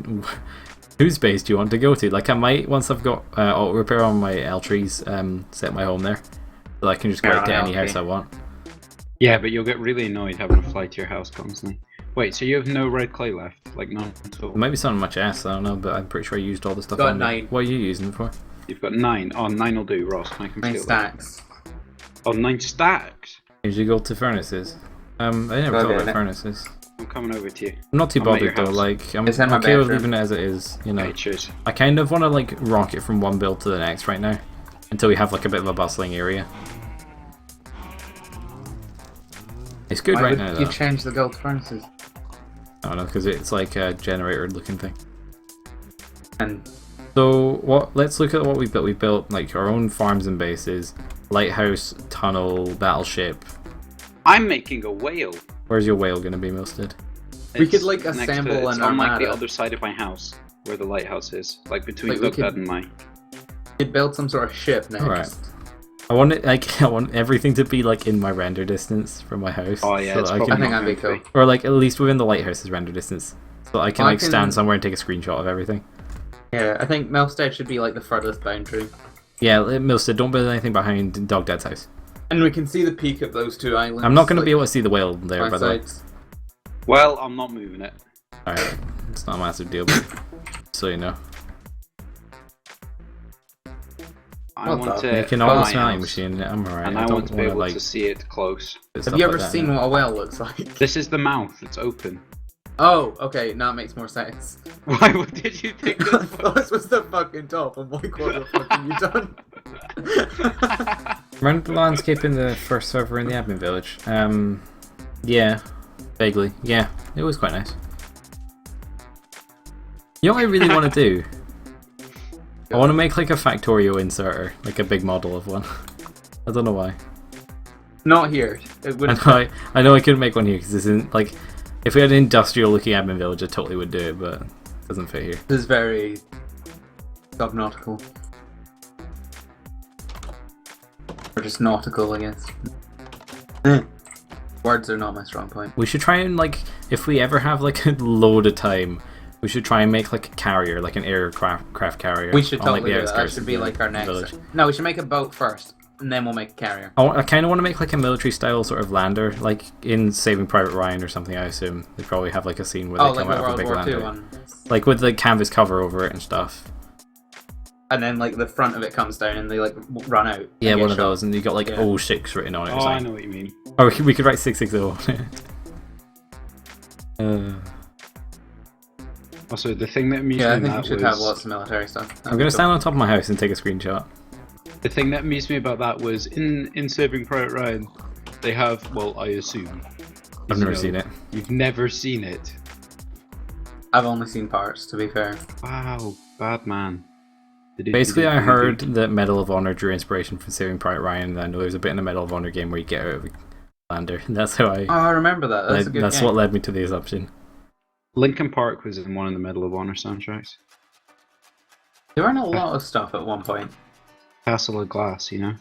whose base do you want to go to? Like I might once I've got auto repair on my L trees, set my home there, so I can just go Yeah, out to any okay. house I want. Yeah, but you'll get really annoyed having to fly to your house constantly. Wait, so you have no red clay left? Like none at all? There might be some on my chest, I don't know, but I'm pretty sure I used all the stuff. Got on there. 9. What are you using it for? You've got 9. Oh, 9 will do, Ross. I can 9 steal that. stacks. Oh, 9 stacks. Usually go to furnaces. I never Okay, thought about then. furnaces. I'm coming over to you. I'm not too I'm at your bothered though. house. Like I'm It's in my okay with bedroom. leaving it as it is. You know, Okay, cheers. I kind of want to like rock it from one build to the next right now, until we have like a bit of a bustling area. It's good Why right would now you though. change the gold furnaces? I don't know because it's like a generator looking thing. And So what? Let's look at what we built. We built like our own farms and bases, lighthouse, tunnel, battleship. I'm making a whale. Where's your whale gonna be, Milstead? We could, It's like, next to- assemble it's an on like the armada. other side of my house, where the lighthouse is, like between Like, we Baghdad could- and my. you could build some sort of ship next. Alright. I want it like I want everything to be like in my render distance from my house. Oh yeah, so it's that I probably I can, think not that'd be going to cool. or like at least within the lighthouse's render distance, so I can I like can- stand somewhere and take a screenshot of everything. Yeah, I think Melstead should be like the furthest boundary. Yeah, Milstead, don't build anything behind Dog Dad's house. And we can see the peak of those two islands. I'm not going to like, be able to see the whale there, by by the way. sides. Well, I'm not moving it. Alright, it's not a massive deal, but so you know. I What want the- to Making build all the my smelling house, machine, I'm alright. and I I don't want to be want to able like. to see it close. put Have stuff you like ever that seen in. what a whale looks like? This is the mouth. It's open. Oh, okay, now it makes more sense. Why? What did you think? I This thought this was the fucking top. I'm like, what the fuck have you done? Remember the landscape in the first server in the admin village? Yeah, vaguely. Yeah, it was quite nice. You know what I really want to do? I want to make like a Factorio inserter, like a big model of one. I don't know why. Not here. It would. I know I couldn't make one here because this isn't like. If we had an industrial looking admin village, I totally would do it, but it doesn't fit here. This is very subnautical. Or just nautical, I guess. Words are not my strong point. We should try and like, if we ever have like a load of time, we should try and make like a carrier, like an aircraft carrier. We should on, like, totally the do that. That outskirts should of be the like our next. village. No, we should make a boat first, and then we'll make a carrier. I kind of want to make like a military style sort of lander, like in Saving Private Ryan or something. I assume they probably have like a scene where Oh, they like come a out of a World big War II lander, one. like with the canvas cover over it and stuff. And then like the front of it comes down and they like run out. Yeah, and get one of shot. those, and you got like Yeah. 06 written on it. Or Oh, I something. know what you mean. Or we could write 660 on it. Also, the thing that amused Yeah, I me in think we that should was have lots of military stuff. I'm gonna stand on top of my house and take a screenshot. the thing that amused me about that was in Saving Private Ryan, they have, well, I assume. I've never seen it. You've never seen it. I've only seen parts, to be fair. Wow, bad man. Basically, I heard that Medal of Honor drew inspiration from Saving Private Ryan, and I know there's a bit in the Medal of Honor game where you get out of a lander. And that's how I. Oh, I remember that. That's a good that's game. what led me to the assumption. Linkin Park was in one of the Medal of Honor soundtracks. There weren't a lot of stuff at one point. Castle of Glass, you know?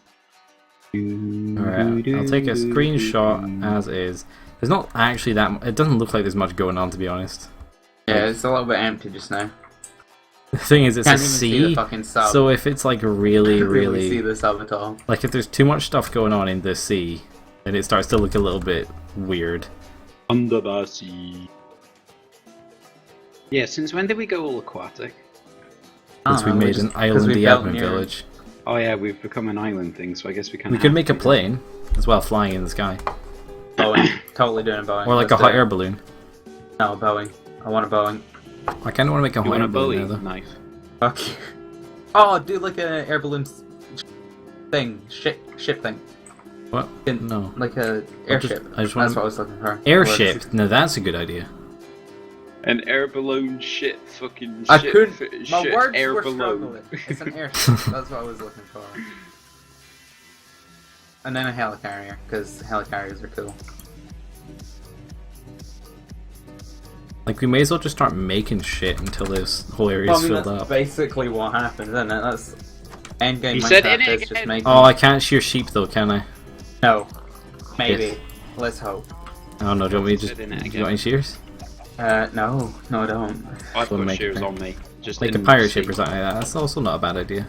Alright, I'll take a screenshot as is. There's not actually that. It doesn't look like there's much going on, to be honest. Yeah, it's a little bit empty just now. The thing is, it's Can't a even see the sea, fucking sub. so if it's like really, Can't really see really, the sub at all. like if there's too much stuff going on in the sea, then it starts to look a little bit weird. Under the Sea. Yeah, since when did we go all aquatic? Since we made an island the admin village. Oh yeah, we've become an island thing, so I guess we can. We could make a plane as well, flying in the sky, Boeing. Totally doing a Boeing. or like a Let's hot do it. air balloon. No, a Boeing. I want a Boeing. I kind of want to make a You hot want air a balloon Bowie now, though. knife? Fuck you. Oh, do like an air balloon ship thing. What? No. Like a airship. I just want That's what I was looking for. Airship. No, that's a good idea. An air balloon shit fucking I shit. couldn't. My shit words air were balloon. struggling. It's an airship. That's what I was looking for. And then a helicarrier, because helicarriers are cool. Like, we may as well just start making shit until this whole area Well, is I mean, filled that's up. basically what happens, isn't it? That's endgame You said Minecraft in is it just again. making... Oh, I can't shear sheep though, can I? No. Maybe. Yes. Let's hope. Oh no, do you want me to just... Said in it Do you want any shears? No, I don't. I've We'll got make it shears fair. on me. Just Like a in pirate the ship or sea. something like that. That's also not a bad idea.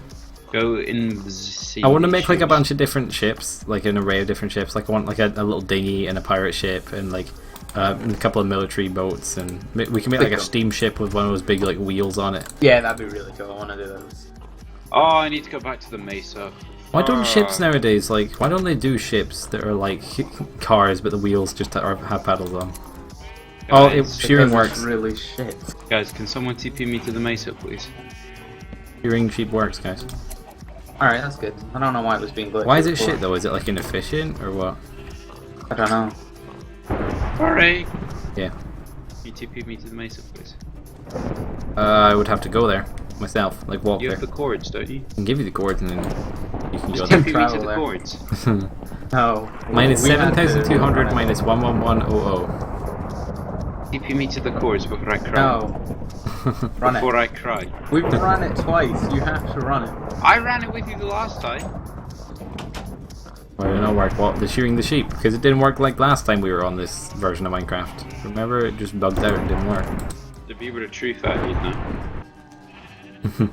Go in the sea. I want to make like a shears. bunch of different ships, like an array of different ships. Like I want like a little dinghy and a pirate ship and like a couple of military boats, and we can make like a Cool. steamship with one of those big like wheels on it. Yeah, that'd be really cool. I want to do those. Oh, I need to go back to the mesa. Why don't ships Fuck. nowadays like? Why don't they do ships that are like cars, but the wheels just have paddles on? Oh, Guys, shearing Because works. it's really shit. guys, can someone TP me to the mesa, please? Shearing sheep works, guys. Alright, that's good. I don't know why it was being glitched. Why is it before. shit though? Is it like inefficient or what? I don't know. Alright. Yeah. Can you TP me to the mesa, please? I would have to go there myself, like walk You there. have the cords, don't you? I can give you the cords and then you can go Just there. TP me to Travel the there. cords. No. Minus We had to- 7,200 minus 11100. TP me to the cords before I cry. No. Run Before it. I cry. We've run it twice. You have to run it. I ran it with you the last time. Why did it not work? What? The shearing the sheep? Because it didn't work like last time we were on this version of Minecraft. Remember? It just bugged out and didn't work. To be with the truth out, you'd know.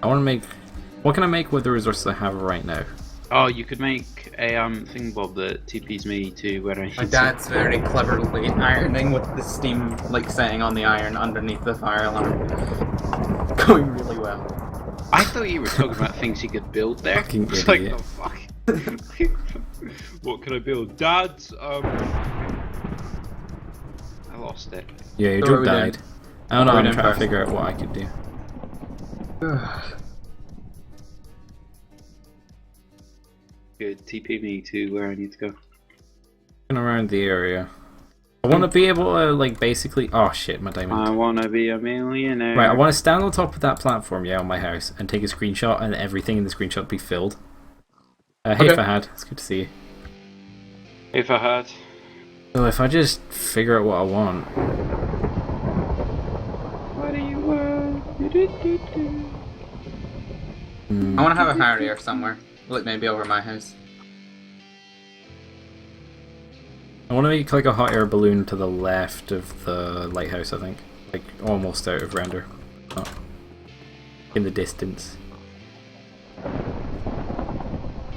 I want to make... What can I make with the resources I have right now? Oh, you could make a thingbob that TPs me to where I need My to. dad's very cleverly ironing with the steam like setting on the iron underneath the fire alarm. Going really well. I thought you were talking about things you could build there. Fucking It's like, idiot. the fuck? What can I build? Dad's, I lost it. Yeah, your So what joke are we doing? died. I don't know, What are I'm we trying doing to first? figure out what I could do. Good, TP me to where I need to go. Looking around the area. I want to be able to, like, basically... Oh shit, my diamond. I wanna be a millionaire. Right, I want to stand on top of that platform, yeah, on my house, and take a screenshot, and everything in the screenshot be filled. Hey, Okay. Fahad, it's good to see you. If I had. So if I just figure out what I want, What do you want? I want to have a Harrier somewhere. Like maybe over my house. I want to make like a hot air balloon to the left of the lighthouse, I think. Like almost out of render. Oh. In the distance.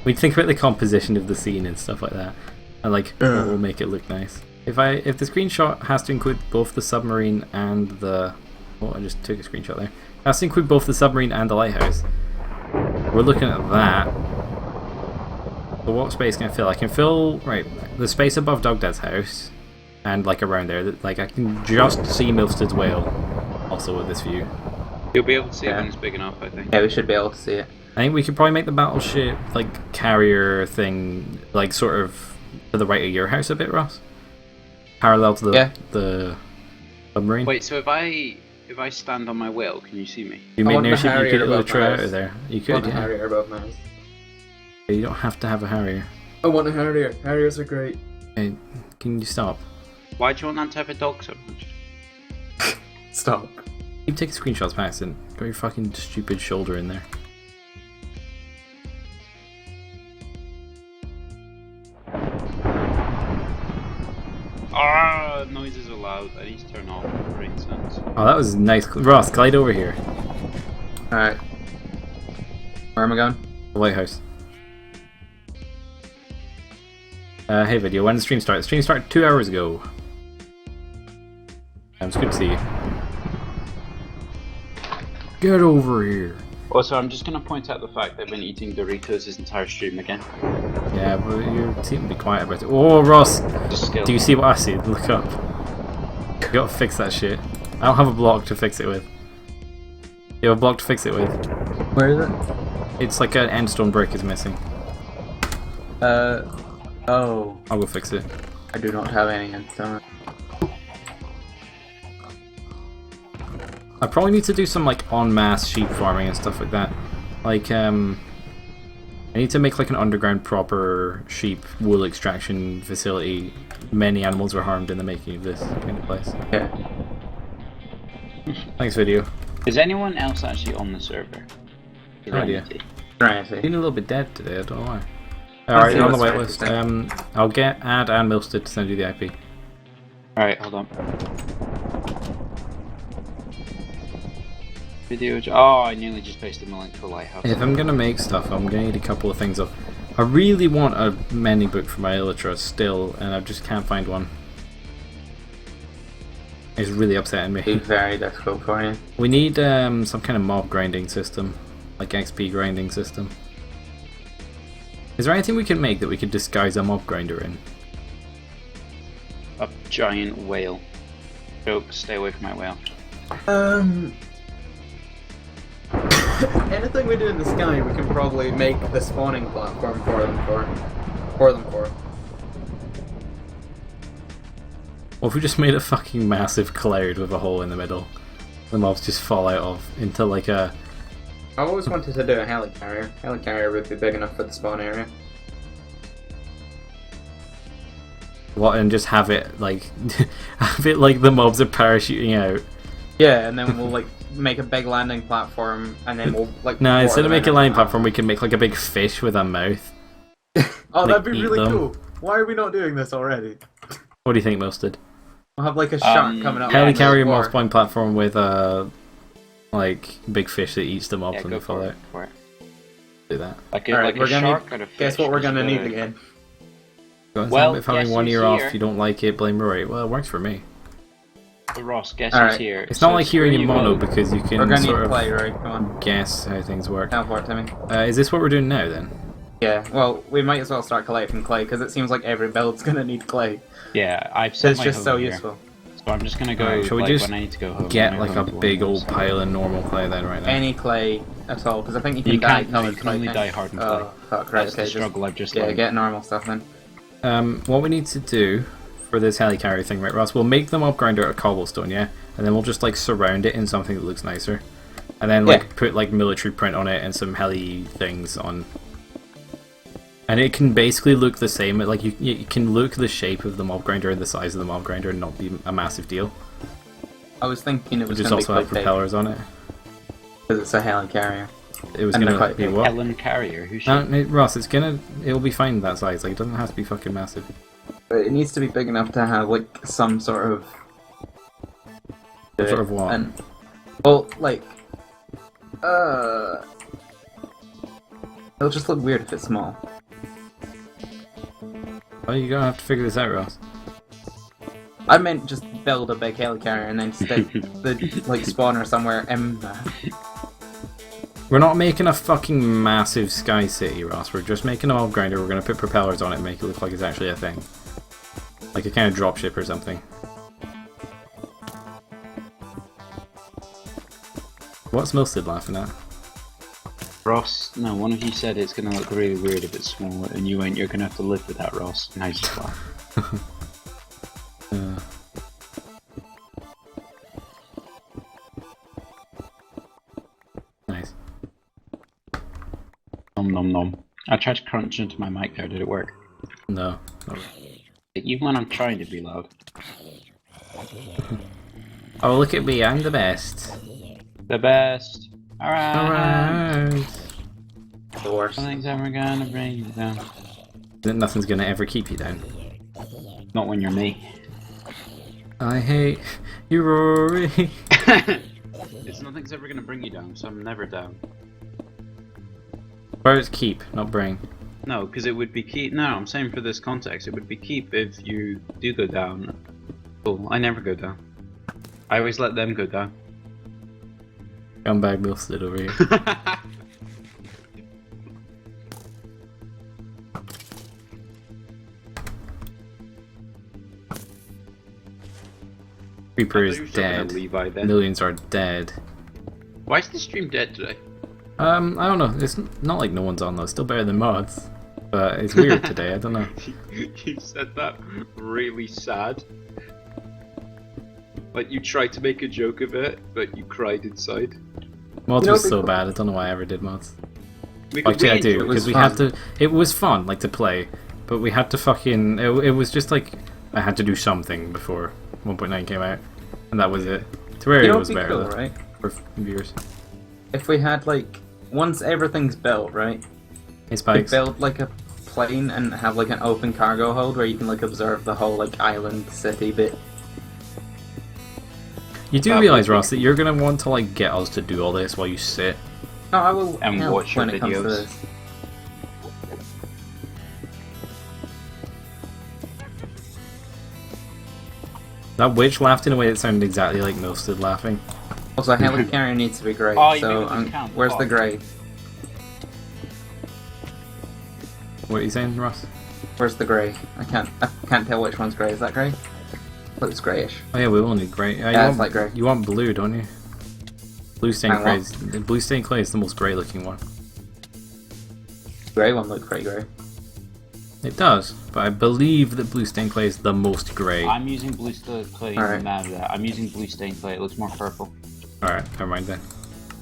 We'd think about the composition of the scene and stuff like that. And like what will make it look nice. If the screenshot has to include both the submarine and the... Oh, I just took a screenshot there. It has to include both the submarine and the lighthouse. We're looking at that. So what space can I fill? I can fill, right, the space above Dogdad's house, and like around there. Like I can just see Milsted's whale, also with this view. You'll be able to see it Yeah. when it's big enough, I think. Yeah, we should be able to see it. I think we could probably make the battleship, like, carrier thing, like, sort of to the right of your house a bit, Ross? Parallel to the submarine. Wait, so if I stand on my whale, can you see me? You I made want an the airship, you Harrier could above literally my out house. of there. You I want could, a yeah. Harrier above my house. You don't have to have a Harrier. I want a Harrier. Harriers are great. Hey, can you stop? Why do you want that to have a dog so much? Stop. Keep taking screenshots, Max, and got your fucking stupid shoulder in there. Ah, noises are loud. I need to turn off rain sounds. Oh, that was nice. Ross, glide over here. Alright. Where am I going? The lighthouse. Hey video, when did the stream start? The stream started 2 hours ago. It's good to see you. Get over here. Also, I'm just going to point out the fact that I've been eating Doritos this entire stream again. Yeah, but you seem to be quiet about it. Oh, Ross! Just skill. Do you see what I see? Look up. You gotta fix that shit. I don't have a block to fix it with. You have a block to fix it with. Where is it? It's like an endstone brick is missing. Oh, I'll go fix it. I do not have any endstone. I probably need to do some like en masse sheep farming and stuff like that. Like I need to make like an underground proper sheep wool extraction facility. Many animals were harmed in the making of this kind of place. Yeah. Thanks, video. Is anyone else actually on the server? No idea. Trying to see. Been a little bit dead today. I don't know why. Alright, see you're on the what's waitlist. I'll get Ad and Milstead to send you the IP. Alright, hold on. Video. Oh, I nearly just pasted my link to a lighthouse. If I'm gonna make stuff, I'm gonna need a couple of things up. I really want a mending book for my Elytra still, and I just can't find one. It's really upsetting Be me. very difficult for you. We need some kind of mob grinding system, like XP grinding system. Is there anything we can make that we could disguise a mob grinder in? A giant whale. Joke, stay away from my whale. Anything we do in the sky, we can probably make the spawning platform for them for. What if we just made a fucking massive cloud with a hole in the middle? The mobs just fall out of into like a. I've always wanted to do a helicarrier. Helicarrier would be big enough for the spawn area. What, and just have it like have it like the mobs are parachuting out. Yeah, and then we'll like make a big landing platform, and then we'll like. No, pour instead of them making a in landing and- platform, we can make like a big fish with a mouth. Oh, that'd like, be eat really them. cool. Why are we not doing this already? What do you think, Milstead? We'll have like a shark coming up. Yeah, and Helicarrier explore. mob spawn platform with a like big fish that eats the mobs Yeah, when go they fall for out. it. For it. Do that. Like Alright, a we're gonna shark or a fish. Guess what we're just gonna need go- again? Well, if having guess one who's ear off, here? you don't like it, blame Rory. Well, it works for me. Ross, guess Alright. who's here? It's So not like hearing where in you mono go- because you We're can gonna need sort to of play, right? Come on. guess how things work. Teleport to me. Is this what we're doing now then? Yeah, well, we might as well start collecting clay, because it seems like every build's gonna need clay. Yeah, I've set It's my just home so here. useful. So I'm just gonna go. Alright, shall we like, just when I need to go home, Get I'm like a gonna go big home, old so- pile of normal clay then right now. Any clay at all, because I think you can You die can't. No, you colored can clay. only can't die you? hardened clay. Oh, fuck, right, That's okay. the struggle I've just Yeah, learned. get normal stuff then. What we need to do for this helicarrier thing, right, Ross? We'll make the mob grinder out of cobblestone, yeah, and then we'll just like surround it in something that looks nicer, and then like Yeah. put like military print on it and some heli things on. And it can basically look the same. Like you can look the shape of the mob grinder and the size of the mob grinder and not be a massive deal. I was thinking it We'll was just gonna be also have quite big, propellers on it. because it's a helicarrier. It was And they're gonna quite be big. what? Helen Carrier, who's she? Ross, it'll be fine that size. Like it doesn't have to be fucking massive. But it needs to be big enough to have like some sort of. Some sort of what? And, well, like, it'll just look weird if it's small. Oh, you're gonna have to figure this out, Ross. I meant just build a big helicarrier and then stick the like spawner somewhere in that. We're not making a fucking massive sky city, Ross. We're just making a mob grinder. We're gonna put propellers on it and make it look like it's actually a thing. Like a kind of dropship or something. What's Milstead laughing at? Ross, no, one of you said it's gonna look really weird if it's small, and you went, you're gonna have to live with that, Ross. Nice laugh. Nice. Nom nom nom. I tried to crunch into my mic there, did it work? No. Not really. Even when I'm trying to be loud. Oh, look at me. I'm the best. The best. Alright. Alright. The worst. Nothing's ever gonna bring you down. Nothing's gonna ever keep you down. Not when you're me. I hate you, Rory. It's nothing's ever gonna bring you down, so I'm never down. Birds keep, not bring. No, because it would be keep. No, I'm saying for this context, it would be keep if you do go down. Cool, I never go down. I always let them go down. Scumbag Milstead over here. Creeper I thought is you were talking to dead. Levi then. Millions are dead. Why is the stream dead today? I don't know. It's not like no one's on though. It's still better than mods. But it's weird today. I don't know. You said that really sad. Like you tried to make a joke of it, but you cried inside. Mods You know, was so because- bad. I don't know why I ever did mods. Because Actually, I we do enjoyed because was we had to. It was fun, like to play, but we had to fucking. It was just like I had to do something before 1.9 came out, and that was it. Terraria You know was what'd be better cool, though, right? for viewers. If we had like once everything's built, right? Hey We Spikes. build like a plane and have like an open cargo hold where you can like observe the whole like island city bit. You do That realize, would be- Ross, that you're gonna want to like get us to do all this while you sit. No, I will And help watch your when it comes to videos. this. That witch laughed in a way that sounded exactly like Mills did laughing. Also, helicarrier needs to be grey. Oh, you so think it doesn't count? where's the Oh. grey? What are you saying, Ross? Where's the grey? I can't tell which one's grey. Is that grey? Looks greyish. Oh yeah, we will need grey. Yeah, you it's want, like grey. You want blue, don't you? Blue stained I clay. want- Blue stained clay is the most grey looking one. Grey one looks pretty grey. It does, but I believe that blue stained clay is the most grey. I'm using blue stain clay Alright. now. I'm using blue stain clay. It looks more purple. Alright, never mind then.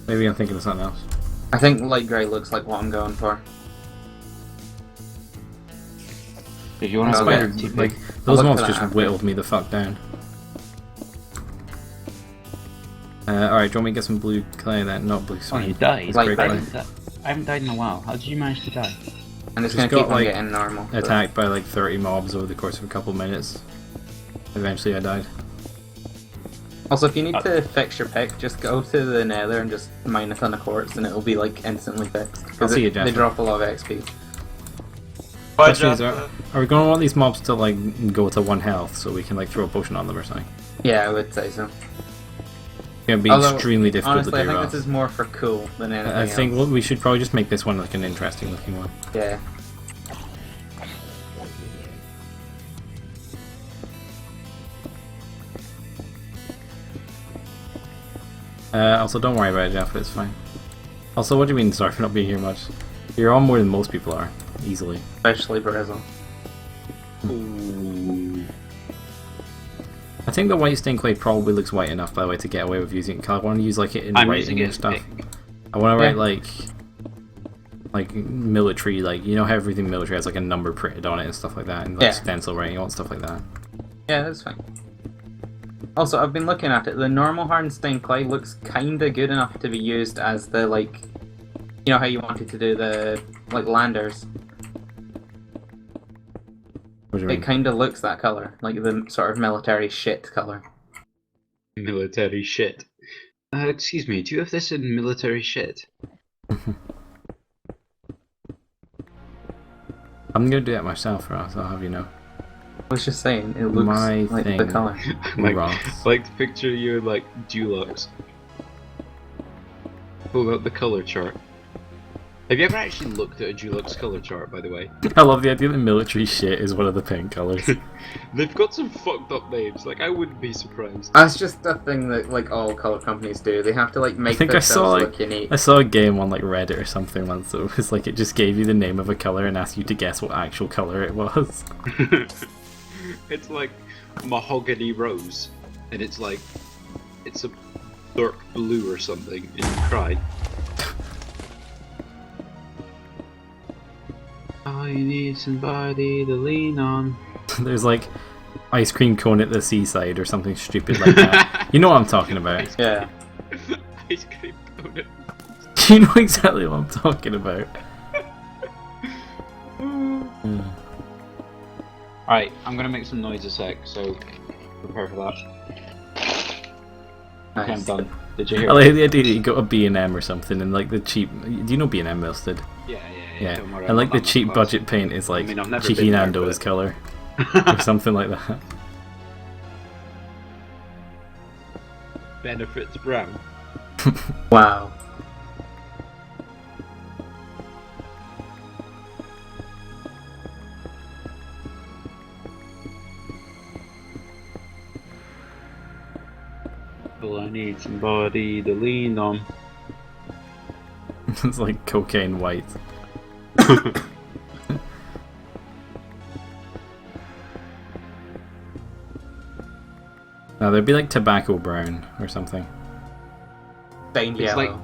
Maybe I'm thinking of something else. I think light grey looks like what I'm going for. If you want to Okay. spider TP, Like, those look mobs for that just after. whittled me the fuck down. Alright, do you want me to get some blue clay then? Not blue oh, you stone. died. Like grey that. clay. I haven't died in a while. How did you manage to die? And it's Just gonna keep got, on like, getting normal. but- Attacked by like 30 mobs over the course of a couple minutes. Eventually I died. Also, if you need to fix your pick, just go to the nether and just mine a ton of quartz and it'll be like instantly fixed. 'Cause I'll see you, they Jasper. drop a lot of XP. Question is, are we going to want these mobs to like go to 1 health so we can like throw a potion on them or something? Yeah, I would say so. It's going to be Although, extremely difficult Honestly, to I do, think Ross. this is more for cool than anything I think else. we should probably just make this one like an interesting looking one. Yeah. Also, don't worry about it, Jeff. It's fine. Also, what do you mean, sorry for not being here much? You're on more than most people are, easily. Especially Brazil. Ooh. I think the white stained clay probably looks white enough, by the way, to get away with using it. 'Cause I want to use like it in I'm writing using it and as stuff. pink. I want to Yeah. write like military, like you know how everything military has like a number printed on it and stuff like that, and like Yeah. stencil writing. I want stuff like that. Yeah, that's fine. Also, I've been looking at it. The normal hardened stained clay looks kinda good enough to be used as the like, you know how you wanted to do the like landers. What do you It mean? kinda looks that color, like the sort of military shit color. Military shit. Excuse me, do you have this in military shit? I'm gonna do that myself, Ross. I'll have you know. I was just saying, it looks My like the thing. color. Ross. Like to picture you in like Dulux. Pull out the color chart. Have you ever actually looked at a Dulux color chart, by the way? I love the idea that military shit is one of the pink colors. They've got some fucked up names. Like I wouldn't be surprised. That's just a thing that like all color companies do. They have to like make think I themselves saw, look unique. I saw a game on like Reddit or something once that was like it just gave you the name of a color and asked you to guess what actual color it was. It's like mahogany rose, and it's like it's a dark blue or something, and you cry. I need somebody to lean on. There's like ice cream cone at the seaside or something stupid like that. You know what I'm talking about. Yeah. Ice cream donut. You know exactly what I'm talking about. Hmm. Alright, I'm gonna make some noise a sec, so prepare for that. Okay, I'm Nice. done. Did you hear I it? like the idea that you got a B&M or something and like the cheap... Do you know B&M Milstead? Yeah. Don't worry, And like I'm the not cheap close. budget paint is like I mean, I've never Cheeky been there, Nando's but- colour. Or something like that. Benefits brown. Wow. Well, I need somebody to lean on. It's like cocaine white. No, there'd be like tobacco brown or something. Stained It's yellow. like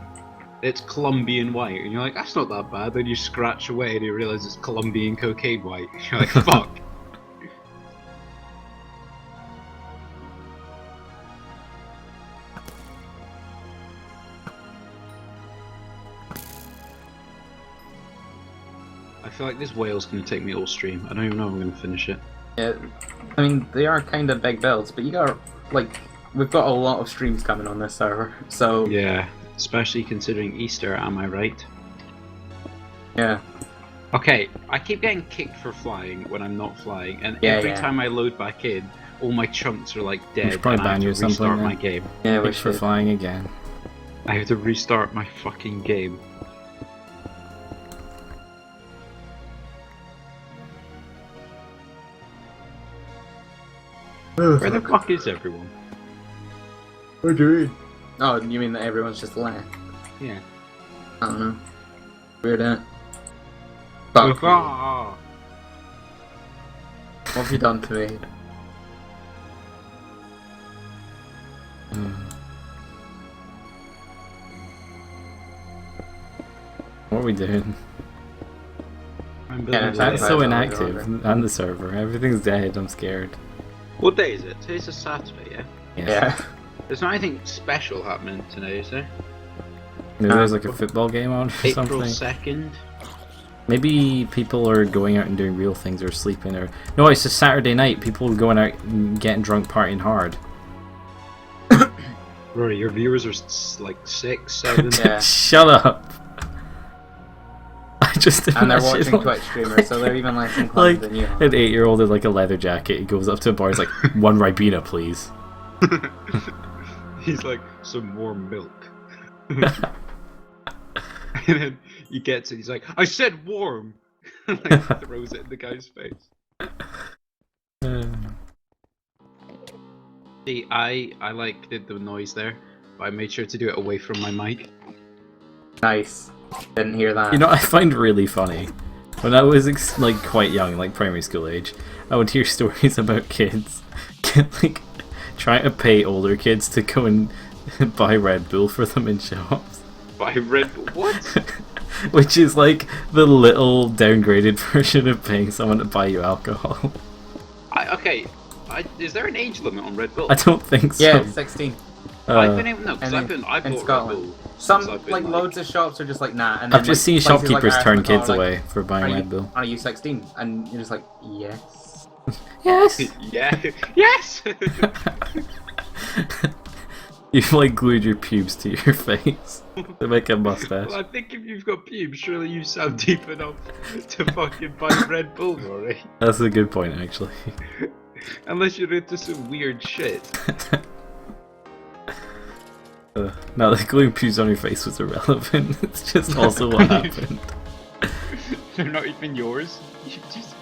it's Colombian white, and you're like, that's not that bad. Then you scratch away and you realise it's Colombian cocaine white. You're like, fuck. I feel like this whale's gonna take me all stream. I don't even know if I'm gonna finish it. Yeah, I mean, they are kind of big builds, but you got, like, we've got a lot of streams coming on this server, so... Yeah, especially considering Easter, am I right? Yeah. Okay, I keep getting kicked for flying when I'm not flying, and Yeah, every yeah. time I load back in, all my chunks are like We dead, should probably and I have ban you to or something, restart then. my game. Yeah, we Thanks for should. flying again. I have to restart my fucking game. Where the fuck is everyone? What do you mean? Oh, you mean that everyone's just left? Yeah. I don't know. Weird, innit? Fuck you. Ah! What have you done to me? What are we doing? I'm Yeah, building it's a- That's so Right, inactive. And the server. Everything's dead. I'm scared. What day is it? Today's a Saturday, yeah? Yeah. There's not anything special happening today, is there? Maybe there's like a football game on or April something. 2nd? Maybe people are going out and doing real things or sleeping or... No, it's just Saturday night. People going out and getting drunk, partying hard. Rory, your viewers are like 6, 7. Yeah. Shut up. I just And they're imagine, watching Twitch streamers, so they're even less inclined like than you are. an 8-year-old in like a leather jacket. He goes up to a bar. He's like, "1 Ribena, please." He's like, some warm milk. And then he gets it, he's like, I said warm! Like, throws it in the guy's face. See, I like did the noise there, but I made sure to do it away from my mic. Nice. Didn't hear that. You know, I find really funny. When I was like quite young, like primary school age, I would hear stories about kids like trying to pay older kids to go and buy Red Bull for them in shops. But I read, what? Which is like the little downgraded version of paying someone to buy you alcohol. Is there an age limit on Red Bull? I don't think so. Yeah, 16. I've been able, no, because and I've in bought Red Scotland. Bull. Some, since I've been, like, loads of shops are just like, nah. And I've then, just seen places like shopkeepers turn Arsenal kids are like, away for buying Red Bull. Are you 16? And you're just like, yes. Yes! Yeah. Yes! You've like glued your pubes to your face to make a mustache. Well, I think if you've got pubes, surely you sound deep enough to fucking buy Red Bull, Rory. That's a good point, actually. Unless you're into some weird shit. No, the gluing pubes on your face was irrelevant. It's just also what happened. They're not even yours. You just...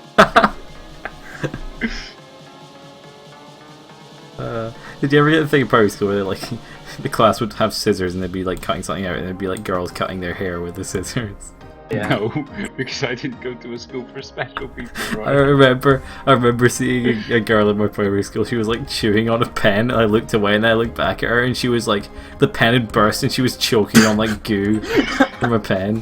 Did you ever get the thing in primary school where like the class would have scissors and they'd be like cutting something out and there'd be like girls cutting their hair with the scissors? Yeah. No, because I didn't go to a school for special people, I right? remember seeing a girl in my primary school. She was like chewing on a pen. I looked away and I looked back at her and she was like, the pen had burst and she was choking on like goo from a pen.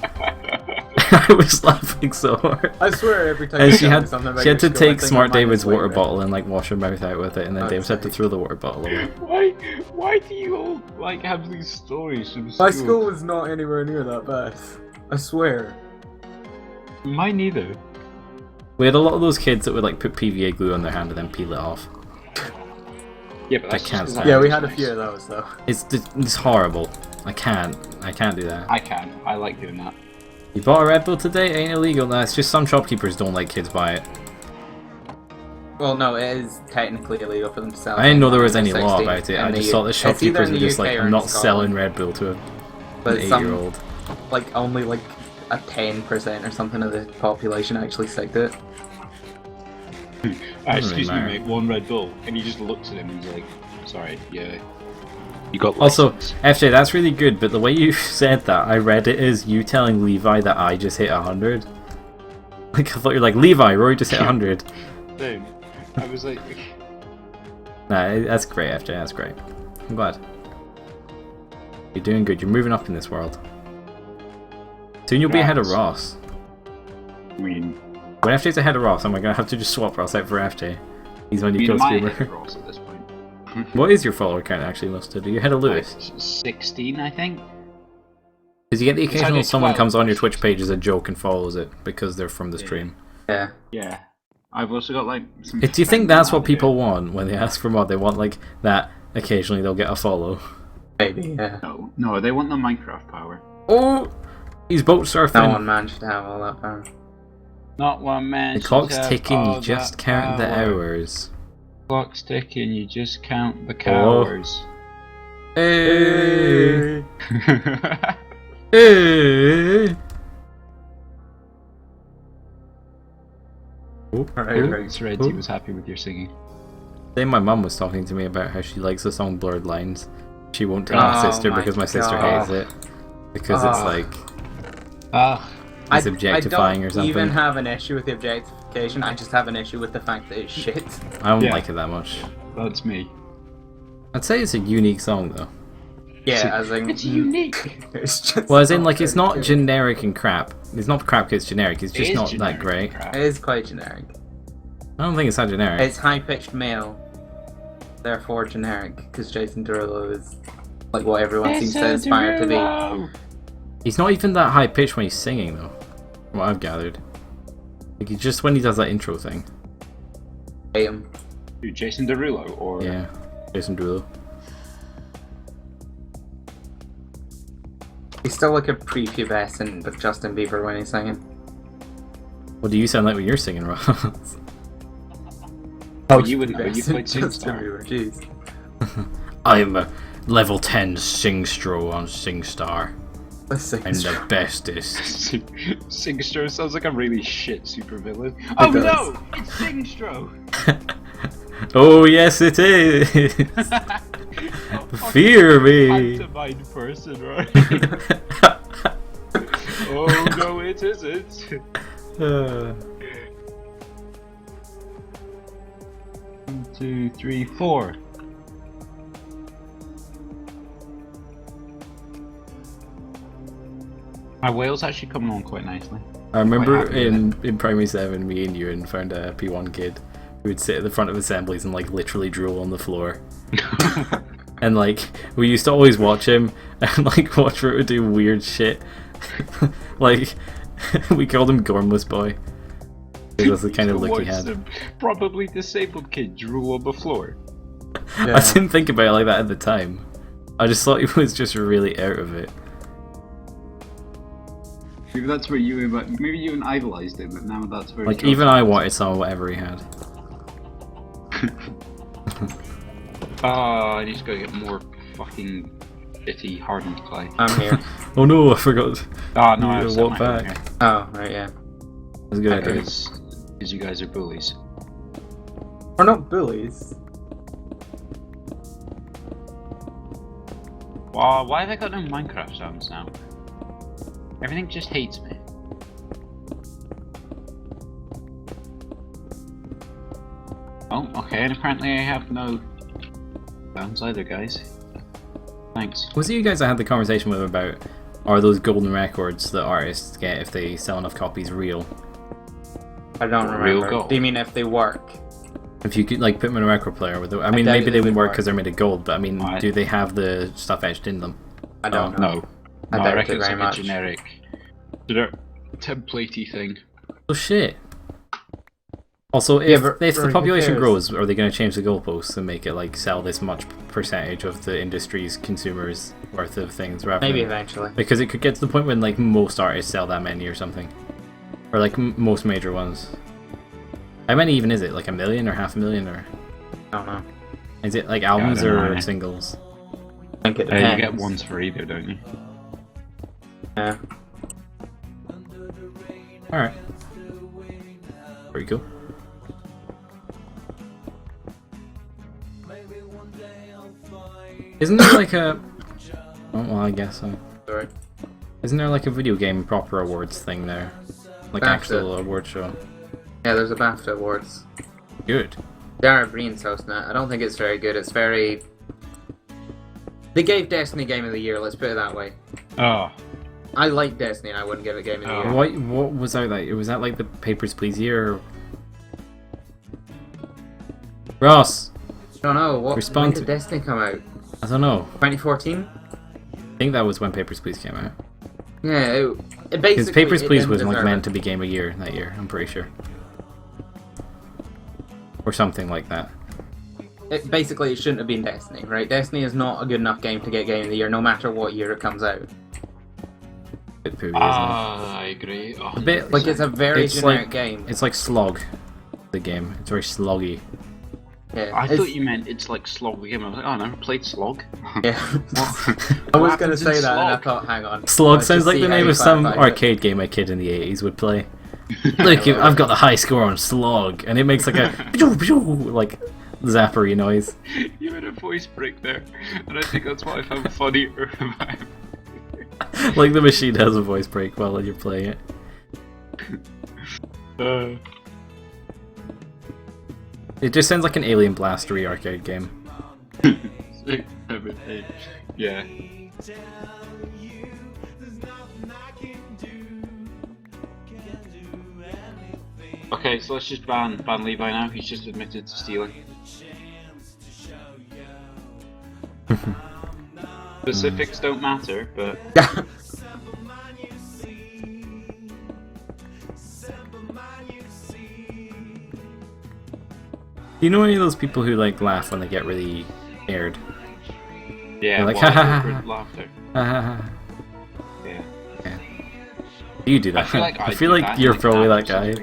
I was laughing so hard. I swear every time And you she tell me had something about she had your to school, I take think Smart of mine David's is way water better. bottle and like wash her mouth out with it, and then Oh, David had to sick. throw the water bottle away. Why do you all like have these stories from school? My school was not anywhere near that bad. I swear. Mine neither. We had a lot of those kids that would like put PVA glue on their hand and then peel it off. Yeah, but that's I can't just 'cause stand I'm Yeah, we had a nice. few of those though. It's horrible. I can't do that. I can. I like doing that. You bought a Red Bull today? It ain't illegal. No, it's just some shopkeepers don't like kids buy it. Well, no, it is technically illegal for them to sell. I didn't know there was under any law 16 about it. in I the just U- thought the it's either shopkeepers in were the just UK like, or I'm in not selling Scotland. Red Bull to an But some, 8-year-old. like, only like a 10% or something of the population actually sicked it. Doesn't Excuse me, matter. mate. 1 Red Bull, and he just looks at him and he's like, "Sorry, yeah." You got Also, license. FJ, that's really good, but the way you said that, I read it as you telling Levi that I just hit 100. Like, I thought you were like, Levi, Rory just hit 100. Dude, I was like, Nah, that's great, FJ, that's great. I'm glad. You're doing good, you're moving up in this world. Soon you'll be ahead of Ross. I mean, When FJ's ahead of Ross, am I gonna have to just swap Ross out for FJ? He's my new you kill might streamer. hit Ross at this point. What is your follower count actually, Mustard? Are you ahead of Lewis? Like 16, I think. Because you get the It's occasional only someone 12. comes on your Twitch page as a joke and follows it because they're from the stream. Yeah. Yeah. I've also got like some. Do you think friends that's that what do it. people want when they ask for mod? They want like that occasionally they'll get a follow. Maybe, yeah. No, they want the Minecraft power. Oh! He's boat surfing. No one man should have all that power. Not one man. The should clock's have ticking, all you just that count the power. hours. Clock's ticking, you just count the Oh. cowards. Hey! Hey! Right. Reggie was happy with your singing. Then my mum was talking to me about how she likes the song Blurred Lines. She won't tell my Oh sister my because my sister God. hates it. Because it's Oh. like, Ah, it's objectifying I or don't something. even have an issue with the objectification, I just have an issue with the fact that it's shit. I don't Yeah. like it that much. that's me. I'd say it's a unique song though. Yeah, as in... It's unique. It's just Well, as in, like, it's very not good. generic and crap. It's not crap because it's generic, it's It just is not generic that great. crap. It is quite generic. I don't think it's that generic. It's high-pitched male, therefore generic, because Jason Derulo is like what everyone seems to aspire to be. He's not even that high pitched when he's singing, though. From what I've gathered. Like, he's just when he does that intro thing. Hate him. Who, Jason Derulo or Yeah, Jason Derulo. He's still like a prepubescent with Justin Bieber when he's singing. What do you sound like when you're singing, Ross? Oh, you wouldn't know. You Prepubescent played Justin SingStar. Bieber, jeez. I'm a level 10 Singstro on SingStar. Let's sing And the bestest. Singstro sounds like a really shit supervillain. Oh does. no! It's Singstro! Oh, yes, it is! Fear me! Pantomime person, right? Oh no, it isn't. 1, 2, 3, 4. My whale's actually coming on quite nicely. I remember happy with in Primary 7, me and Ewan found a P1 kid who would sit at the front of assemblies and like literally drool on the floor. And like, we used to always watch him and like watch her do weird shit. Like, we called him Gormless Boy. Because that's the kind of look he Watch had. some probably disabled kid drool on the floor. Yeah. I didn't think about it like that at the time. I just thought he was just really out of it. Maybe that's where you maybe you idolized him, but now that's where Like, even I wanted some of whatever he had. I need to go get more fucking bitty hardened clay. I'm here. Oh no, I forgot. Oh no, You I've walk set my back. here. Oh, right, yeah. That's a good idea. Because you guys are bullies. We're not bullies. Wow, why have I got no Minecraft sounds now? Everything just hates me. Oh, okay, and apparently I have no sounds either, guys. Thanks. Was it you guys I had the conversation with about are those golden records that artists get if they sell enough copies real? I don't Real remember. gold. Do you mean if they work? If you could like put them in a record player with I mean doubt maybe they they would would work work. because they're made of gold, but I mean Right. do they have the stuff etched in them? I don't know. No. I No, doubt reckon it it's very like much. a generic templatey thing. Oh shit. Also, Yeah, if, but if the who population cares? grows, are they going to change the goalposts and make it like sell this much percentage of the industry's consumers worth of things rather Maybe than... eventually. Because it could get to the point when like most artists sell that many or something. Or like most major ones. How many even is it? Like 1 million or 500,000 or... I don't know. Is it like albums don't or know. singles? I think it You depends. get ones for either, don't you? Yeah. Alright. Pretty cool. Isn't there like a... Oh, well, I guess so. Sorry. Isn't there like a video game proper awards thing there? Like BAFTA. actual award show? Yeah, there's a BAFTA Awards. Good. Dara Breen's hosting it. I don't think it's very good. It's very... They gave Destiny Game of the Year, let's put it that way. Oh. I like Destiny and I wouldn't give it Game of the Year. What was that like? Was that like the Papers, Please year? Or... Ross! I don't know, when Respond did to- Destiny come out? I don't know. 2014? I think that was when Papers, Please came out. Yeah, it Because basically... Papers, it Please didn't was like deserve meant it. to be Game of Year that year, I'm pretty sure. Or something like that. Basically, it shouldn't have been Destiny, right? Destiny is not a good enough game to get Game of the Year, no matter what year it comes out. Bit poopy, isn't it? I agree. A bit Like, it's a very It's generic like- game. It's like Slog, the game. It's very sloggy. Yeah, I it's- thought you meant it's like Slog the game. I was like, oh, I never played Slog. Yeah. I was going to say that, and I thought, hang on. Slog let's sounds just like see the how name you of some clarify it. arcade game a kid in the 80s would play. Look, I've got the high score on Slog, and it makes like a like zappery noise. You had a voice break there, and I think that's what I found funnier about it. Like the machine has a voice break while you're playing it. It just sounds like an Alien Blastery arcade game. Yeah. Okay, so let's just ban Levi now. He's just admitted to stealing. Specifics don't matter, but You know any of those people who like laugh when they get really aired? yeah, You're like, wild ha, ha, ha, awkward laughter. Yeah. You do that. I feel like you're probably that guy.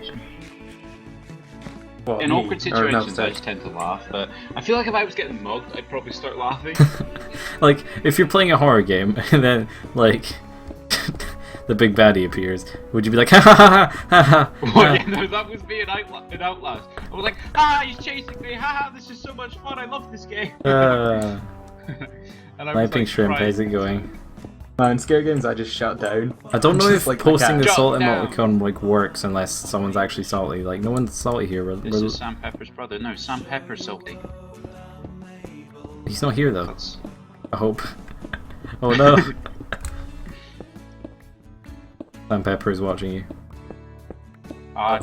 What, In me? awkward Or no, situations, I just tend to laugh, but I feel like if I was getting mugged, I'd probably start laughing. Like, if you're playing a horror game and then, like, the big baddie appears, would you be like, ha ha ha ha ha? Well, yeah, no, that was me in Outlast. I was like, he's chasing me, haha, this is so much fun, I love this game. Uh, And I my was pink like, shrimp, crying. how's it going? Man, scare games I just shut down. I don't know Just if like the posting the cat. salt Shut down. emoticon like works unless someone's actually salty. Like no one's salty here. This is Sam Pepper's brother. No, Sam Pepper's salty. He's not here though. That's... I hope. Oh no. Sam Pepper is watching you.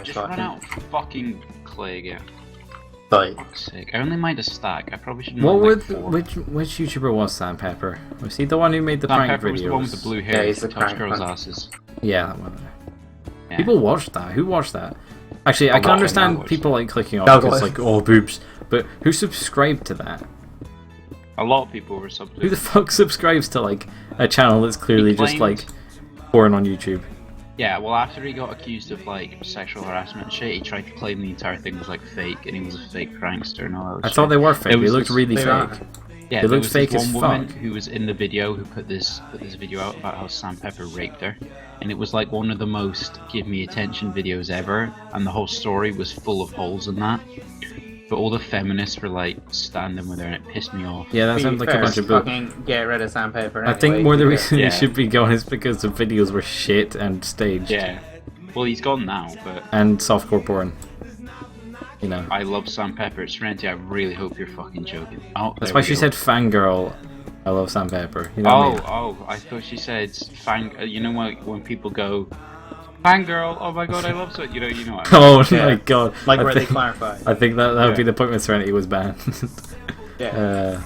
just fucking- run out of fucking clay again. Sorry. Fuck's sake. I only mined a stack. I probably should What mine like would 4. which YouTuber was Sam Pepper? Was he the one who made the Sam prank Pepper was videos? the one with the blue Yeah, hair he's that the touched prank girls' one. asses. Yeah, that one. Yeah. People watched that. Who watched that? Actually, I lot can of understand people watched people like clicking off That because was- like oh boobs, but who subscribed to that? A lot of people were subbed. Who the fuck subscribes to like a channel that's clearly just like claimed- porn on YouTube? Yeah, well, after he got accused of like sexual harassment and shit, he tried to claim the entire thing was like fake, and he was a fake prankster and all that. I shit. thought they were fake. It They was looked this- really They fake. are. Yeah, They there looked was fake this as one woman fuck. who was in the video who put this video out about how Sam Pepper raped her, and it was like one of the most give me attention videos ever, and the whole story was full of holes in that. But all the feminists were like standing with her, and it pissed me off. Yeah, that To be sounds like a fair, bunch of book. fucking get rid of sandpaper. I think anyway, more the because- reason Yeah. he should be gone is because the videos were shit and staged. Yeah. Well, he's gone now, but And softcore porn. You know. I love Sam Pepper. Serenity, I really hope you're fucking joking. Oh, That's there why we she go. said fangirl. I love Sam Pepper. You know what I mean? Oh, I thought she said you know what, when people go, fangirl, oh my god, I love it. You know what I mean. Oh Yeah. my god. Like I where think, they clarify. I think that would be Yeah. the point when Serenity was banned. Yeah.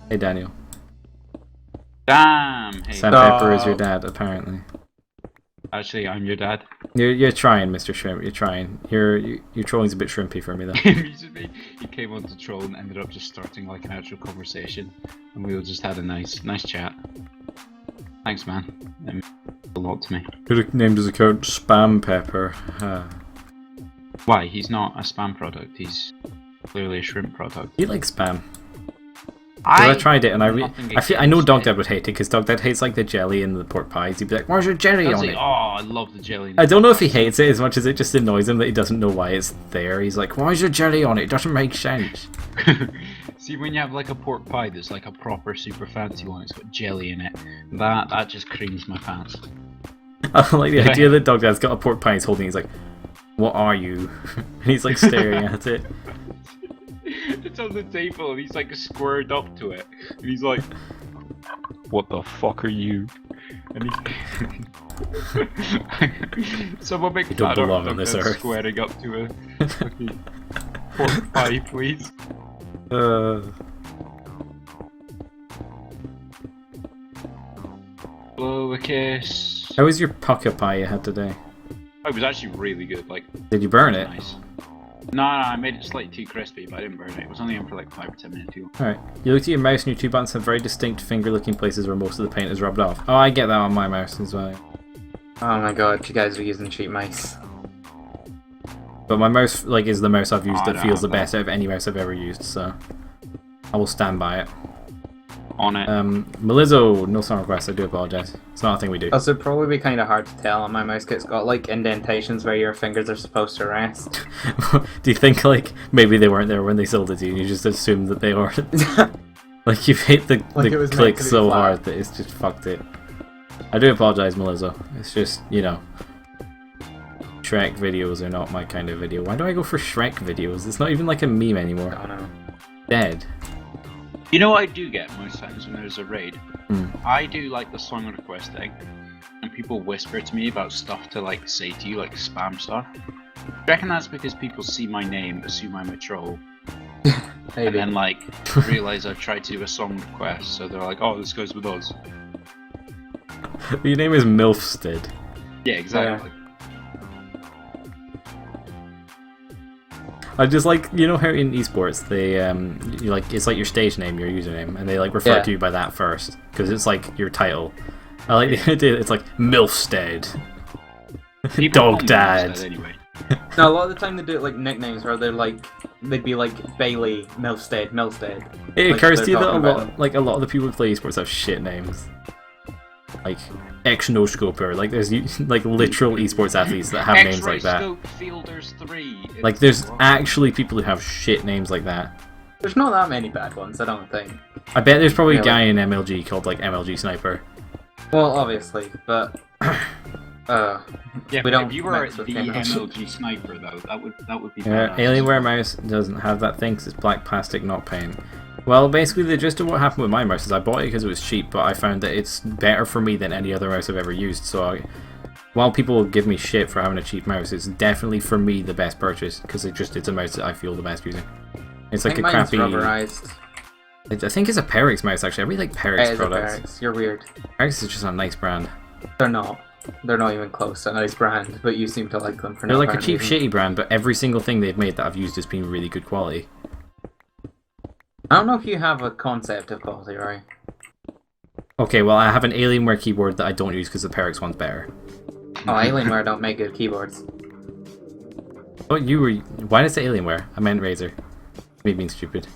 Hey Daniel. Damn! Hey, Sam No. Pepper is your dad, apparently. actually, I'm your dad. You're trying, Mr. Shrimp. You're trying. Your trolling's a bit shrimpy for me though. Recently, he came on to troll and ended up just starting like an actual conversation, and we all just had a nice chat. Thanks, man. It meant a lot to me. Could have named his account Spam Pepper. Why? He's not a spam product. He's clearly a shrimp product. You like spam? I tried it and nothing I know against Dog it. Dad would hate it because Dog Dad hates like the jelly and the pork pies. He'd be like, "Where's your jelly I'd on say, it?" oh, I love the jelly. I don't know if he hates it as much as it just annoys him that he doesn't know why it's there. He's like, "Why is your jelly on it? It doesn't make sense." See, when you have like a pork pie that's like a proper super fancy one, it's got jelly in it. That just creams my pants. I like the idea that Dog Dad's got a pork pie he's holding. He's like, "What are you?" And he's like staring at it. It's on the table and he's like squared up to it. And he's like, "What the fuck are you?" And he... Someone make You don't fun of belong on Dog this Dad earth. squaring up to a fucking pork pie, please. Blow a kiss. How was your pucker pie you had today? It was actually really good. Like, Did you burn it? nice. No, I made it slightly too crispy, but I didn't burn it. It was only in for like 5 or 10 minutes too. Alright. You looked at your mouse and your two buttons have very distinct finger-looking places where most of the paint is rubbed off. Oh, I get that on my mouse as well. Oh my god, you guys are using cheap mice. But my mouse, like, is the mouse I've used Oh, that I feels the don't have best out of any mouse I've ever used, so I will stand by it. On it. Melizzo, no song request, I do apologise. It's not a thing we do. Also, it'd probably be kind of hard to tell on my mouse because it's got like indentations where your fingers are supposed to rest. Do you think, like, maybe they weren't there when they sold it to you and you just assumed that they are? Like, you've hit the Like it was click meant to be so flat. hard that it's just fucked it. I do apologise, Melizzo. It's just, you know, Shrek videos are not my kind of video. Why do I go for Shrek videos? It's not even like a meme I anymore. don't know. Dead. You know what I do get most times when there's a raid? Hmm. I do like the song request thing, and people whisper to me about stuff to like say to you, like spam stuff. Do you reckon that's because people see my name, assume I'm a troll, and Maybe. then like realise I've tried to do a song request, so they're like, oh, this goes with us. Your name is Milfstead. Yeah, exactly. I just like, you know how in esports they you like, it's like your stage name, your username, and they like refer Yeah. to you by that first because it's like your title. I like the idea that it's like Milfstead, People call Dog me Dad. Milstead anyway. No, a lot of the time they do it like nicknames where they're like, they'd be like Bailey, Milstead. It Like, occurs they're to you that a talking about lot, them. like a lot of the people who play esports have shit names, like X-No-Scoper. Like there's like literal esports athletes that have names like that. Scope Fielders 3. Like there's actually people who have shit names like that. There's not that many bad ones, I don't think. I bet there's probably a Really? guy in MLG called like MLG Sniper. Well, obviously, but Yeah, we but don't if you were mix the with females. MLG sniper though, that would be Yeah, badass. Alienware mouse doesn't have that thing 'cause it's black plastic, not paint. Well, basically the gist of what happened with my mouse is I bought it because it was cheap, but I found that it's better for me than any other mouse I've ever used. So while people will give me shit for having a cheap mouse, it's definitely for me the best purchase because it's a mouse that I feel the best using. It's I like think a mine's crappy. rubberized. I think it's a Perix mouse actually. I really like It Perix is a products. Barracks. You're weird. Perix is just a nice brand. They're not. They're not even close to a nice brand, but you seem to like them for They're no like a apparent cheap, reason. shitty brand, but every single thing they've made that I've used has been really good quality. I don't know if you have a concept of quality, right? Okay, well I have an Alienware keyboard that I don't use because the Perix one's better. Oh, Alienware don't make good keyboards. Oh, you were. Why did I say Alienware? I meant Razer. Me being stupid.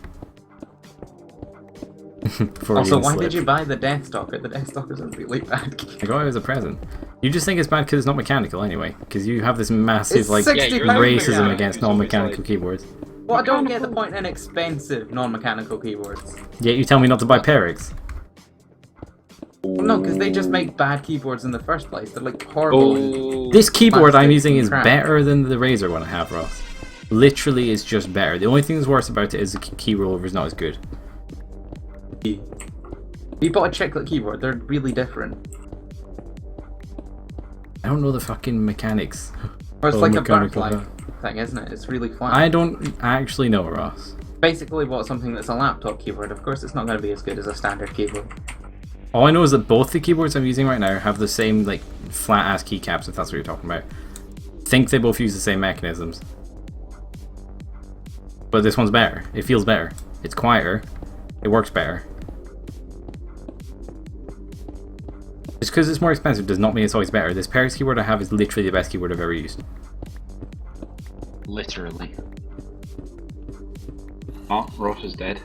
Also, why did you buy the Deathstalker? The Deathstalker's a really bad I keyboard. got it as a present. You just think it's bad because it's not mechanical anyway. Because you have this massive It's like 60 you're pounds racism again. against It's always non-mechanical like- keyboards. Well, I don't get the point in expensive non-mechanical keyboards. Yet you tell me not to buy Perix. Well, no, because they just make bad keyboards in the first place. They're like horrible. Oh, This keyboard I'm Plastic using is crap. better than the Razer one I have, Ross. Literally, is just better. The only thing that's worse about it is the key rollover is not as good. You bought a chiclet keyboard. They're really different. I don't know the fucking mechanics. Or it's Oh, like a mechanical butterfly crap. thing, isn't it? It's really flat. I don't actually know, Ross. Basically bought something that's a laptop keyboard. Of course, it's not going to be as good as a standard keyboard. All I know is that both the keyboards I'm using right now have the same like flat ass keycaps, if that's what you're talking about. Think they both use the same mechanisms. But this one's better. It feels better. It's quieter. It works better. Just because it's more expensive does not mean it's always better. This Perix keyboard I have is literally the best keyboard I've ever used. literally. Oh, Ross is dead.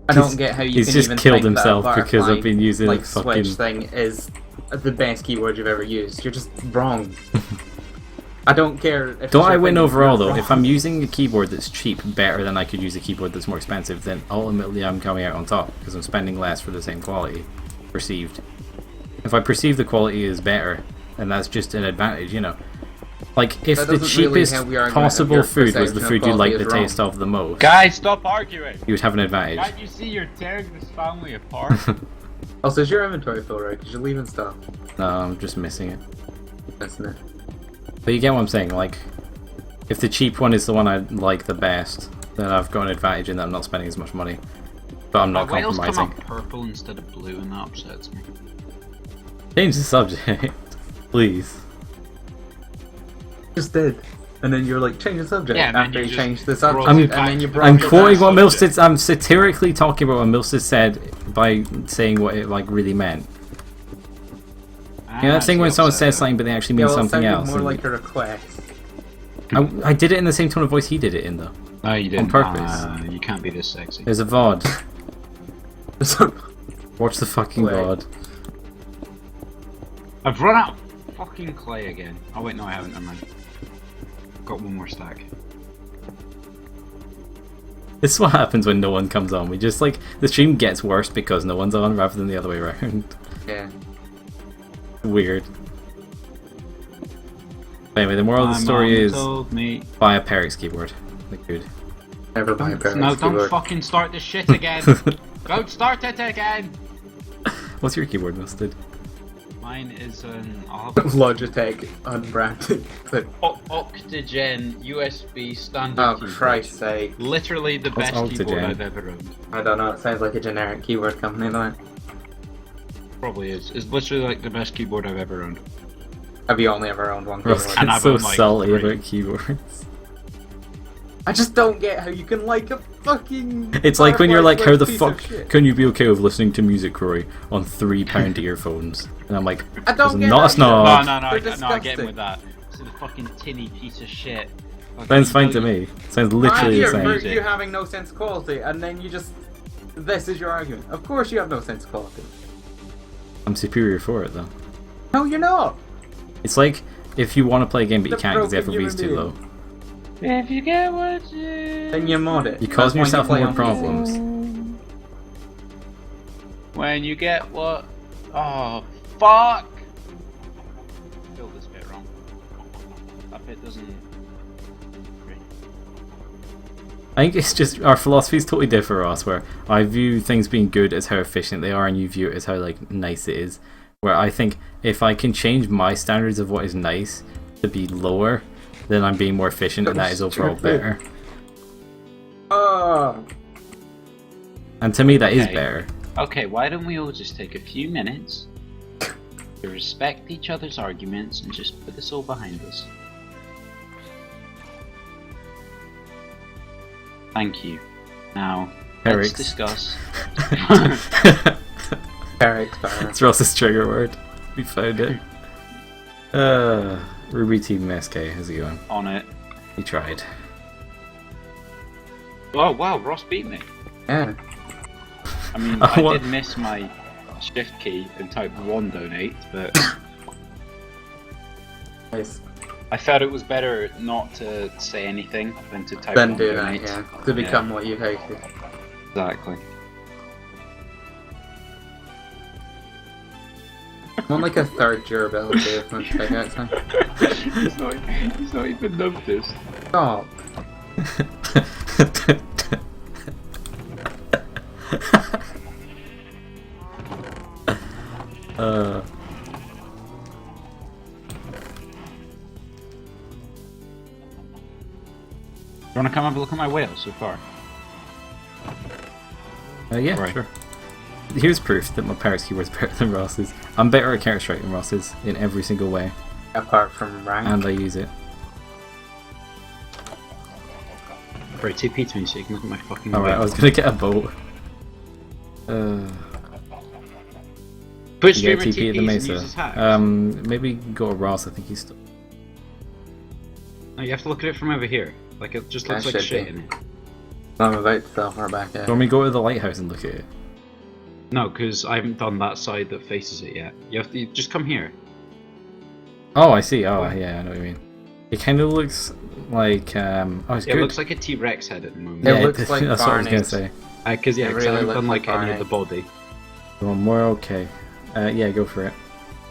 I don't get how you He's can just even killed think himself that a because I've butterfly, been using like a fucking... switch thing is the best keyword you've ever used. You're just wrong. I don't care if Don't it's I your win opinion, overall you're though? wrong. If I'm using a keyboard that's cheap better than I could use a keyboard that's more expensive, then ultimately I'm coming out on top because I'm spending less for the same quality, perceived. If I perceive the quality is better, then that's just an advantage, you know. Like, if That the doesn't really cheapest help your argument of possible your food was the perception of food you like quality the is wrong. taste of the most, Guys, stop arguing! you would have an advantage. Can't you see you're tearing this family apart? Also, is your inventory full, right? Because you're leaving stuff. No, I'm just missing it. Isn't it? But you get what I'm saying, like, if the cheap one is the one I like the best, then I've got an advantage in that I'm not spending as much money. But I'm not My whales come compromising. up purple instead of blue, and that upsets me. Change the subject, please. Just did. And then you're like, change the subject. Yeah, and then after you you just changed the brought subject, it and back then you to brought I'm it back. quoting what subject. Milstead. I'm satirically talking about what Milstead said by saying what it like really meant. You know that thing when someone says something but they actually mean Yeah, well, it something sounded else. more and- like a request. I did it in the same tone of voice he did it in though. No, you didn't. purpose. You can't be this sexy. There's a VOD. Watch the fucking Wait. VOD. I've run out of fucking clay again. Oh wait, no I haven't, never mind. Got one more stack. This is what happens when no one comes on. We just like the stream gets worse because no one's on rather than the other way around. Yeah. Weird. Anyway, the moral of the My story mum is told me. buy a Perix keyboard. They're good. Never buy a No, parent's don't keyboard. fucking start this shit again. Don't start it again. What's your keyboard, Mustard? Mine is an Logitech unbranded. But, Octogen USB standard oh, keyboard. Christ's sake. Literally the What's best keyboard Octogen? I've ever owned. I don't know, it sounds like a generic keyword company, though. Probably is. It's literally like the best keyboard I've ever owned. Have you only ever owned one Ross keyboard? And gets I've so owned, like, salty 3. about keyboards. I just don't get how you can like a fucking. It's like when you're like, how the piece fuck of shit. can you be okay with listening to music, Roy, on £3 earphones? And I'm like, I don't get not a that snob. No, They're I get disgusting. with that. This is a fucking tinny piece of shit. Like, sounds you fine know to you- me. Sounds I'm literally here the for same. you having no sense of quality, and then you just. This is your argument. Of course you have no sense of quality. I'm superior for it though. No, you're not. It's like if you want to play a game but you The can't because the broken FOV is too human low. If you get what you... Then you mod it. You cause That's when yourself play more on problems. When you get what... Oh, fuck! Filled this bit wrong. That bit doesn't... I think it's just our philosophies totally differ, Ross. Where I view things being good as how efficient they are, and you view it as how like nice it is. Where I think if I can change my standards of what is nice to be lower, then I'm being more efficient, and that is overall better. Oh. And to me, that is Okay. better. Okay, why don't we all just take a few minutes to respect each other's arguments and just put this all behind us? Thank you. Now, let's Perix. discuss. Eric's better. It's Ross's trigger word. We found it. Ruby Team SK, how's it going? On it. He tried. Oh wow, Ross beat me. Yeah. I mean, I I want- did miss my shift key and type 1 donate, but Nice. I felt it was better not to say anything than to type Then 1 do that, donate. yeah. To become what you hated. Exactly. I want like a third durability of my pickaxe now. He's not even noticed. Stop. uh, You wanna come have a look at my whale so far? yeah, Right. sure. Here's proof that my Paris keyword's better than Ross's. I'm better at Counter-Strike than Ross is in every single way, Apart from rank. and I use it. Right, TP to me so you can look at my fucking Alright, I whale. was gonna get a boat. Put You get streamer a TP at the TPs and use his Mesa. hacks. Maybe go to Ross, I think he's still... No, you have to look at it from over here. Like, it just That looks like should shit be. in it. I'm about to teleport back Do you out. want me to go to the lighthouse and look at it? No, because I haven't done that side that faces it yet. You have to just come here. Oh, I see. Oh, yeah, I know what you mean. It kind of looks like oh, it's It good. looks like a T-Rex head at the moment. It Yeah, looks like that's what I was gonna Barney's. say. Because It I really haven't looks done like like any of the Barney. body. Well, we're okay. Yeah, go for it.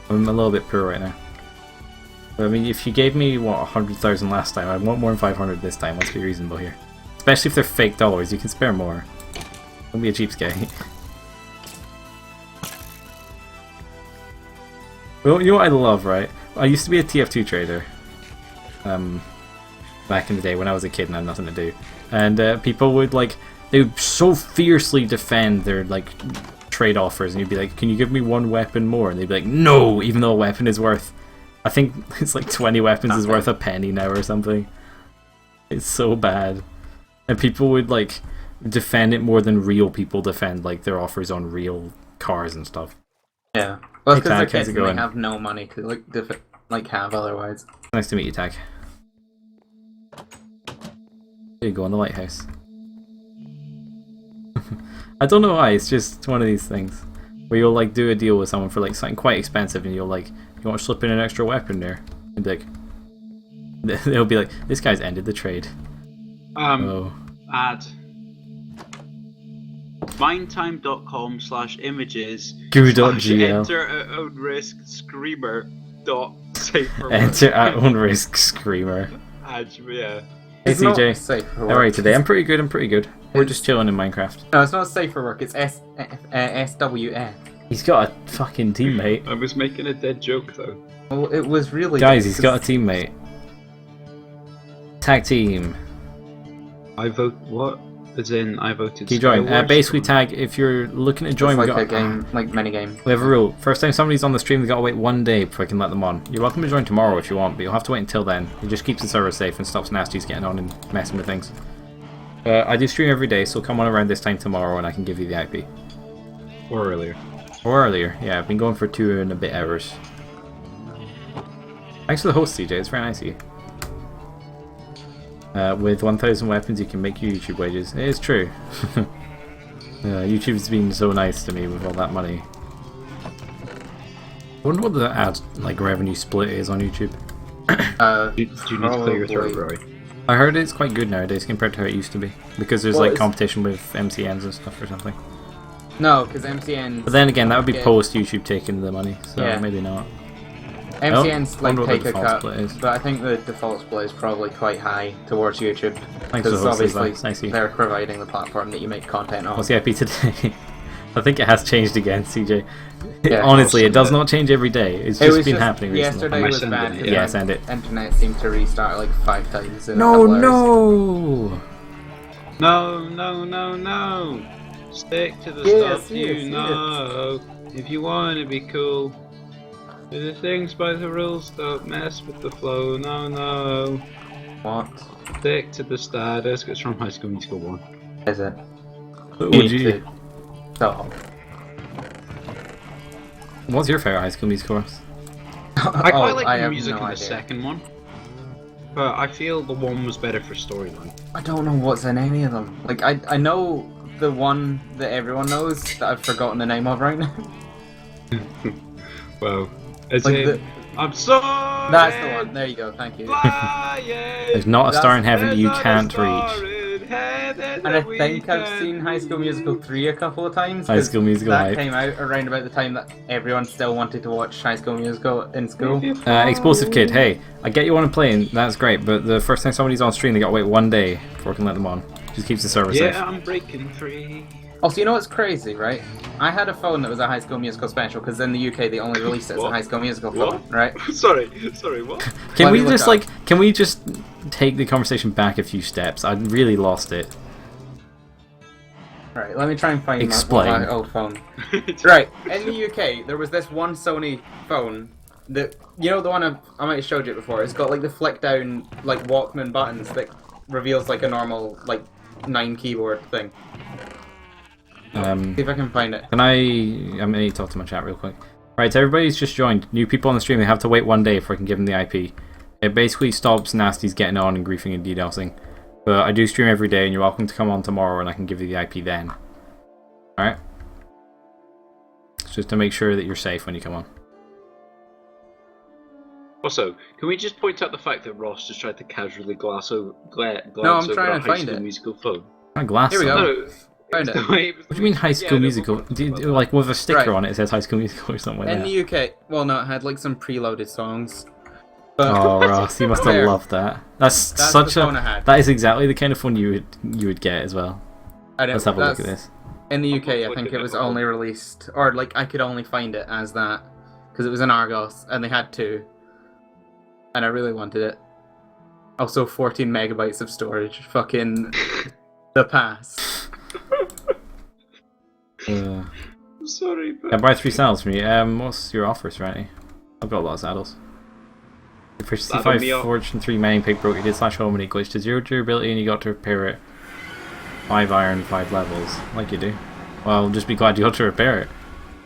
I'm a little bit poor right now. But, I mean, if you gave me, what, 100,000 last time, I want more than 500 this time. Let's be reasonable here. Especially if they're fake dollars, you can spare more. Don't be a cheapskate. Well, you know what I love, right? I used to be a TF2 trader. Back in the day when I was a kid and I had nothing to do. And people would, like, they would so fiercely defend their, like, trade offers, and you'd be like, can you give me one weapon more? And they'd be like, no, even though a weapon is worth, I think it's like 20 weapons is worth a penny now or something. It's so bad. And people would like defend it more than real people defend like their offers on real cars and stuff. Yeah. Well, Hey, because they're Tag, how's kids it and they going? have no money to like have otherwise. Nice to meet you, Tag. There you go, on the lighthouse. I don't know why, it's just one of these things where you'll like do a deal with someone for like something quite expensive and you'll like, you want to slip in an extra weapon there? And be like, they'll be like, this guy's ended the trade. Oh. Add mindtime.com/images Goo.gl. enter at own risk screamer dot safe for work. Enter at own risk screamer. Yeah. Hey It's not CJ, safe for how work. are you today? I'm pretty good, I'm pretty good. We're just chilling in Minecraft. No, it's not safe for work. It's SWF. He's got a fucking teammate. I was making a dead joke though. Well, it was really Guys, he's got a teammate. Tag team. I vote what? As in, I voted. Can you join? Skywars? Basically, Tag, if you're looking to join, It's we like got a game, like mini game. we have a rule. First time somebody's on the stream, we gotta wait 1 day before I can let them on. You're welcome to join tomorrow if you want, but you'll have to wait until then. It just keeps the server safe and stops nasties getting on and messing with things. I do stream every day, so come on around this time tomorrow and I can give you the IP. Or earlier. Or earlier, yeah, I've been going for 2 and a bit hours. Thanks for the host, CJ, it's very nice of you. With 1,000 weapons, you can make your YouTube wages. It is true. YouTube's been so nice to me with all that money. I wonder what the ad like revenue split is on YouTube. Do you need to clear your throat, Probably. Roy? I heard it's quite good nowadays compared to how it used to be because there's Well, like it's- competition with MCNs and stuff or something. No, because MCN's But then again, that would be Yeah. post YouTube taking the money, so Yeah. maybe not. MCN's I like wonder what the take a default cut, split is. but I think the default split is probably quite high towards YouTube Thanks for because the host, obviously it's nice of you. they're providing the platform that you make content on. What's the IP today? I think it has changed again, CJ. Yeah, Honestly, it does also- not change every day. It's It just was been just happening recently. yesterday Am I was sending bad. it? 'cause Yeah, my send it. Internet seemed to restart like 5 times. In a No, couple hours. no! No, no, no, no! Stick to the Yes, stuff you yes, know. If you want to be cool. Do the things by the rules, don't mess with the flow. No, no. What Stick to the status. It's from High School Musical 1. is it? Would need you? to stop. What's your favorite High School Musical course? I quite like I the have music no in the idea. second one. But I feel the one was better for storyline. I don't know what's in any of them. Like I know the one that everyone knows that I've forgotten the name of right now. Well, as Like in, the- I'm sorry. That's the one. There you go. Thank you. There's not a star in heaven that you There's can't not a reach. star in heaven And I that we think I've can seen High School Musical 3 a couple of times. High 'cause School Musical that hype. came out around about the time that everyone still wanted to watch High School Musical in school. Explosive Kid, hey, I get you want to play, and that's great, but the first time somebody's on stream, they gotta wait 1 day before I can let them on. Just keeps the server safe. Yeah, I'm breaking free. Also, you know what's crazy, right? I had a phone that was a High School Musical special because in the UK they only released it as a What? High School Musical What? phone, right? sorry, what? Can Let we me look just up. can we just take the conversation back a few steps? I really lost it. Right, let me try and find Explain. my old phone. Right, in the UK there was this one Sony phone that, you know the one I might have showed you before, it's got like the flick down like Walkman buttons that reveals like a normal like 9 keyboard thing. See if I can find it. Can I'm gonna need to talk to my chat real quick. Right, so everybody's just joined. New people on the stream, they have to wait 1 day before I can give them the IP. It basically stops nasties getting on and griefing and DDoSing. But I do stream every day, and you're welcome to come on tomorrow, and I can give you the IP then. Alright? Just to make sure that you're safe when you come on. Also, can we just point out the fact that Ross just tried to casually glance over I'm a trying to High find School it. Musical phone? My glass. Here we on. go. No, Found it. no, it was What do you mean High School no, Musical? we'll Do you, talk about like with a sticker Right. on it, it says High School Musical or something like In that? the UK, well, no, it had like some preloaded songs. But Oh, Ross, you must have There. loved that. That's That's such the a. phone I had. That is exactly the kind of fun you would get as well. I don't, Let's have a look at that's- this. In the UK, I Look think at it it, was look at only released, or like I could only find it as that because it was in Argos, and they had two, and I really wanted it. Also, 14 megabytes of storage. Fucking the pass. Uh, I'm sorry, but I buy 3 saddles from you. What's your offer, Serenity? I've got a lot of saddles. Efficiency Saddle 5 me up. forged and 3 mining pig broke. You did slash home and it glitched to 0 durability and you got to repair it. 5 iron, 5 levels. Like you do. Well, just be glad you got to repair it.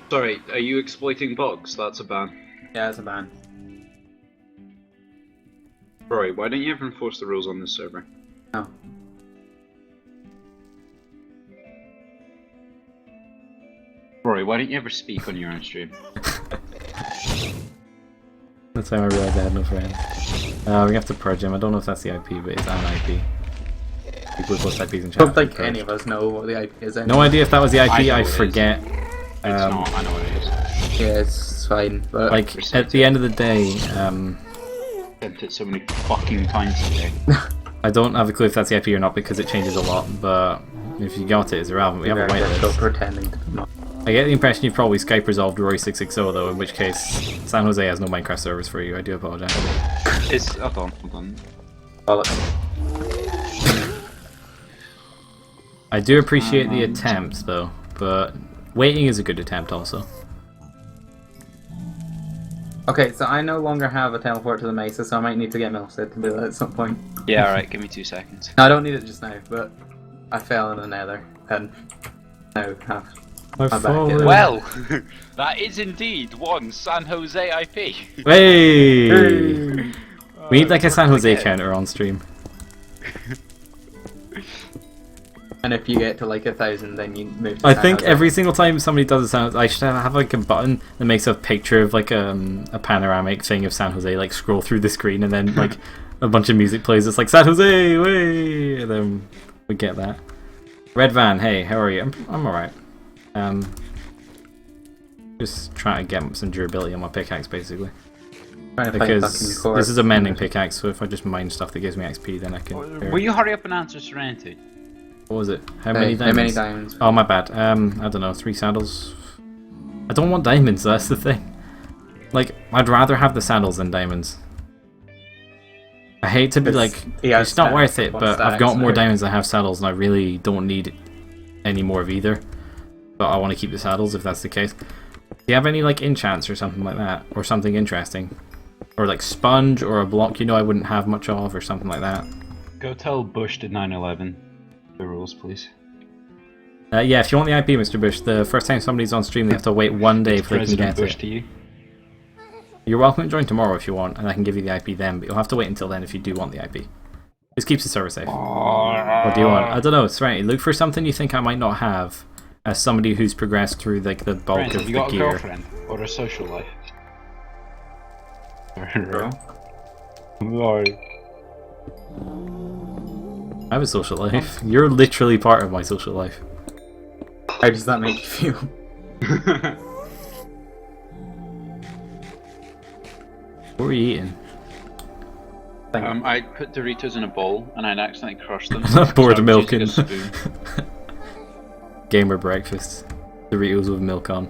sorry. Are you exploiting bugs? That's a ban. Yeah, it's a ban. Rory, why don't you ever enforce the rules on this server? No. Rory, why don't you ever speak on your own stream? That's how I realised I had no friends. We have to purge him. I don't know if that's the IP, but it's an IP. People post IPs in I chat. don't think any of us know what the IP is. Anyway. No idea if that was the IP, I know I it is. forget. It's not, I know what it is. Yeah, it's fine. But Like, at the end of the day, Sent it so many fucking times today. I don't have a clue if that's the IP or not because it changes a lot, but if you got it, it's irrelevant. We have a very difficult whitelist. pretending to not. I get the impression you've probably Skype resolved Rory660 though, in which case San Jose has no Minecraft servers for you. I do apologize. It's hold on. Well, I do appreciate the attempts though, but waiting is a good attempt also. okay, so I no longer have a teleport to the Mesa, so I might need to get Milstead to do that at some point. Yeah, alright, give me 2 seconds. No, I don't need it just now, but I fell in the nether, and now have. I've back fallen. in. Well, that is indeed one San Jose IP. Hey! Hey! We need like a San Jose Okay. counter on stream. And if you get to like 1,000, then you move to I San think Jose. every single time somebody does a San I should have like a button that makes a picture of like a panoramic thing of San Jose, like scroll through the screen and then like a bunch of music plays. It's like San Jose, way, and then we get that. Red Van, hey, how are you? I'm alright. Just trying to get some durability on my pickaxe basically. Trying to find fucking Because core. this is a mending pickaxe, so if I just mine stuff that gives me XP, then I can. Will you hurry up and answer Serenity? What was it? How Hey, many how many diamonds? diamonds? Oh, my bad. I don't know, 3 saddles. I don't want diamonds, that's the thing. Like, I'd rather have the saddles than diamonds. I hate to be like, yeah, it's not stacks, worth it, one but I've stacks got more there. diamonds than I have saddles, and I really don't need any more of either. But I want to keep the saddles if that's the case. Do you have any, like, enchants or something like that? Or something interesting? Or, like, sponge or a block you know I wouldn't have much of, or something like that? Go tell Bush to 9/11 the rules, please. Yeah, if you want the IP, Mr. Bush, the first time somebody's on stream, they have to wait 1 day before they can President get Bush it. to you. You're welcome to join tomorrow if you want, and I can give you the IP then, but you'll have to wait until then if you do want the IP. This keeps the server safe. What do you want? I don't know, Serenity, look for something you think I might not have, as somebody who's progressed through like the bulk Friends, of have you the got a gear. girlfriend or a social life? Bro. I have a social life. You're literally part of my social life. How does that make you feel? What were you eating? I put Doritos in a bowl and I'd accidentally crushed them. Bored so I was milking. using a spoon. Gamer breakfast. Doritos with milk on.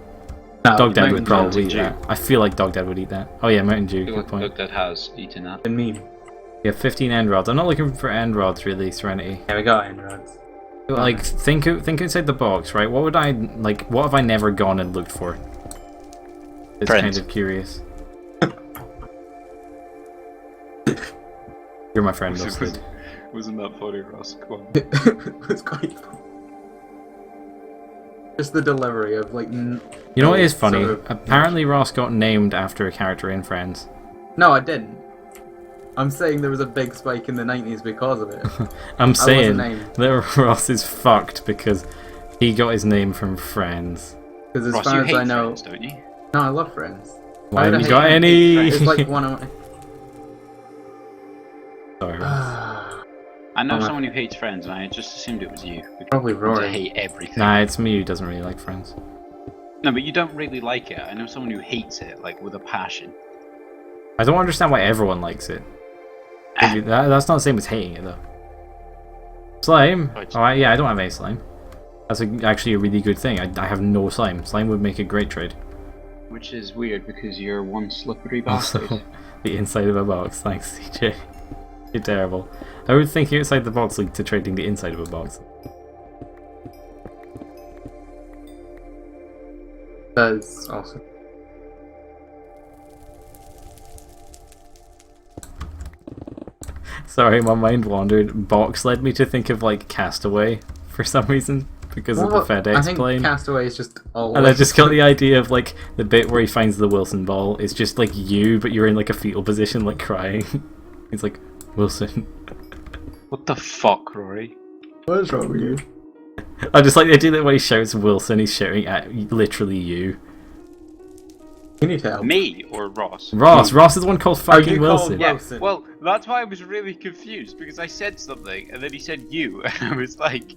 No, Dog Dad Mountain would probably Dew. eat that. I feel like Dog Dad would eat that. Oh yeah, Mountain Dew, good Look, point. that has eaten that. And me. You have 15 end rods. I'm not looking for end rods really, Serenity. Yeah, we got inroads. Like, think inside the box, right? What would I, like, what have I never gone and looked for? It's Friends. kind of curious. You're my friend, Milstead. Wasn't that funny, Ross? Come on. It was quite fun. Just the delivery of like. You know what is funny? sort of- Apparently Ross got named after a character in Friends. No, I didn't. I'm saying there was a big spike in the 90s because of it. I'm saying named. that Ross is fucked because he got his name from Friends. Because as Ross, far you as hate I know, Friends, don't you? no, I love Friends. Why would have I you got hate any? Friends? It's like one of my... Sorry, Ross. I know Oh, my- someone who hates Friends, and I just assumed it was you. Because Probably I Rory. hate everything. Nah, it's me who doesn't really like Friends. No, but you don't really like it. I know someone who hates it, like with a passion. I don't understand why everyone likes it. That's not the same as hating it, though. Slime? Right. Oh, yeah, I don't have any slime. That's actually a really good thing. I have no slime. Slime would make a great trade. Which is weird because you're one slippery bastard. Also, the inside of a box. Thanks, CJ. You're terrible. I would think outside the box lead to trading the inside of a box. That's awesome. Sorry, my mind wandered. Box led me to think of like Castaway for some reason because of the I FedEx think plane. Castaway is just all. And I just got the idea of like the bit where he finds the Wilson ball. It's just like you, but you're in like a fetal position, like crying. He's like, Wilson. What the fuck, Rory? What is wrong with you? I just like the idea that when he shouts Wilson, he's shouting at literally you. You need help. Me or Ross? Ross. Ross is the one called fucking you called Wilson. Wil- Yeah, Wilson. well, that's why I was really confused because I said something and then he said you, and I was like,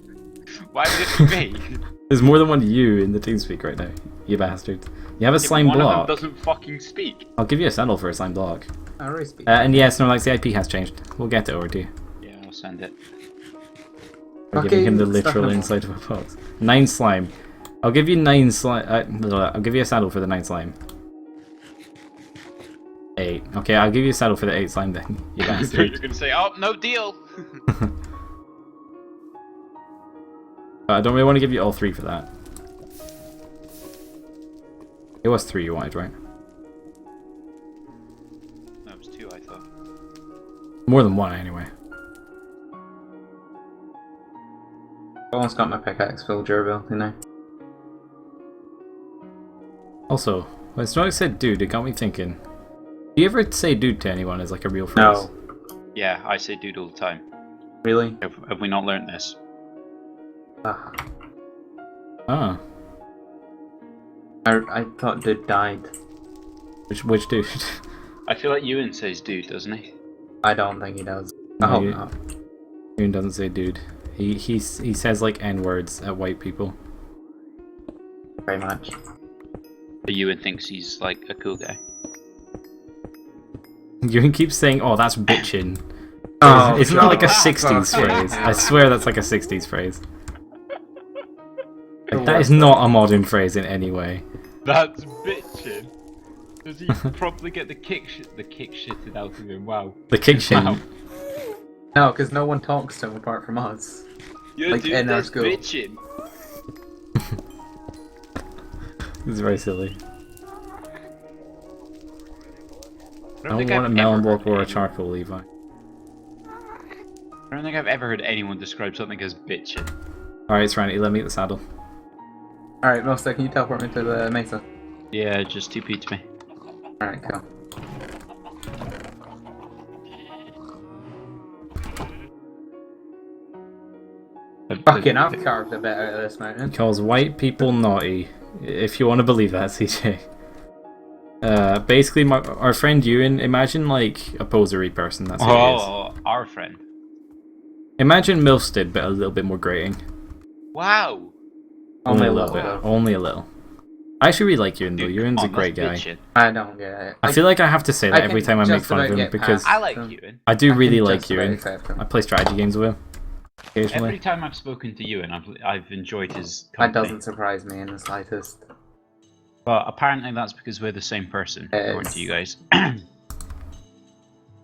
why would it be me? There's more than one you in the TeamSpeak right now, you bastard. You have a slime One block. of them doesn't fucking speak. I'll give you a sandal for a slime block. I already speak. And yes, Snorlax, the IP has changed. We'll get it over to you. Yeah, I'll send it. We're giving him the Fucking stuff literal in a inside of a box. 9 slime. I'll give you 9 slime. I'll give you a saddle for the 9 slime. 8. Okay, I'll give you a saddle for the 8 slime then, you You're bastard. gonna say, oh, no deal. I don't really want to give you all 3 for that. It was 3 you wanted, right? No, it was 2, I thought. More than 1 anyway. I almost got my pickaxe full durability now. Also, when Snorlax said dude, it got me thinking. Do you ever say dude to anyone as like a real phrase? No. Yeah, I say dude all the time. Really? Have we not learnt this? Ah. Ah. I thought dude died. Which dude? I feel like Ewan says dude, doesn't he? I don't think he does. I No, hope you- not. Ewan doesn't say dude. He says like N-words at white people. Very much. But Ewan thinks he's like a cool guy. Ewan keeps saying, oh, that's bitchin'. Oh, Isn't that like a God. 60s Fuck. phrase? I swear that's like a 60s phrase. Like, that is not a modern phrase in any way. That's bitchin'. Does he probably get the kick shitted out of him? Wow. The kick shin. Wow. No, because no one talks to him apart from us. You're Like doing in our this school. bitchin'. It's very silly. I don't think want a I've melon ever block heard or a anyone- charcoal, Levi. I don't think I've ever heard anyone describe something as bitchin'. Alright, Serenity, let me get the saddle. Alright, Mosta, can you teleport me to the mesa? Yeah, just TP to me. Alright, cool. Fucking, I've carved a bit out of this mountain. Calls white people naughty. If you want to believe that, CJ. Basically, our friend Ewan, imagine like a posery person, that's who he is. Oh, our friend. Imagine Milstead, but a little bit more grating. Wow. Only a little bit. Only a little. I actually really like Ewan though. Dude, Ewan's come a on, great guy. that's bitchin'. I don't get it. I feel like I have to say that I every can time I make just fun of about him get because past I like them. Ewan. I do I really can like just about Ewan. accept him. I play strategy games with him Every occasionally. time I've spoken to Ewan, I've enjoyed his That company. doesn't surprise me in the slightest. But apparently that's because we're the same person, according to you guys.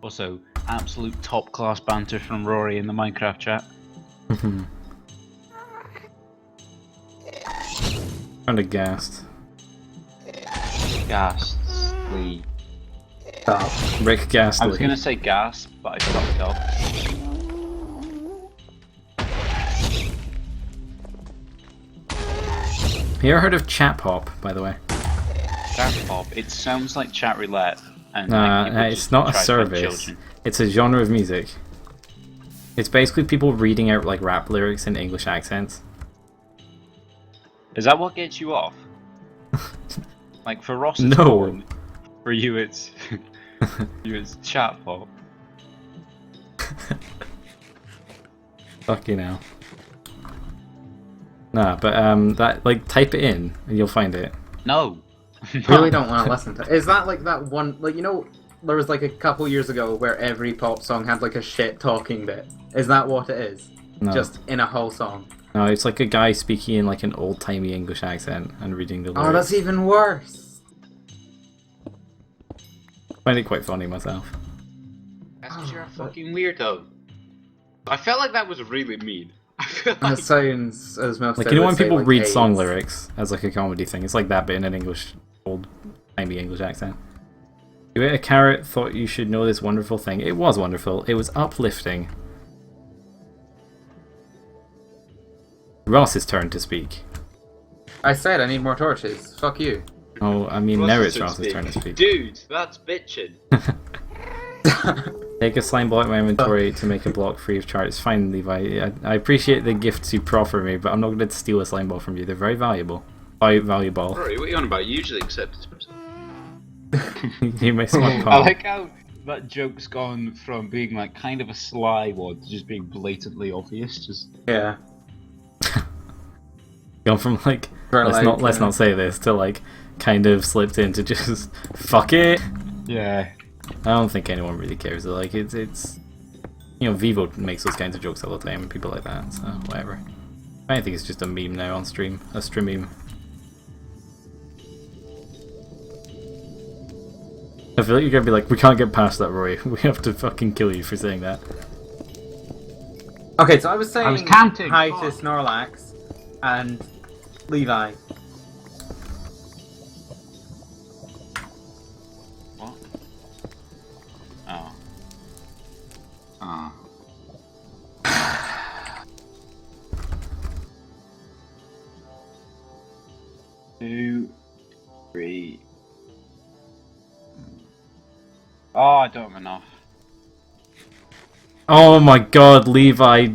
Also, absolute top class banter from Rory in the Minecraft chat. Kinda gassed. Ghastly. Stop. Rick Ghastly. I was gonna say gas, but I fucked up. Have you ever heard of Chat Hop, by the way? Chat pop. It sounds like chat roulette. And like, people it's just not a try to find service. children. It's a genre of music. It's basically people reading out like rap lyrics in English accents. Is that what gets you off? Like for Ross, it's No. porn. For you, it's chat pop. Fucking hell. Nah, but that like type it in and you'll find it. No. Really don't want to listen to it. Is that like that one, like, you know, there was like a couple years ago where every pop song had like a shit talking bit. Is that what it is? No. Just in a whole song. No, it's like a guy speaking in like an old timey English accent and reading the lyrics. Oh, that's even worse. I find it quite funny myself. That's because you're a fucking weirdo. I felt like that was really mean. I feel That like sounds as most Like, you know when would say, people like, read song AIDS. lyrics as like a comedy thing? It's like that, but in an English, old timey English accent. You ate a carrot, thought you should know this wonderful thing. It was wonderful. It was uplifting. Ross's turn to speak. I said I need more torches. Fuck you. Oh, I mean, now it's Ross's turn to speak. Dude, that's bitching. Take a slime block in my inventory to make a block free of charge. It's fine, Levi. I appreciate the gifts you proffer me, but I'm not going to steal a slime ball from you. They're very valuable. Valuable. Rory, what are you on about? You usually accept it. You may smart I palm. like how that joke's gone from being like kind of a sly one to just being blatantly obvious. Just Yeah. Gone from like For let's not say this to like kind of slipped into just fuck it. yeah. I don't think anyone really cares. Like it's you know, Vivo makes those kinds of jokes all the time, people like that. So whatever. I think it's just a meme now on stream, a stream meme. I feel like you're gonna be like, we can't get past that, Roy. We have to fucking kill you for saying that. Okay, so I was saying I was counting. hi Fuck. to Snorlax and Levi. What? Oh. Oh. 2, 3. Oh, I don't have enough. Oh my god, Levi.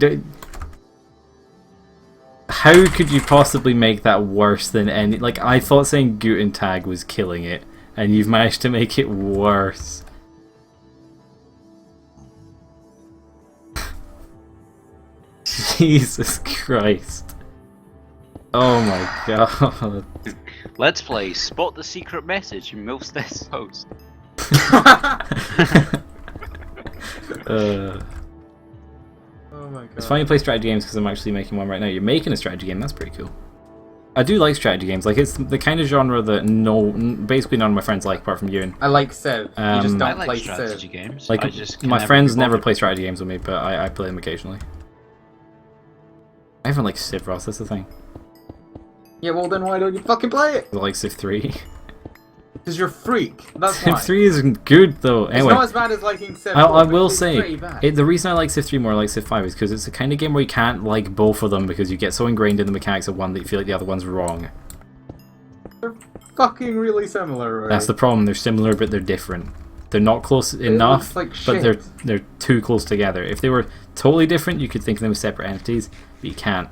How could you possibly make that worse than any... Like, I thought saying Guten Tag was killing it, and you've managed to make it worse. Jesus Christ. Oh my god. Let's play Spot the Secret Message in Milsted's post. Oh my god. It's funny to play strategy games because I'm actually making one right now. You're making a strategy game, that's pretty cool. I do like strategy games. Like, it's the kind of genre that basically none of my friends like apart from you. I like Civ. You just Um, don't I like play strategy Civ. games. Like, I just can my friends be never bothered. play strategy games with me, but I play them occasionally. I haven't liked Civ, Ross, that's the thing. Yeah, well then why don't you fucking play it? I like Civ 3. Because you're a freak. That's Civ why. 3 is good though. It's Anyway, not as bad as liking Civ 4, I but will it's say, pretty bad. the reason I like Civ 3 more than I like Civ 5 is because it's the kind of game where you can't like both of them because you get so ingrained in the mechanics of one that you feel like the other one's wrong. They're fucking really similar, right? That's the problem. They're similar, but they're different. They're not close enough, like but shit. they're too close together. If they were totally different, you could think of them as separate entities, but you can't.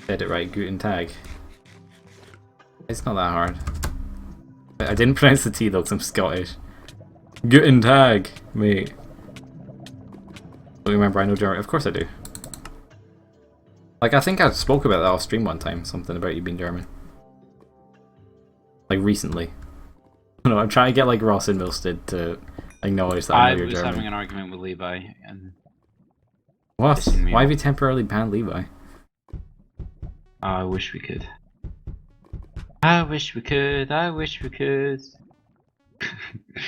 Said it right, Guten Tag. It's not that hard. I didn't pronounce the T though, because I'm Scottish. Guten Tag, mate. Don't remember, I know German. Of course I do. Like, I think I spoke about that off stream one time, something about you being German. Like, recently. No, I'm trying to get, like, Ross and Milstead to acknowledge that I I know you're was German. having an argument with Levi, and What? pissing me Why have off. you temporarily banned Levi? I wish we could. I wish we could. I wish we could.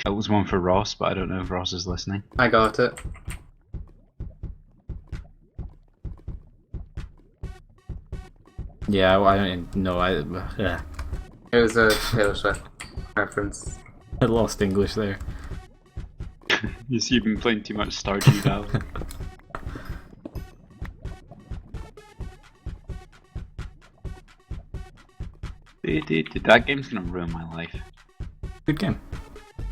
That was one for Ross, but I don't know if Ross is listening. I got it. Yeah, I don't know. Yeah. It was a Taylor Swift reference. I lost English there. You see, you've been playing too much Stardew Valley. That game's gonna ruin my life. Good game.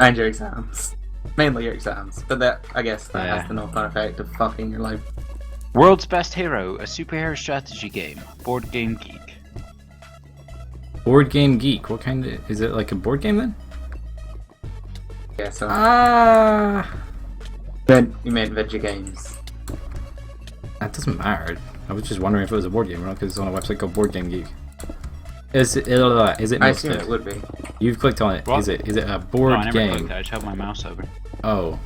And your exams. Mainly your exams. But that, I guess, that Yeah. has the knock-on effect of fucking your life. World's Best Hero, a superhero strategy game. Board Game Geek. Board Game Geek. What kind of... Is it like a board game then? Yeah, so... That you meant video games. doesn't matter. I was just wondering if it was a board game or not, because it's on a website called Board Game Geek. Is it I assume Misfit? it would be. You've clicked on it. What? Is it a No, board I never game? clicked it, I just held my mouse over. Oh.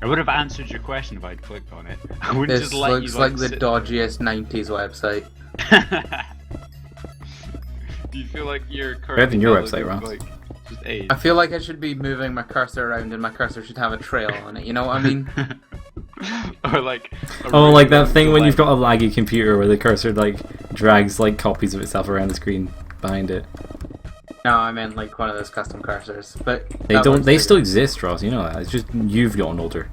I would have answered your question if I'd clicked on it. I wouldn't This just let looks you like the sit- dodgiest 90s website. Do you feel like you're Better than your currently website, Ross. like just age? I feel like I should be moving my cursor around and my cursor should have a trail on it, you know what I mean? Or like Oh, like that thing when you've got a laggy computer where the cursor like drags like copies of itself around the screen behind it. No, I meant like one of those custom cursors. But They that don't. works They too. still exist, Ross. You know that. It's just you've gotten older.